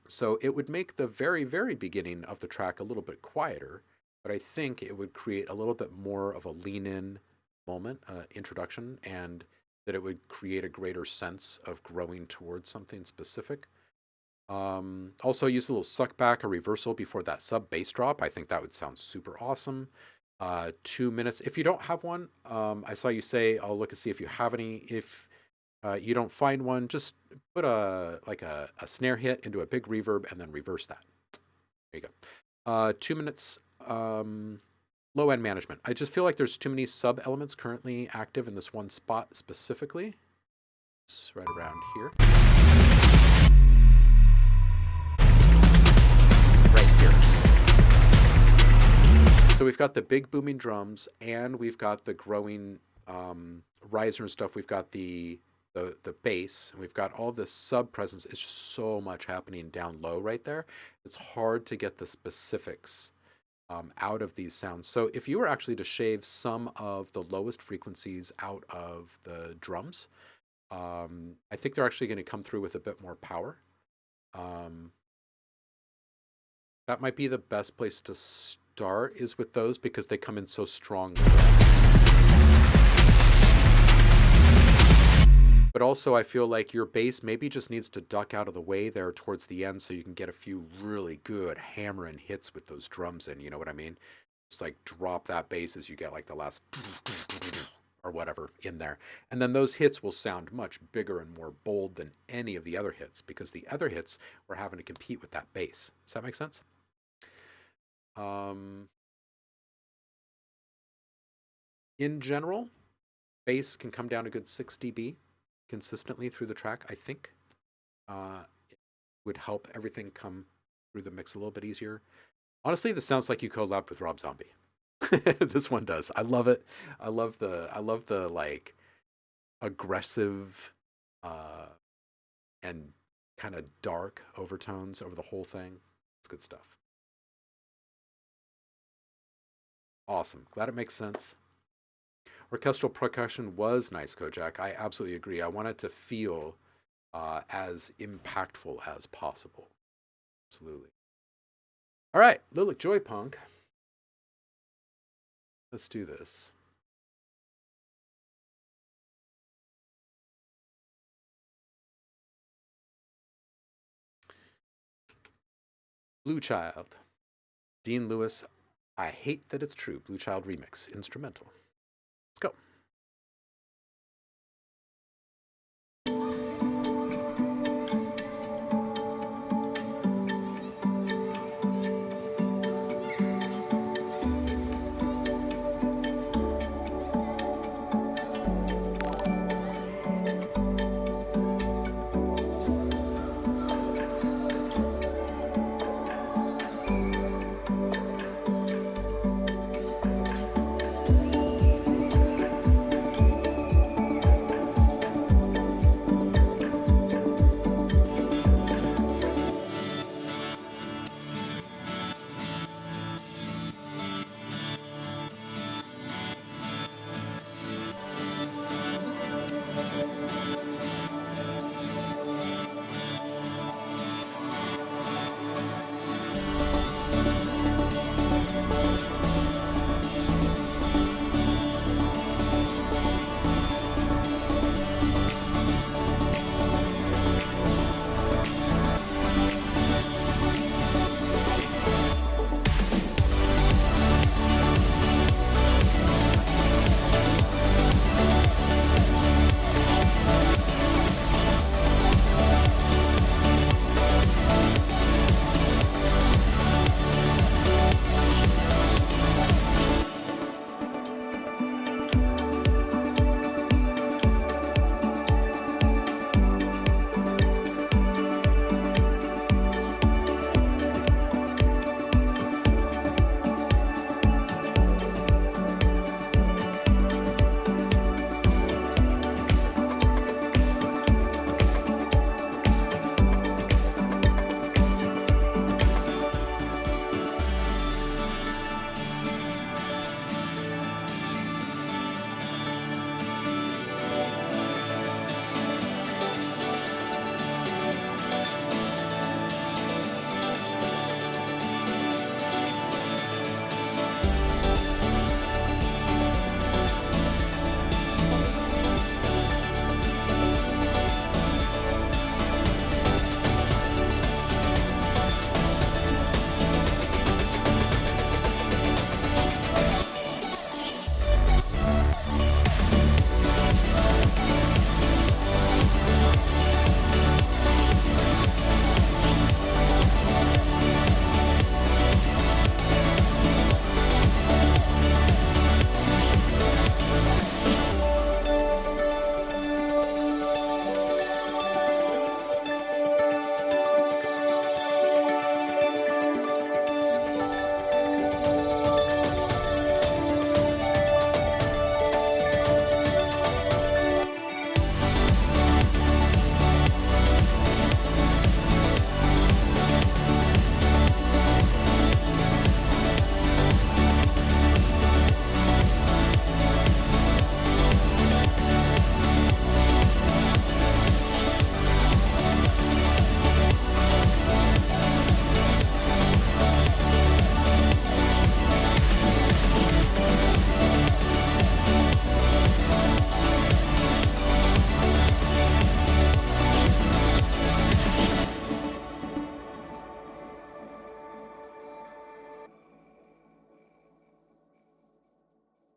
A: So it would make the very, very beginning of the track a little bit quieter, but I think it would create a little bit more of a lean-in moment, introduction, and that it would create a greater sense of growing towards something specific. Also use a little suck back or reversal before that sub bass drop. I think that would sound super awesome. 2 minutes. If you don't have one, I saw you say, I'll look and see if you have any. If you don't find one, just put a snare hit into a big reverb and then reverse that. There you go. 2 minutes. Low end management. I just feel like there's too many sub elements currently active in this one spot specifically. It's right around here. Right here. So we've got the big booming drums and we've got the growing riser and stuff. We've got the bass and we've got all this sub presence. It's just so much happening down low right there. It's hard to get the specifics out of these sounds. So if you were actually to shave some of the lowest frequencies out of the drums, I think they're actually going to come through with a bit more power. That might be the best place to start, is with those, because they come in so strong. But also I feel like your bass maybe just needs to duck out of the way there towards the end so you can get a few really good hammering hits with those drums in, you know what I mean? Just like drop that bass as you get like the last or whatever in there. And then those hits will sound much bigger and more bold than any of the other hits, because the other hits were having to compete with that bass. Does that make sense? In general, bass can come down a good 6 dB consistently through the track, I think. It would help everything come through the mix a little bit easier. Honestly, this sounds like you collabed with Rob Zombie. This one does. I love it. I love the like aggressive and kind of dark overtones over the whole thing. It's good stuff. Awesome. Glad it makes sense. Orchestral percussion was nice, Kojak. I absolutely agree. I want it to feel as impactful as possible. Absolutely. All right, Lilac Joy Punk. Let's do this. Blue Child. Dean Lewis, I Hate That It's True. Blue Child remix, instrumental. Let's go.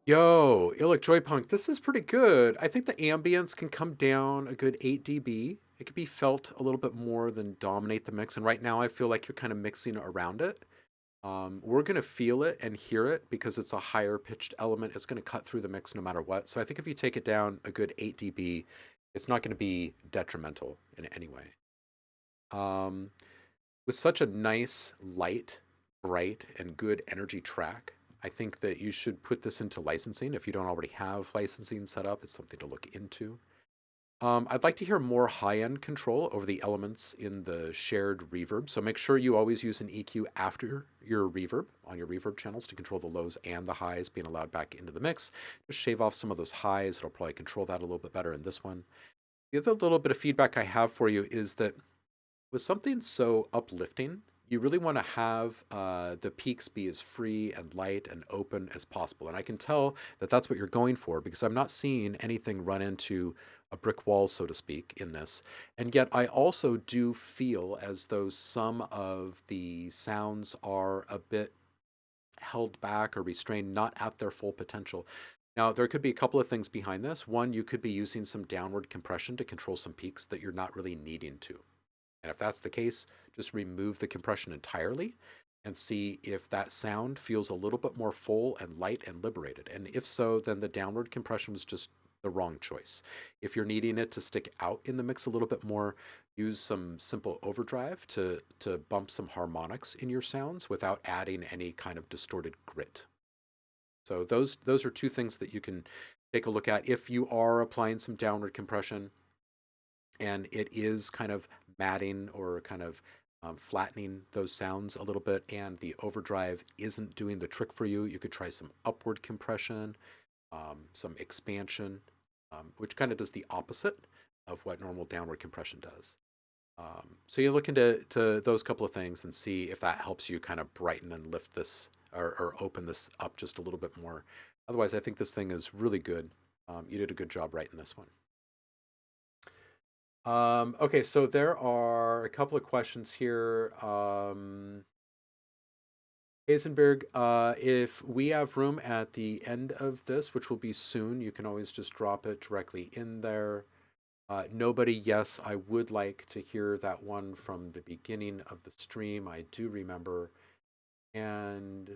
A: Yo, Illic Joypunk, this is pretty good. I think the ambience can come down a good 8 dB. It could be felt a little bit more than dominate the mix. And right now I feel like you're kind of mixing around it. We're going to feel it and hear it because it's a higher pitched element. It's going to cut through the mix no matter what. So I think if you take it down a good 8 dB, it's not going to be detrimental in any way. With such a nice, light, bright, and good energy track, I think that you should put this into licensing. If you don't already have licensing set up, it's something to look into. I'd like to hear more high-end control over the elements in the shared reverb. So make sure you always use an EQ after your reverb on your reverb channels to control the lows and the highs being allowed back into the mix. Just shave off some of those highs. It'll probably control that a little bit better in this one. The other little bit of feedback I have for you is that with something so uplifting, you really want to have the peaks be as free and light and open as possible. And I can tell that that's what you're going for because I'm not seeing anything run into a brick wall, so to speak, in this. And yet I also do feel as though some of the sounds are a bit held back or restrained, not at their full potential. Now, there could be a couple of things behind this. One, you could be using some downward compression to control some peaks that you're not really needing to. And if that's the case, just remove the compression entirely and see if that sound feels a little bit more full and light and liberated. And if so, then the downward compression was just the wrong choice. If you're needing it to stick out in the mix a little bit more, use some simple overdrive to bump some harmonics in your sounds without adding any kind of distorted grit. So those are two things that you can take a look at if you are applying some downward compression and it is kind of matting or kind of flattening those sounds a little bit and the overdrive isn't doing the trick for you. You could try some upward compression, some expansion, which kind of does the opposite of what normal downward compression does. So you look into those couple of things and see if that helps you kind of brighten and lift this or open this up just a little bit more. Otherwise, I think this thing is really good. You did a good job writing this one. Okay, so there are a couple of questions here. Hazenberg, if we have room at the end of this, which will be soon, you can always just drop it directly in there. Nobody, yes, I would like to hear that one from the beginning of the stream. I do remember. And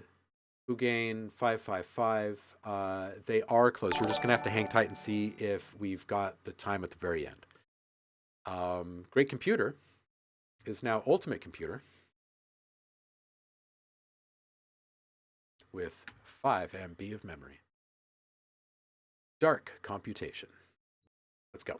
A: Ugain 555, they are close. You're just going to have to hang tight and see if we've got the time at the very end. Great Computer is now Ultimate Computer with 5 MB of memory. Dark Computation. Let's go.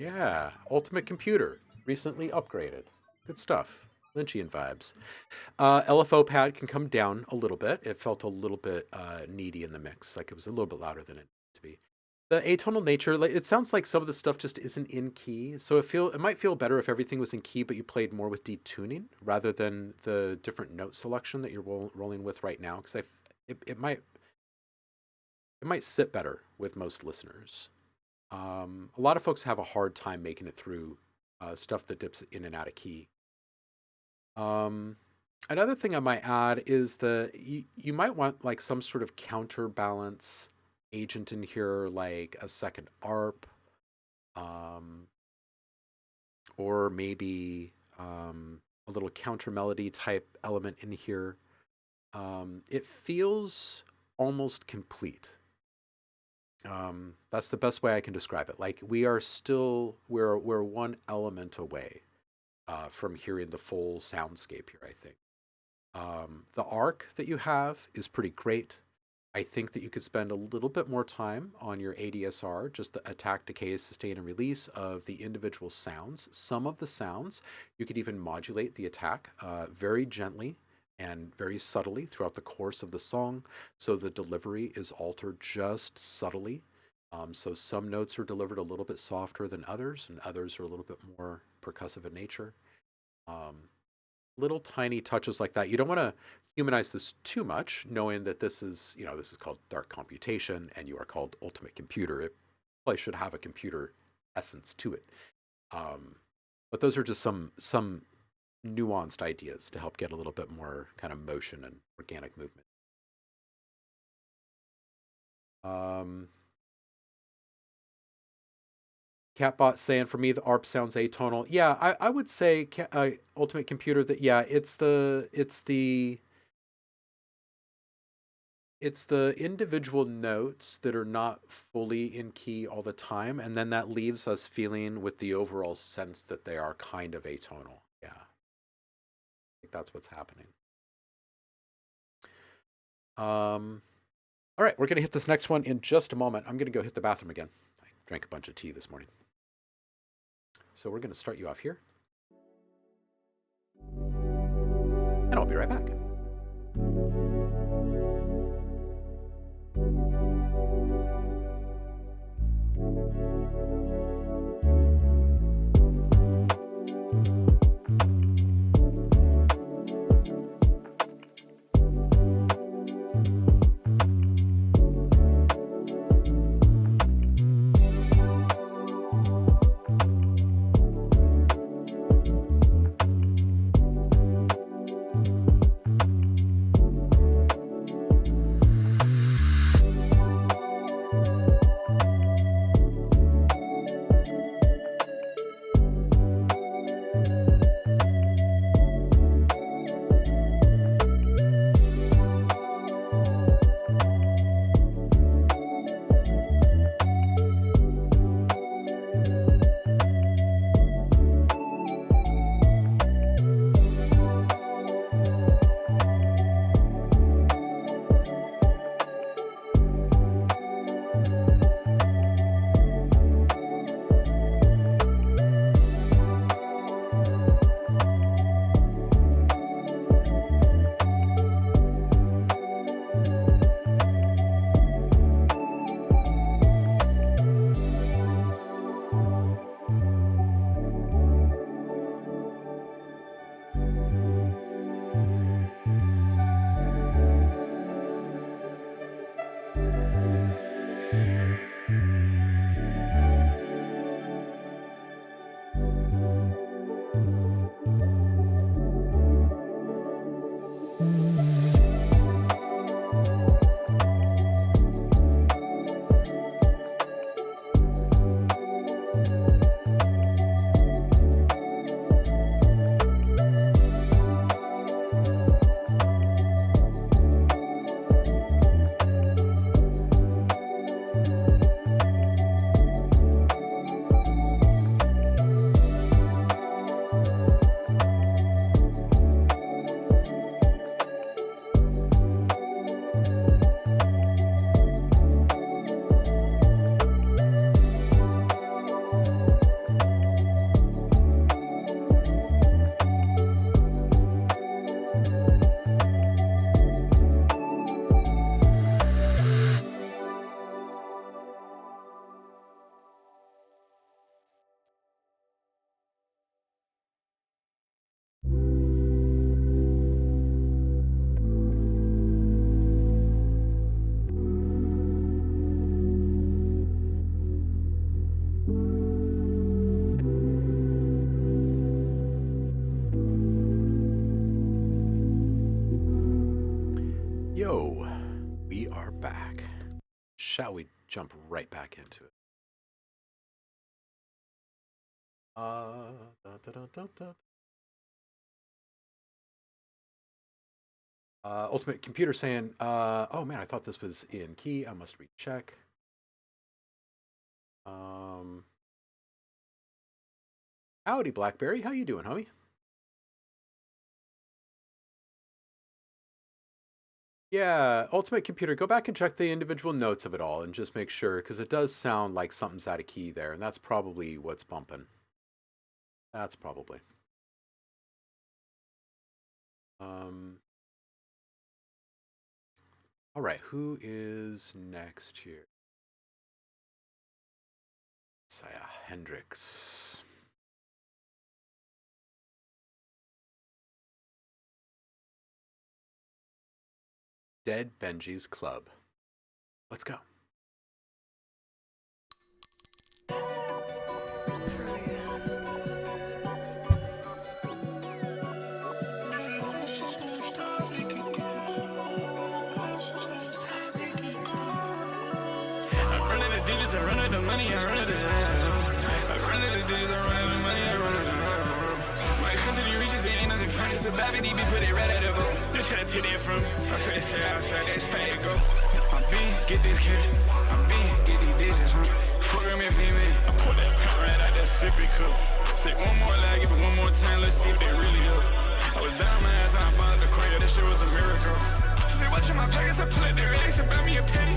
A: Yeah, Ultimate Computer, recently upgraded. Good stuff. Lynchian vibes. LFO pad can come down a little bit. It felt a little bit needy in the mix, like it was a little bit louder than it needed to be. The atonal nature, like, it sounds like some of the stuff just isn't in key. So it might feel better if everything was in key, but you played more with detuning rather than the different note selection that you're rolling with right now. Because it might sit better with most listeners. A lot of folks have a hard time making it through stuff that dips in and out of key. Another thing I might add is you might want like some sort of counterbalance agent in here, like a second ARP, or maybe a little counter melody type element in here. It feels almost complete. That's the best way I can describe it. Like we're one element away from hearing the full soundscape here, I think. The arc that you have is pretty great. I think that you could spend a little bit more time on your ADSR, just the attack, decay, sustain, and release of the individual sounds. Some of the sounds, you could even modulate the attack very gently and very subtly throughout the course of the song, so the delivery is altered just subtly. So some notes are delivered a little bit softer than others, and others are a little bit more percussive in nature. Little tiny touches like that. You don't want to humanize this too much, knowing that this is called dark computation and you are called Ultimate Computer. It probably should have a computer essence to it. But those are just some nuanced ideas to help get a little bit more kind of motion and organic movement. Catbot saying, for me, the ARP sounds atonal. Yeah, I would say Ultimate Computer that, yeah, it's the individual notes that are not fully in key all the time, and then that leaves us feeling with the overall sense that they are kind of atonal. Yeah, I think that's what's happening. All right, we're gonna hit this next one in just a moment. I'm gonna go hit the bathroom again. I drank a bunch of tea this morning. So we're going to start you off here. And I'll be right back. back. Shall we jump right back into it? Ultimate Computer saying, oh man, I thought this was in key. I must recheck. Howdy, Blackberry. How you doing, homie? Yeah, Ultimate Computer, go back and check the individual notes of it all and just make sure, because it does sound like something's out of key there, and that's probably what's bumping. That's probably. All right, who is next here? Saya Hendricks. Dead Benji's Club. Let's go.
I: I run out the money, I run out the I run out the digits, I run out the money, I run out the my country reaches it, ain't nothing funny. So baby, DB put it right at the vote. They try to take that from me. I finna say outside, that's pay go. I'm B, get this cash. I'm B, get these digits, huh? Fuck them if they man. I pull that pound right out that sippy cup. Say one more lie, give it one more time, let's see if they really up. I was down my ass, I bought the crater, this shit was a miracle. Say watching my pockets, I pull it their eggs and buy me a penny.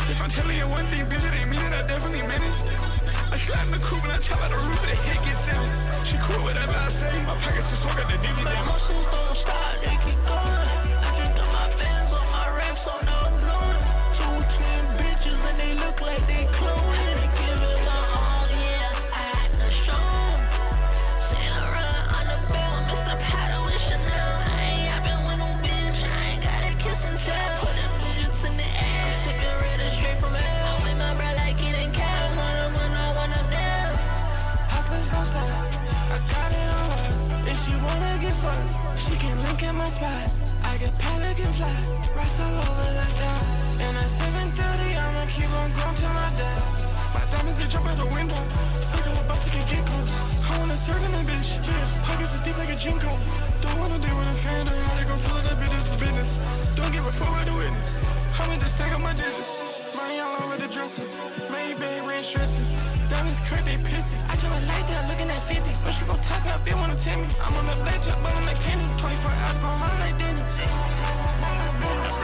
I: If I'm telling you one thing, bitch, it ain't mean it, I definitely meant it. I slide in the coupe and I chop out the roof, the head gets seven. She cool whatever I say, my pockets too swag, got the digit down. My emotions don't stop, they keep going. I just got my bands on my rack, so now I'm blowing. 2 twin bitches and they look like they cloning. They give it my all, yeah, I had to show 'em. Saint Laurent on the bell, Mr. Paddle with Chanel. I ain't yapping with no bitch, I ain't got a kiss and tell. Put them digits in the air, I'm sipping red and straight from hell. I'm with my bread like it ain't cow. One of them. Hustlers don't stop, I got it on her. If she wanna get fucked, she can link in my spot. I get pelican fly, rest all over the top. And at 7:30, I'ma keep on going till my death. My diamonds, they jump out the window. Circle of bus, I can get close. I wanna serve in that bitch, yeah. Pockets is deep like a Jinko. Don't wanna deal with a fan, I gotta go tell her that business is business. Don't give a fuck about the witness. I'm in the stack of my digits. Money all over the dresser. Maybach red stressing. Diamonds cut, they pissing. I tell her like that, looking at 50. But she gon' top out, they wanna tell me. I'm on the laptop, but I'm like Penny. 24 hours, gon' hard like Dennis. I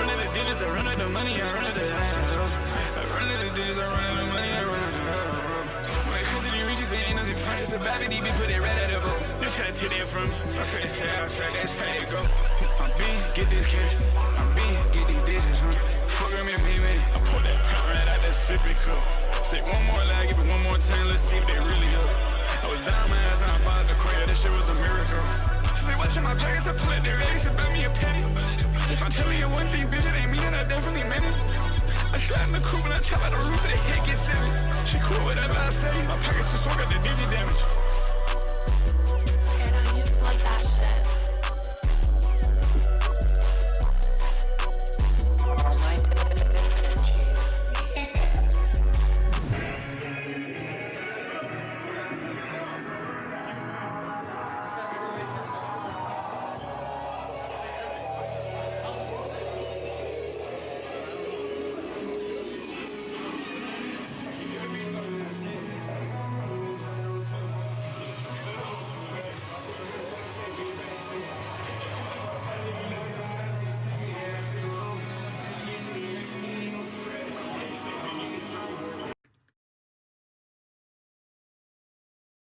I: run out the digits, I run out the money, I run out the I run out the digits, I run out the money, I run out the when it comes to the reaches, it ain't nothing funny. So baby, DB put it right at the vote. They try to take that from me. I finna say outside, that's pay go. I'm B, get this cash. I'm B, get these digits, huh? Fuck them if they man. I pull that pound right out that sippy cup. Say one more lie, give it one more time, let's see if they really up. I was down my ass, I bought the crater, this shit was a miracle. Say watching my pockets, I pull it their eggs and buy me a penny. If I'm telling you one thing, bitch, it ain't mean it, I definitely meant it. I slide in the coupe and I chop out the roof, the head gets seven. She cool whatever I say, my pockets too swag, got the digit damage.
B: Scared on you like that shit.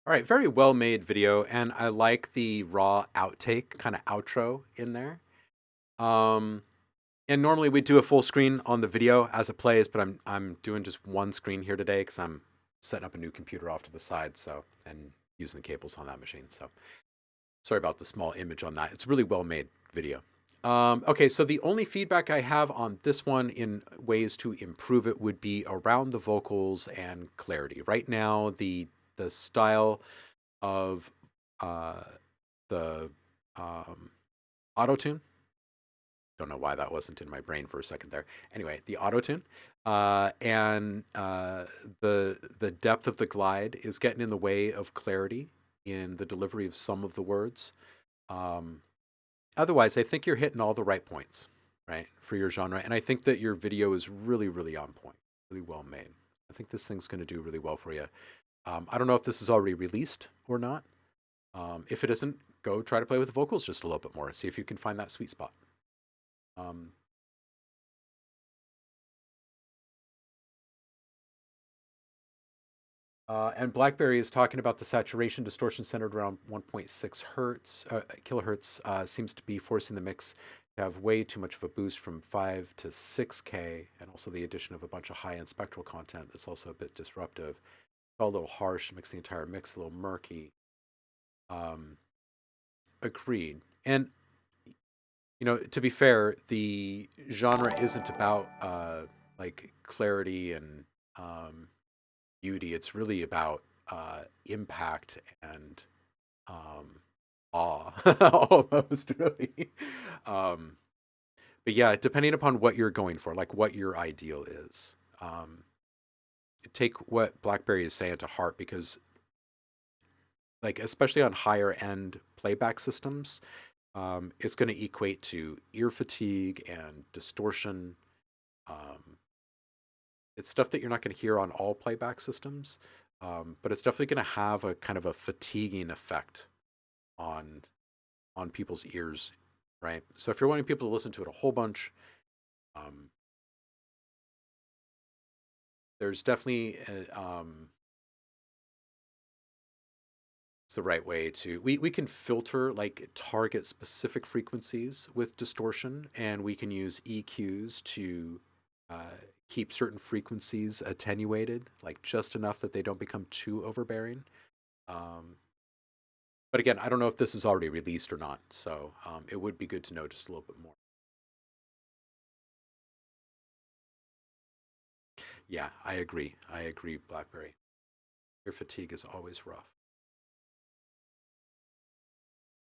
A: All right, very well made video, and I like the raw outtake kind of outro in there. And normally we do a full screen on the video as it plays, but I'm doing just one screen here today because I'm setting up a new computer off to the side, so and using the cables on that machine. So sorry about the small image on that. It's a really well made video. Okay, so the only feedback I have on this one in ways to improve it would be around the vocals and clarity. Right now, the style of the auto-tune Don't know why that wasn't in my brain for a second there. Anyway, the auto tune and the depth of the glide is getting in the way of clarity in the delivery of some of the words. Otherwise, I think you're hitting all the right points, right, for your genre. And I think that your video is really, really on point, really well made. I think this thing's going to do really well for you. I don't know if this is already released or not. If it isn't, go try to play with the vocals just a little bit more. See if you can find that sweet spot. And BlackBerry is talking about the saturation distortion centered around 1.6 kilohertz seems to be forcing the mix to have way too much of a boost from 5 to 6K, and also the addition of a bunch of high-end spectral content that's also a bit disruptive. It's all a little harsh, makes the entire mix a little murky. Agreed. And you know, to be fair, the genre isn't about like clarity and beauty. It's really about impact and awe, almost really. But yeah, depending upon what you're going for, like what your ideal is, take what BlackBerry is saying to heart, because, like, especially on higher end playback systems, it's going to equate to ear fatigue and distortion. It's stuff that you're not going to hear on all playback systems, but it's definitely going to have a kind of a fatiguing effect on people's ears, right? So if you're wanting people to listen to it a whole bunch, there's definitely it's the right way to we can filter, like, target specific frequencies with distortion, and we can use EQs to keep certain frequencies attenuated, like just enough that they don't become too overbearing. But again, I don't know if this is already released or not, so it would be good to know just a little bit more. Yeah, I agree. I agree, BlackBerry. Your fatigue is always rough.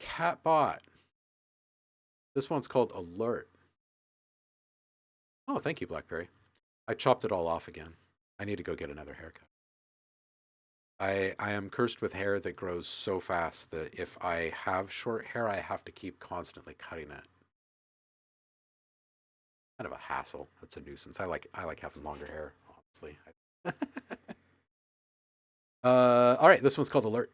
A: Catbot. This one's called Alert. Oh, thank you, BlackBerry. I chopped it all off again. I need to go get another haircut. I am cursed with hair that grows so fast that if I have short hair, I have to keep constantly cutting it. Kind of a hassle. That's a nuisance. I like having longer hair, honestly. All right, this one's called Alert.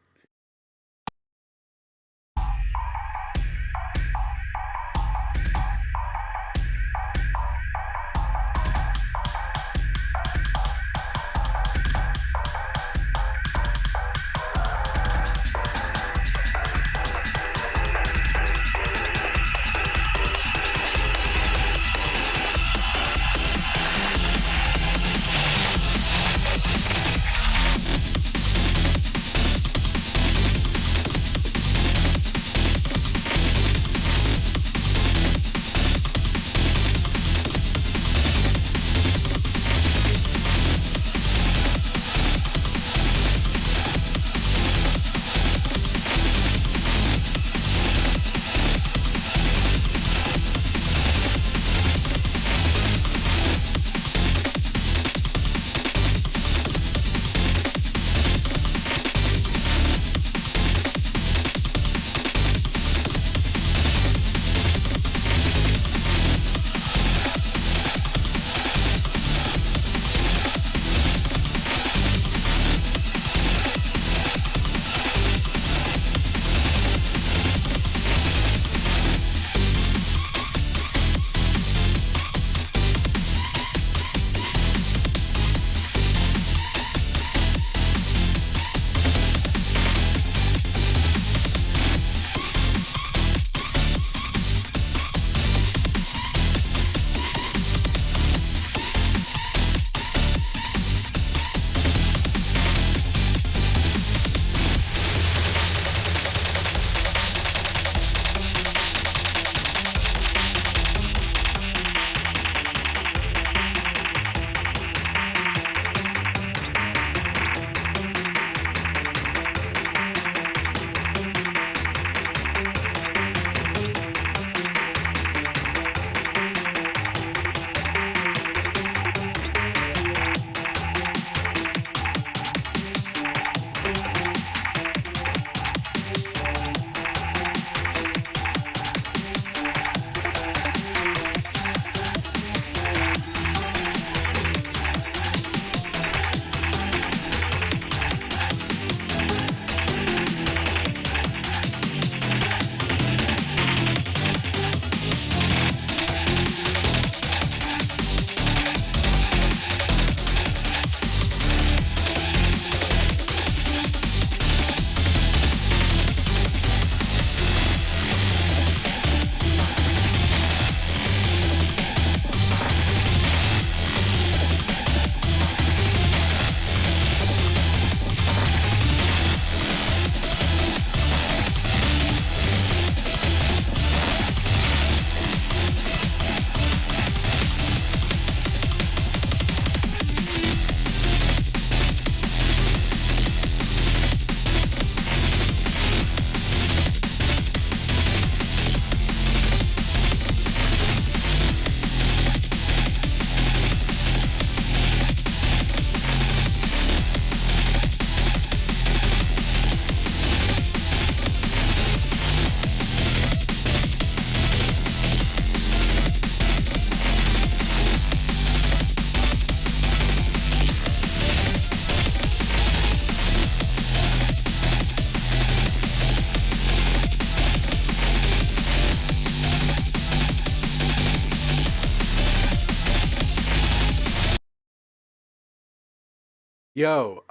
A: Yo,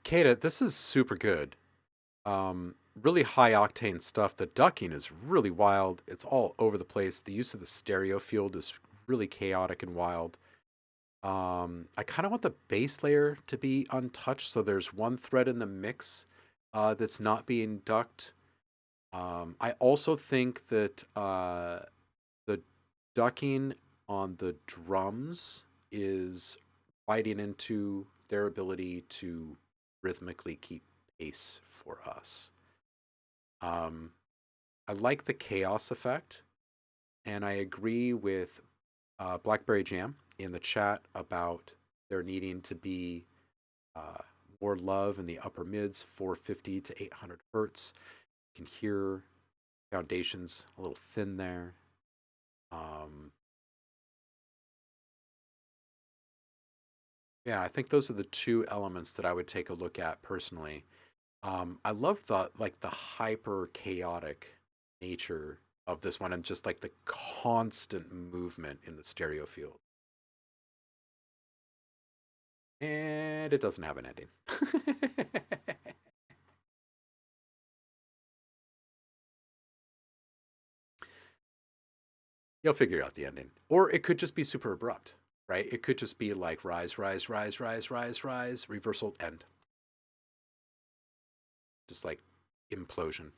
A: Kata, this is super good. Really high octane stuff. The ducking is really wild. It's all over the place. The use of the stereo field is really chaotic and wild. I kind of want the bass layer to be untouched, so there's one thread in the mix that's not being ducked. I also think that the ducking on the drums is biting into their ability to rhythmically keep pace for us. I like the chaos effect, and I agree with Blackberry Jam in the chat about there needing to be more love in the upper mids, 450 to 800 hertz. You can hear foundations a little thin there. Yeah, I think those are the two elements that I would take a look at personally. I love the hyper chaotic nature of this one and just like the constant movement in the stereo field. And it doesn't have an ending. You'll figure out the ending. Or it could just be super abrupt, right? It could just be like rise, rise, rise, rise, rise, rise, reversal, end. Just like implosion.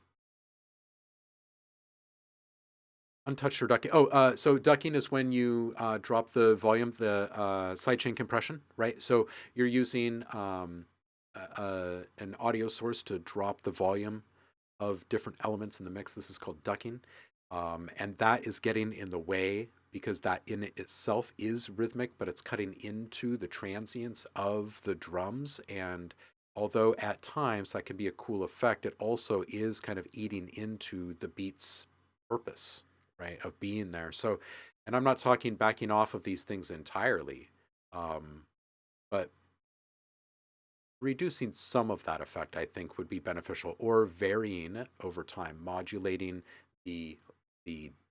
A: Untouched or ducking. Oh, so ducking is when you drop the volume, the sidechain compression, right? So you're using an audio source to drop the volume of different elements in the mix. This is called ducking. And that is getting in the way because that in itself is rhythmic, but it's cutting into the transients of the drums. And although at times that can be a cool effect, it also is kind of eating into the beat's purpose, right, of being there. So, and I'm not talking backing off of these things entirely, but reducing some of that effect, I think, would be beneficial, or varying it over time, modulating the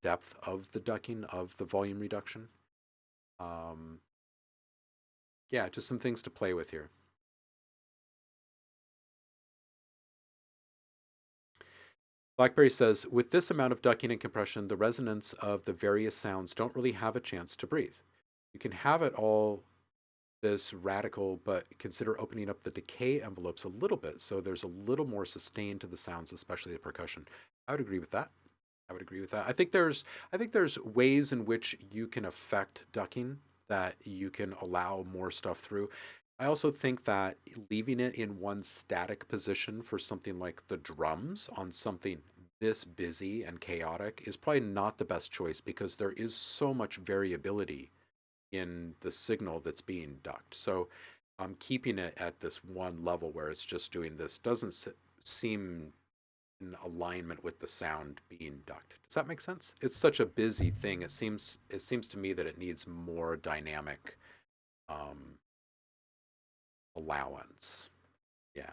A: depth of the ducking of the volume reduction. Yeah, just some things to play with here. Blackberry says, with this amount of ducking and compression, the resonance of the various sounds don't really have a chance to breathe. You can have it all this radical, but consider opening up the decay envelopes a little bit so there's a little more sustain to the sounds, especially the percussion. I would agree with that. I think there's ways in which you can affect ducking that you can allow more stuff through. I also think that leaving it in one static position for something like the drums on something this busy and chaotic is probably not the best choice because there is so much variability in the signal that's being ducked. So keeping it at this one level where it's just doing this doesn't seem in alignment with the sound being ducked. Does that make sense? It's such a busy thing. It seems to me that it needs more dynamic allowance. Yeah.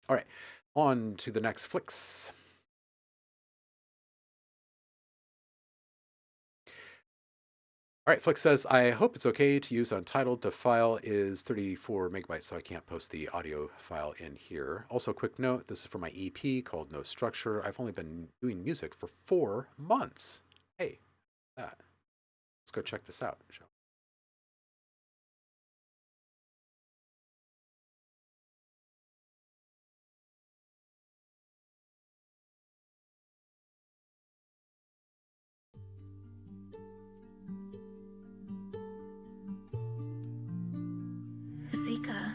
A: All right, on to the next flicks. All right, Flick says, I hope it's okay to use Untitled. The file is 34 megabytes, so I can't post the audio file in here. Also, quick note, this is for my EP called No Structure. I've only been doing music for 4 months. Hey, let's go check this out, shall we?
B: Zika.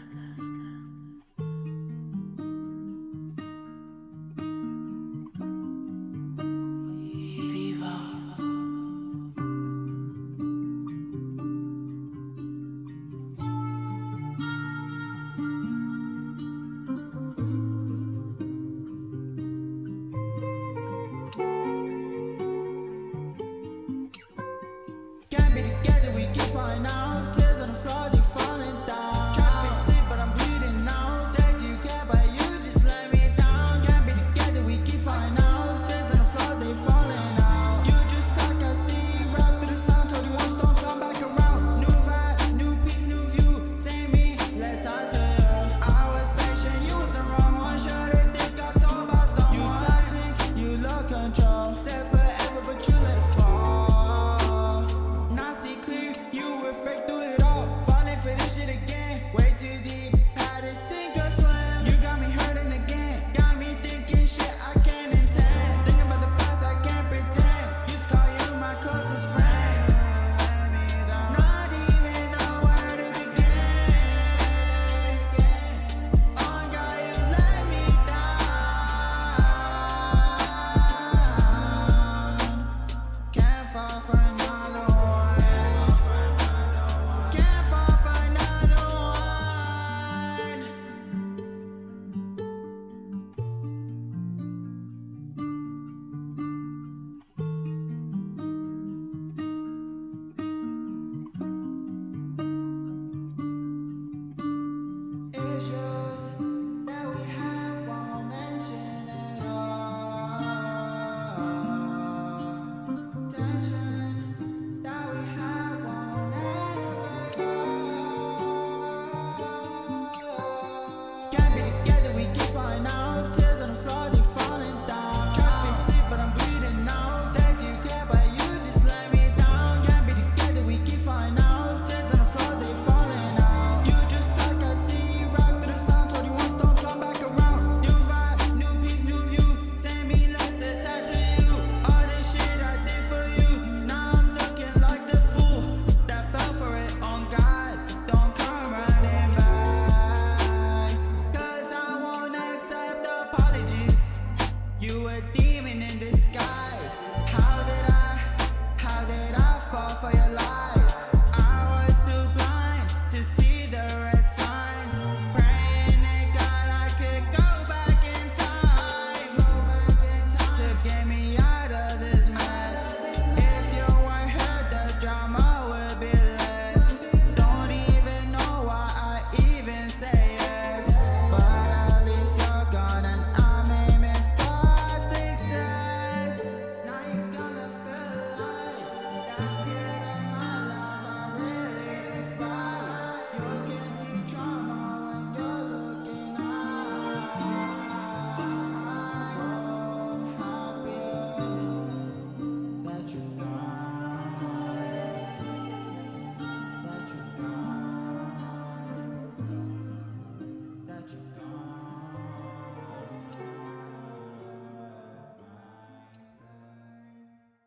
C: Can't be together, we can find out. Tears on the floor, they falling down. Try to fix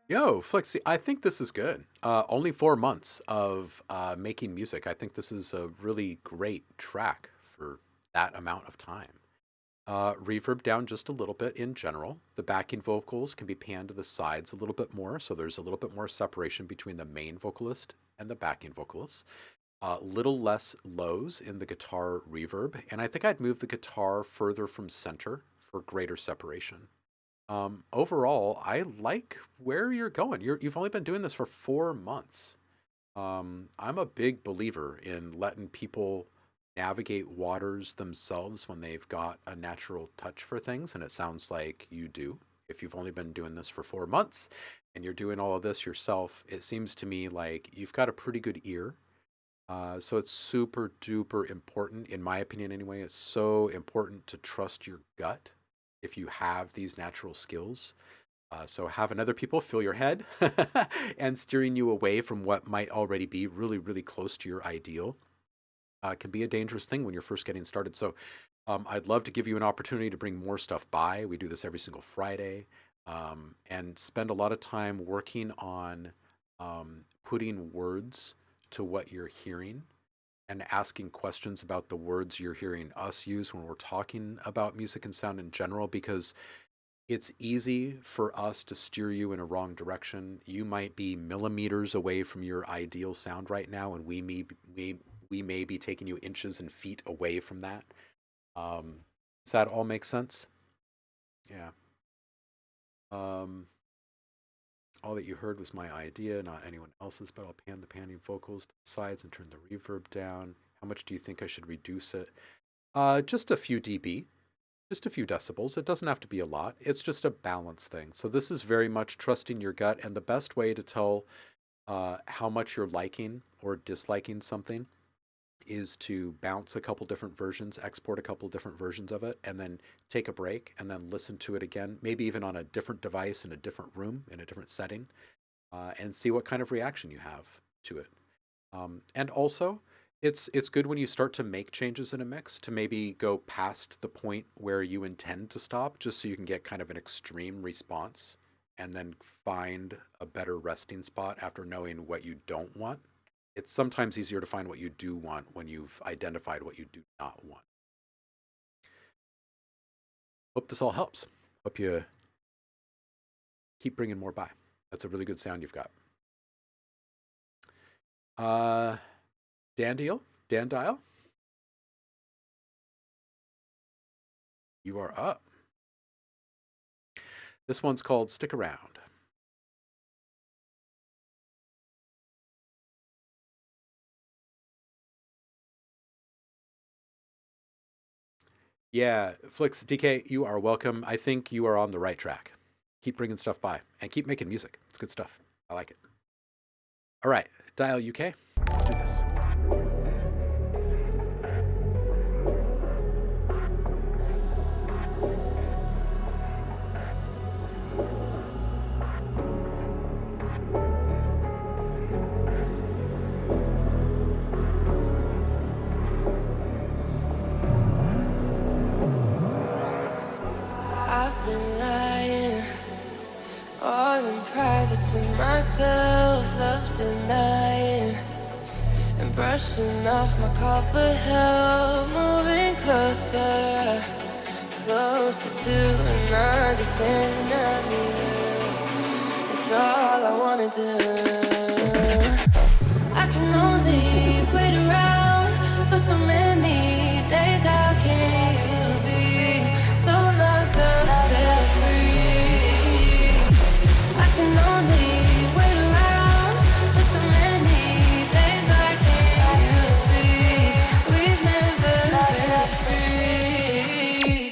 A: Yo, Flexi, I think this is good. Only 4 months of making music. I think this is a really great track for that amount of time. Reverb down just a little bit in general. The backing vocals can be panned to the sides a little bit more, so there's a little bit more separation between the main vocalist and the backing vocalist. Little less lows in the guitar reverb, and I think I'd move the guitar further from center for greater separation. Overall, I like where you're going. You've only been doing this for 4 months. I'm a big believer in letting people navigate waters themselves when they've got a natural touch for things, and it sounds like you do. If you've only been doing this for 4 months and you're doing all of this yourself, it seems to me like you've got a pretty good ear. So it's super duper important, in my opinion anyway. It's so important to trust your gut if you have these natural skills. So having other people fill your head and steering you away from what might already be really, really close to your ideal can be a dangerous thing when you're first getting started. So I'd love to give you an opportunity to bring more stuff by. We do this every single Friday, and spend a lot of time working on putting words to what you're hearing and asking questions about the words you're hearing us use when we're talking about music and sound in general, because it's easy for us to steer you in a wrong direction. You might be millimeters away from your ideal sound right now, and we may be taking you inches and feet away from that. Does that all make sense? Yeah. All that you heard was my idea, not anyone else's, but I'll pan the panning vocals to the sides and turn the reverb down. How much do you think I should reduce it? Just a few dB, just a few decibels. It doesn't have to be a lot. It's just a balance thing. So this is very much trusting your gut, and the best way to tell how much you're liking or disliking something is to bounce a couple different versions, export a couple different versions of it, and then take a break and then listen to it again, maybe even on a different device in a different room, in a different setting, and see what kind of reaction you have to it. And also, it's good when you start to make changes in a mix to maybe go past the point where you intend to stop, just so you can get kind of an extreme response and then find a better resting spot after knowing what you don't want. It's sometimes easier to find what you do want when you've identified what you do not want. Hope this all helps. Hope you keep bringing more by. That's a really good sound you've got. Dan Dial, you are up. This one's called Stick Around. Yeah, Flix DK, you are welcome. I think you are on the right track. Keep bringing stuff by and keep making music. It's good stuff. I like it. All right, Dial UK, let's do this.
J: To myself, love denying and brushing off my call for help, moving closer, closer to an understanding of you. It's all I wanna do. I can only wait around for so many days. How can you be so locked up, set free? I can only wait around for so many days. I can't see we've never been free.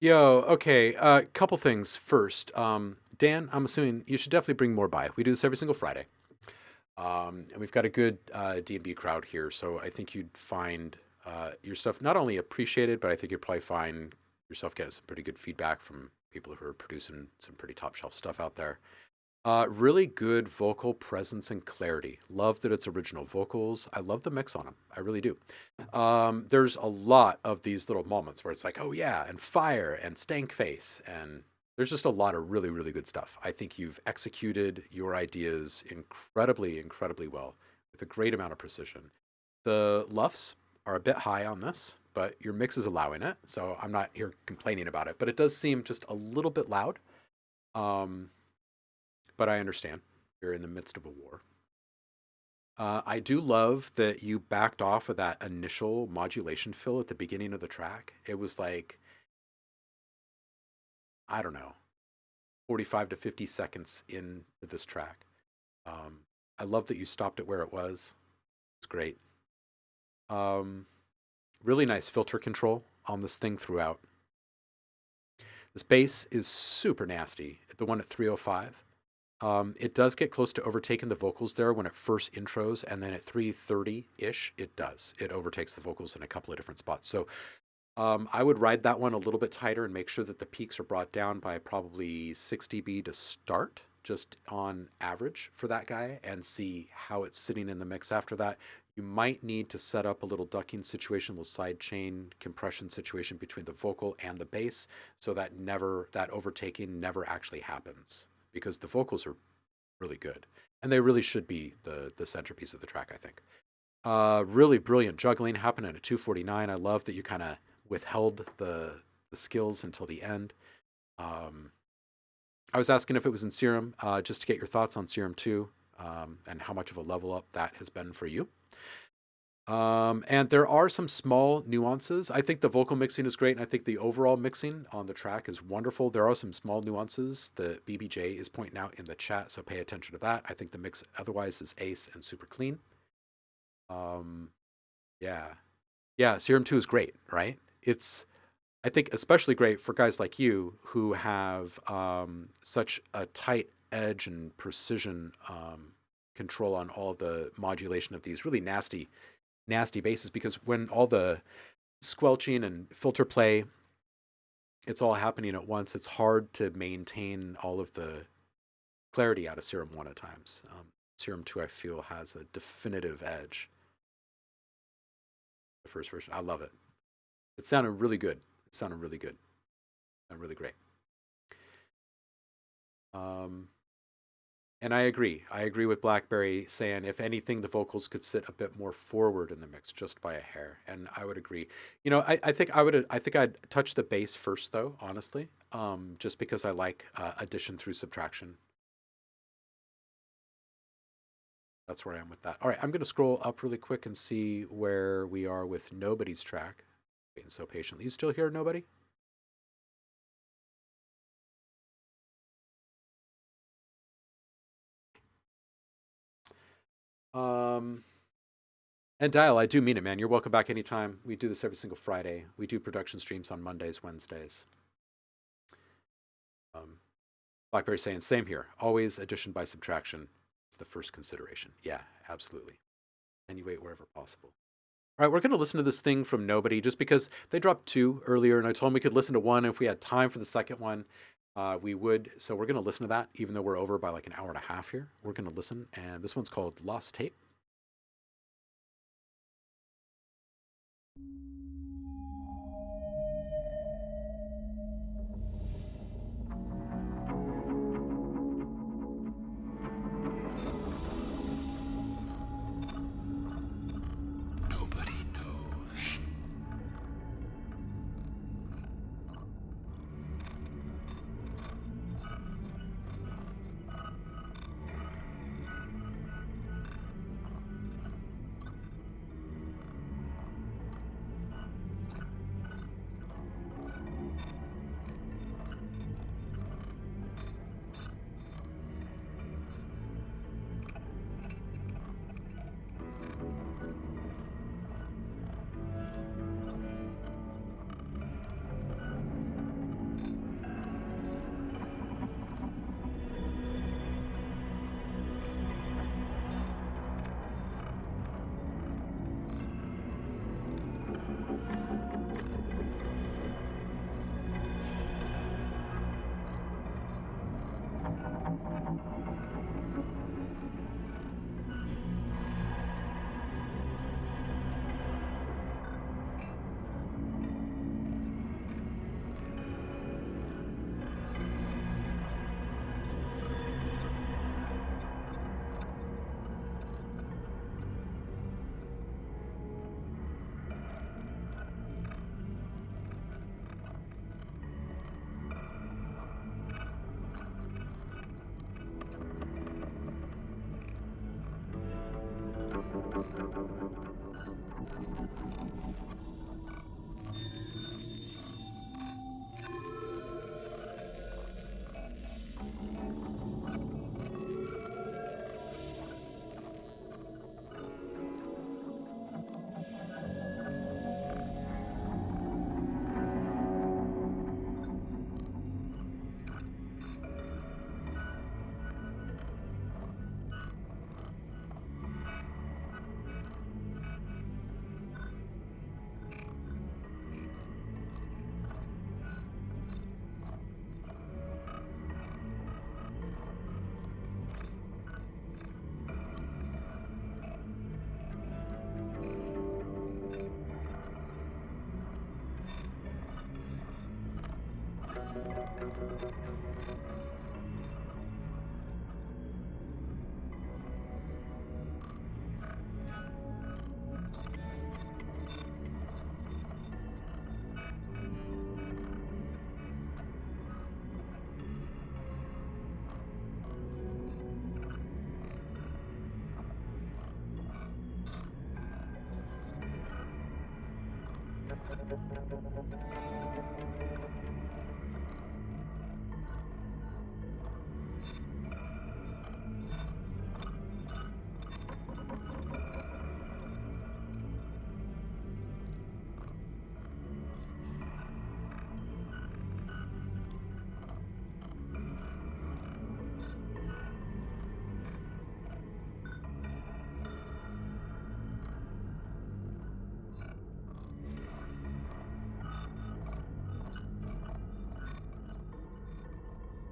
A: Yo, okay. Couple things first. Dan, I'm assuming you should definitely bring more by. We do this every single Friday. And we've got a good D&B crowd here, so I think you'd find your stuff not only appreciated, but I think you'd probably find yourself getting some pretty good feedback from people who are producing some pretty top shelf stuff out there. Really good vocal presence and clarity. Love that it's original vocals. I love the mix on them. I really do. There's a lot of these little moments where it's like, oh yeah, and fire and stank face, and there's just a lot of really, really good stuff. I think you've executed your ideas incredibly, incredibly well with a great amount of precision. The luffs are a bit high on this, but your mix is allowing it, so I'm not here complaining about it. But it does seem just a little bit loud. But I understand. You're in the midst of a war. I do love that you backed off of that initial modulation fill at the beginning of the track. It was like, I don't know, 45 to 50 seconds into this track. I love that you stopped it where it was. It's great. Really nice filter control on this thing throughout. This bass is super nasty, the one at 305. It does get close to overtaking the vocals there when it first intros, and then at 330-ish, it does. It overtakes the vocals in a couple of different spots. So I would ride that one a little bit tighter and make sure that the peaks are brought down by probably 6 dB to start, just on average for that guy, and see how it's sitting in the mix after that. You might need to set up a little ducking situation, a little side chain compression situation between the vocal and the bass, so that that overtaking never actually happens, because the vocals are really good, and they really should be the centerpiece of the track, I think. Really brilliant juggling happening at 249. I love that you kind of withheld the skills until the end. I was asking if it was in Serum, just to get your thoughts on Serum 2, and how much of a level up that has been for you. And there are some small nuances. I think the vocal mixing is great, and I think the overall mixing on the track is wonderful. There are some small nuances that BBJ is pointing out in the chat, so pay attention to that. I think the mix otherwise is ace and super clean. Yeah, Serum 2 is great, right? It's, I think, especially great for guys like you who have such a tight edge and precision control on all the modulation of these really nasty basses, because when all the squelching and filter play, it's all happening at once, it's hard to maintain all of the clarity out of Serum 1 at times. Serum 2, I feel, has a definitive edge. The first version, I love it. It sounded really good. It sounded really good. And really great. And I agree. I agree with Blackberry saying, if anything, the vocals could sit a bit more forward in the mix, just by a hair. And I would agree. You know, I think I'd touch the bass first, though, honestly, just because I like addition through subtraction. That's where I am with that. All right, I'm going to scroll up really quick and see where we are with Nobody's track. Waiting so patiently. You still here, Nobody? And Dial, I do mean it, man. You're welcome back anytime. We do this every single Friday. We do production streams on Mondays, Wednesdays. Blackberry saying, same here. Always addition by subtraction. It's the first consideration. Yeah, absolutely. Attenuate wherever possible. All right, we're going to listen to this thing from Nobody, just because they dropped 2 earlier, and I told them we could listen to 1. If we had time for the second one, we would. So we're going to listen to that, even though we're over by like an hour and a half here. We're going to listen, and this one's called Lost Tape.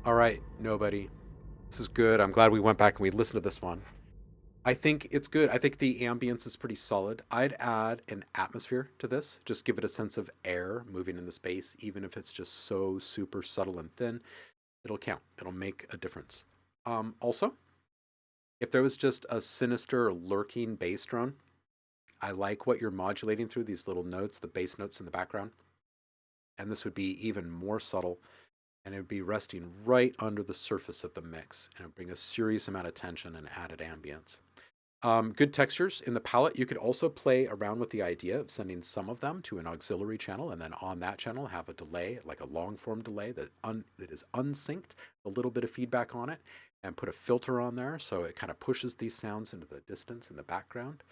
A: All right, nobody. This is good. I'm glad we went back and we listened to this one. I think it's good. I think the ambience is pretty solid. I'd add an atmosphere to this. Just give it a sense of air moving in the space, even if it's just so super subtle and thin. It'll count. It'll make a difference. Also, if there was just a sinister lurking bass drone, I like what you're modulating through these little notes, the bass notes in the background. And this would be even more subtle, and it would be resting right under the surface of the mix, and it would bring a serious amount of tension and added ambience. Good textures in the palette. You could also play around with the idea of sending some of them to an auxiliary channel, and then on that channel have a delay, like a long form delay that is unsynced, a little bit of feedback on it, and put a filter on there so it kind of pushes these sounds into the distance in the background.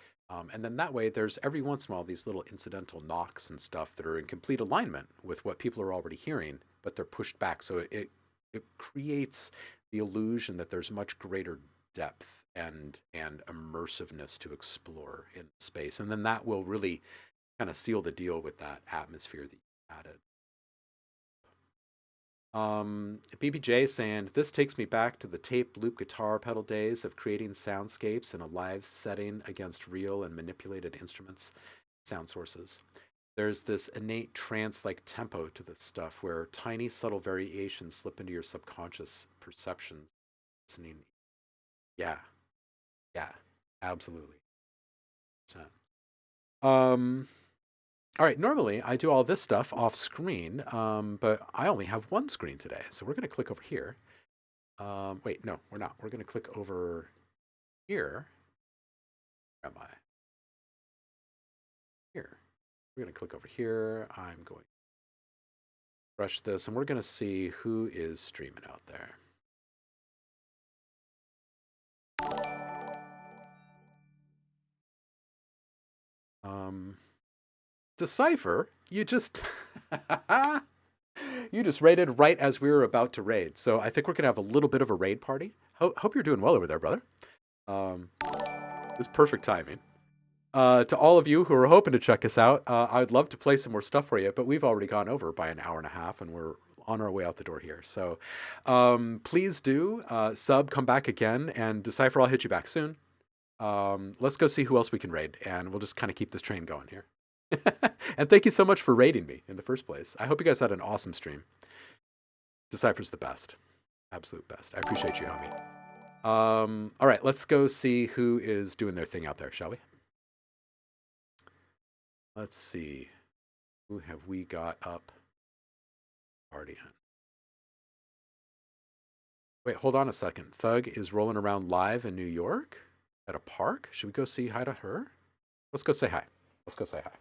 A: And then that way, there's every once in a while these little incidental knocks and stuff that are in complete alignment with what people are already hearing, but they're pushed back. So it creates the illusion that there's much greater depth and immersiveness to explore in space. And then that will really kind of seal the deal with that atmosphere that you added. BBJ saying, this takes me back to the tape loop guitar pedal days of creating soundscapes in a live setting against real and manipulated instruments, sound sources. There's this innate trance-like tempo to this stuff where tiny subtle variations slip into your subconscious perceptions. Listening. Yeah, absolutely. All right, normally I do all this stuff off screen, but I only have one screen today. So we're going to click over here. Wait, no, we're not. We're going to click over here. Where am I? Here. We're going to click over here. I'm going to brush this, and we're going to see who is streaming out there. Decipher, you just you just raided right as we were about to raid. So I think we're gonna have a little bit of a raid party. Hope you're doing well over there, brother. It's perfect timing. To all of you who are hoping to check us out, I'd love to play some more stuff for you, but we've already gone over by an hour and a half, and we're on our way out the door here. So please do sub, come back again, and Decipher, I'll hit you back soon. Let's go see who else we can raid, and we'll just kind of keep this train going here. And thank you so much for raiding me in the first place. I hope you guys had an awesome stream. Decipher's the best. Absolute best. I appreciate you, homie. All right, let's go see who is doing their thing out there, shall we? Let's see. Who have we got up? Party on. Wait, hold on a second. Thug is rolling around live in New York at a park. Should we go say hi to her? Let's go say hi. Let's go say hi.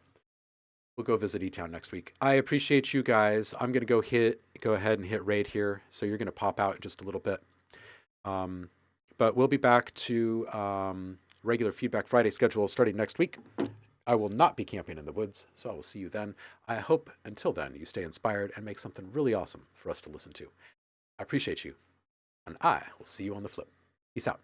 A: We'll go visit E-Town next week. I appreciate you guys. I'm going to go ahead and hit raid here. So you're going to pop out in just a little bit. But we'll be back to regular Feedback Friday schedule starting next week. I will not be camping in the woods, so I will see you then. I hope until then you stay inspired and make something really awesome for us to listen to. I appreciate you, and I will see you on the flip. Peace out.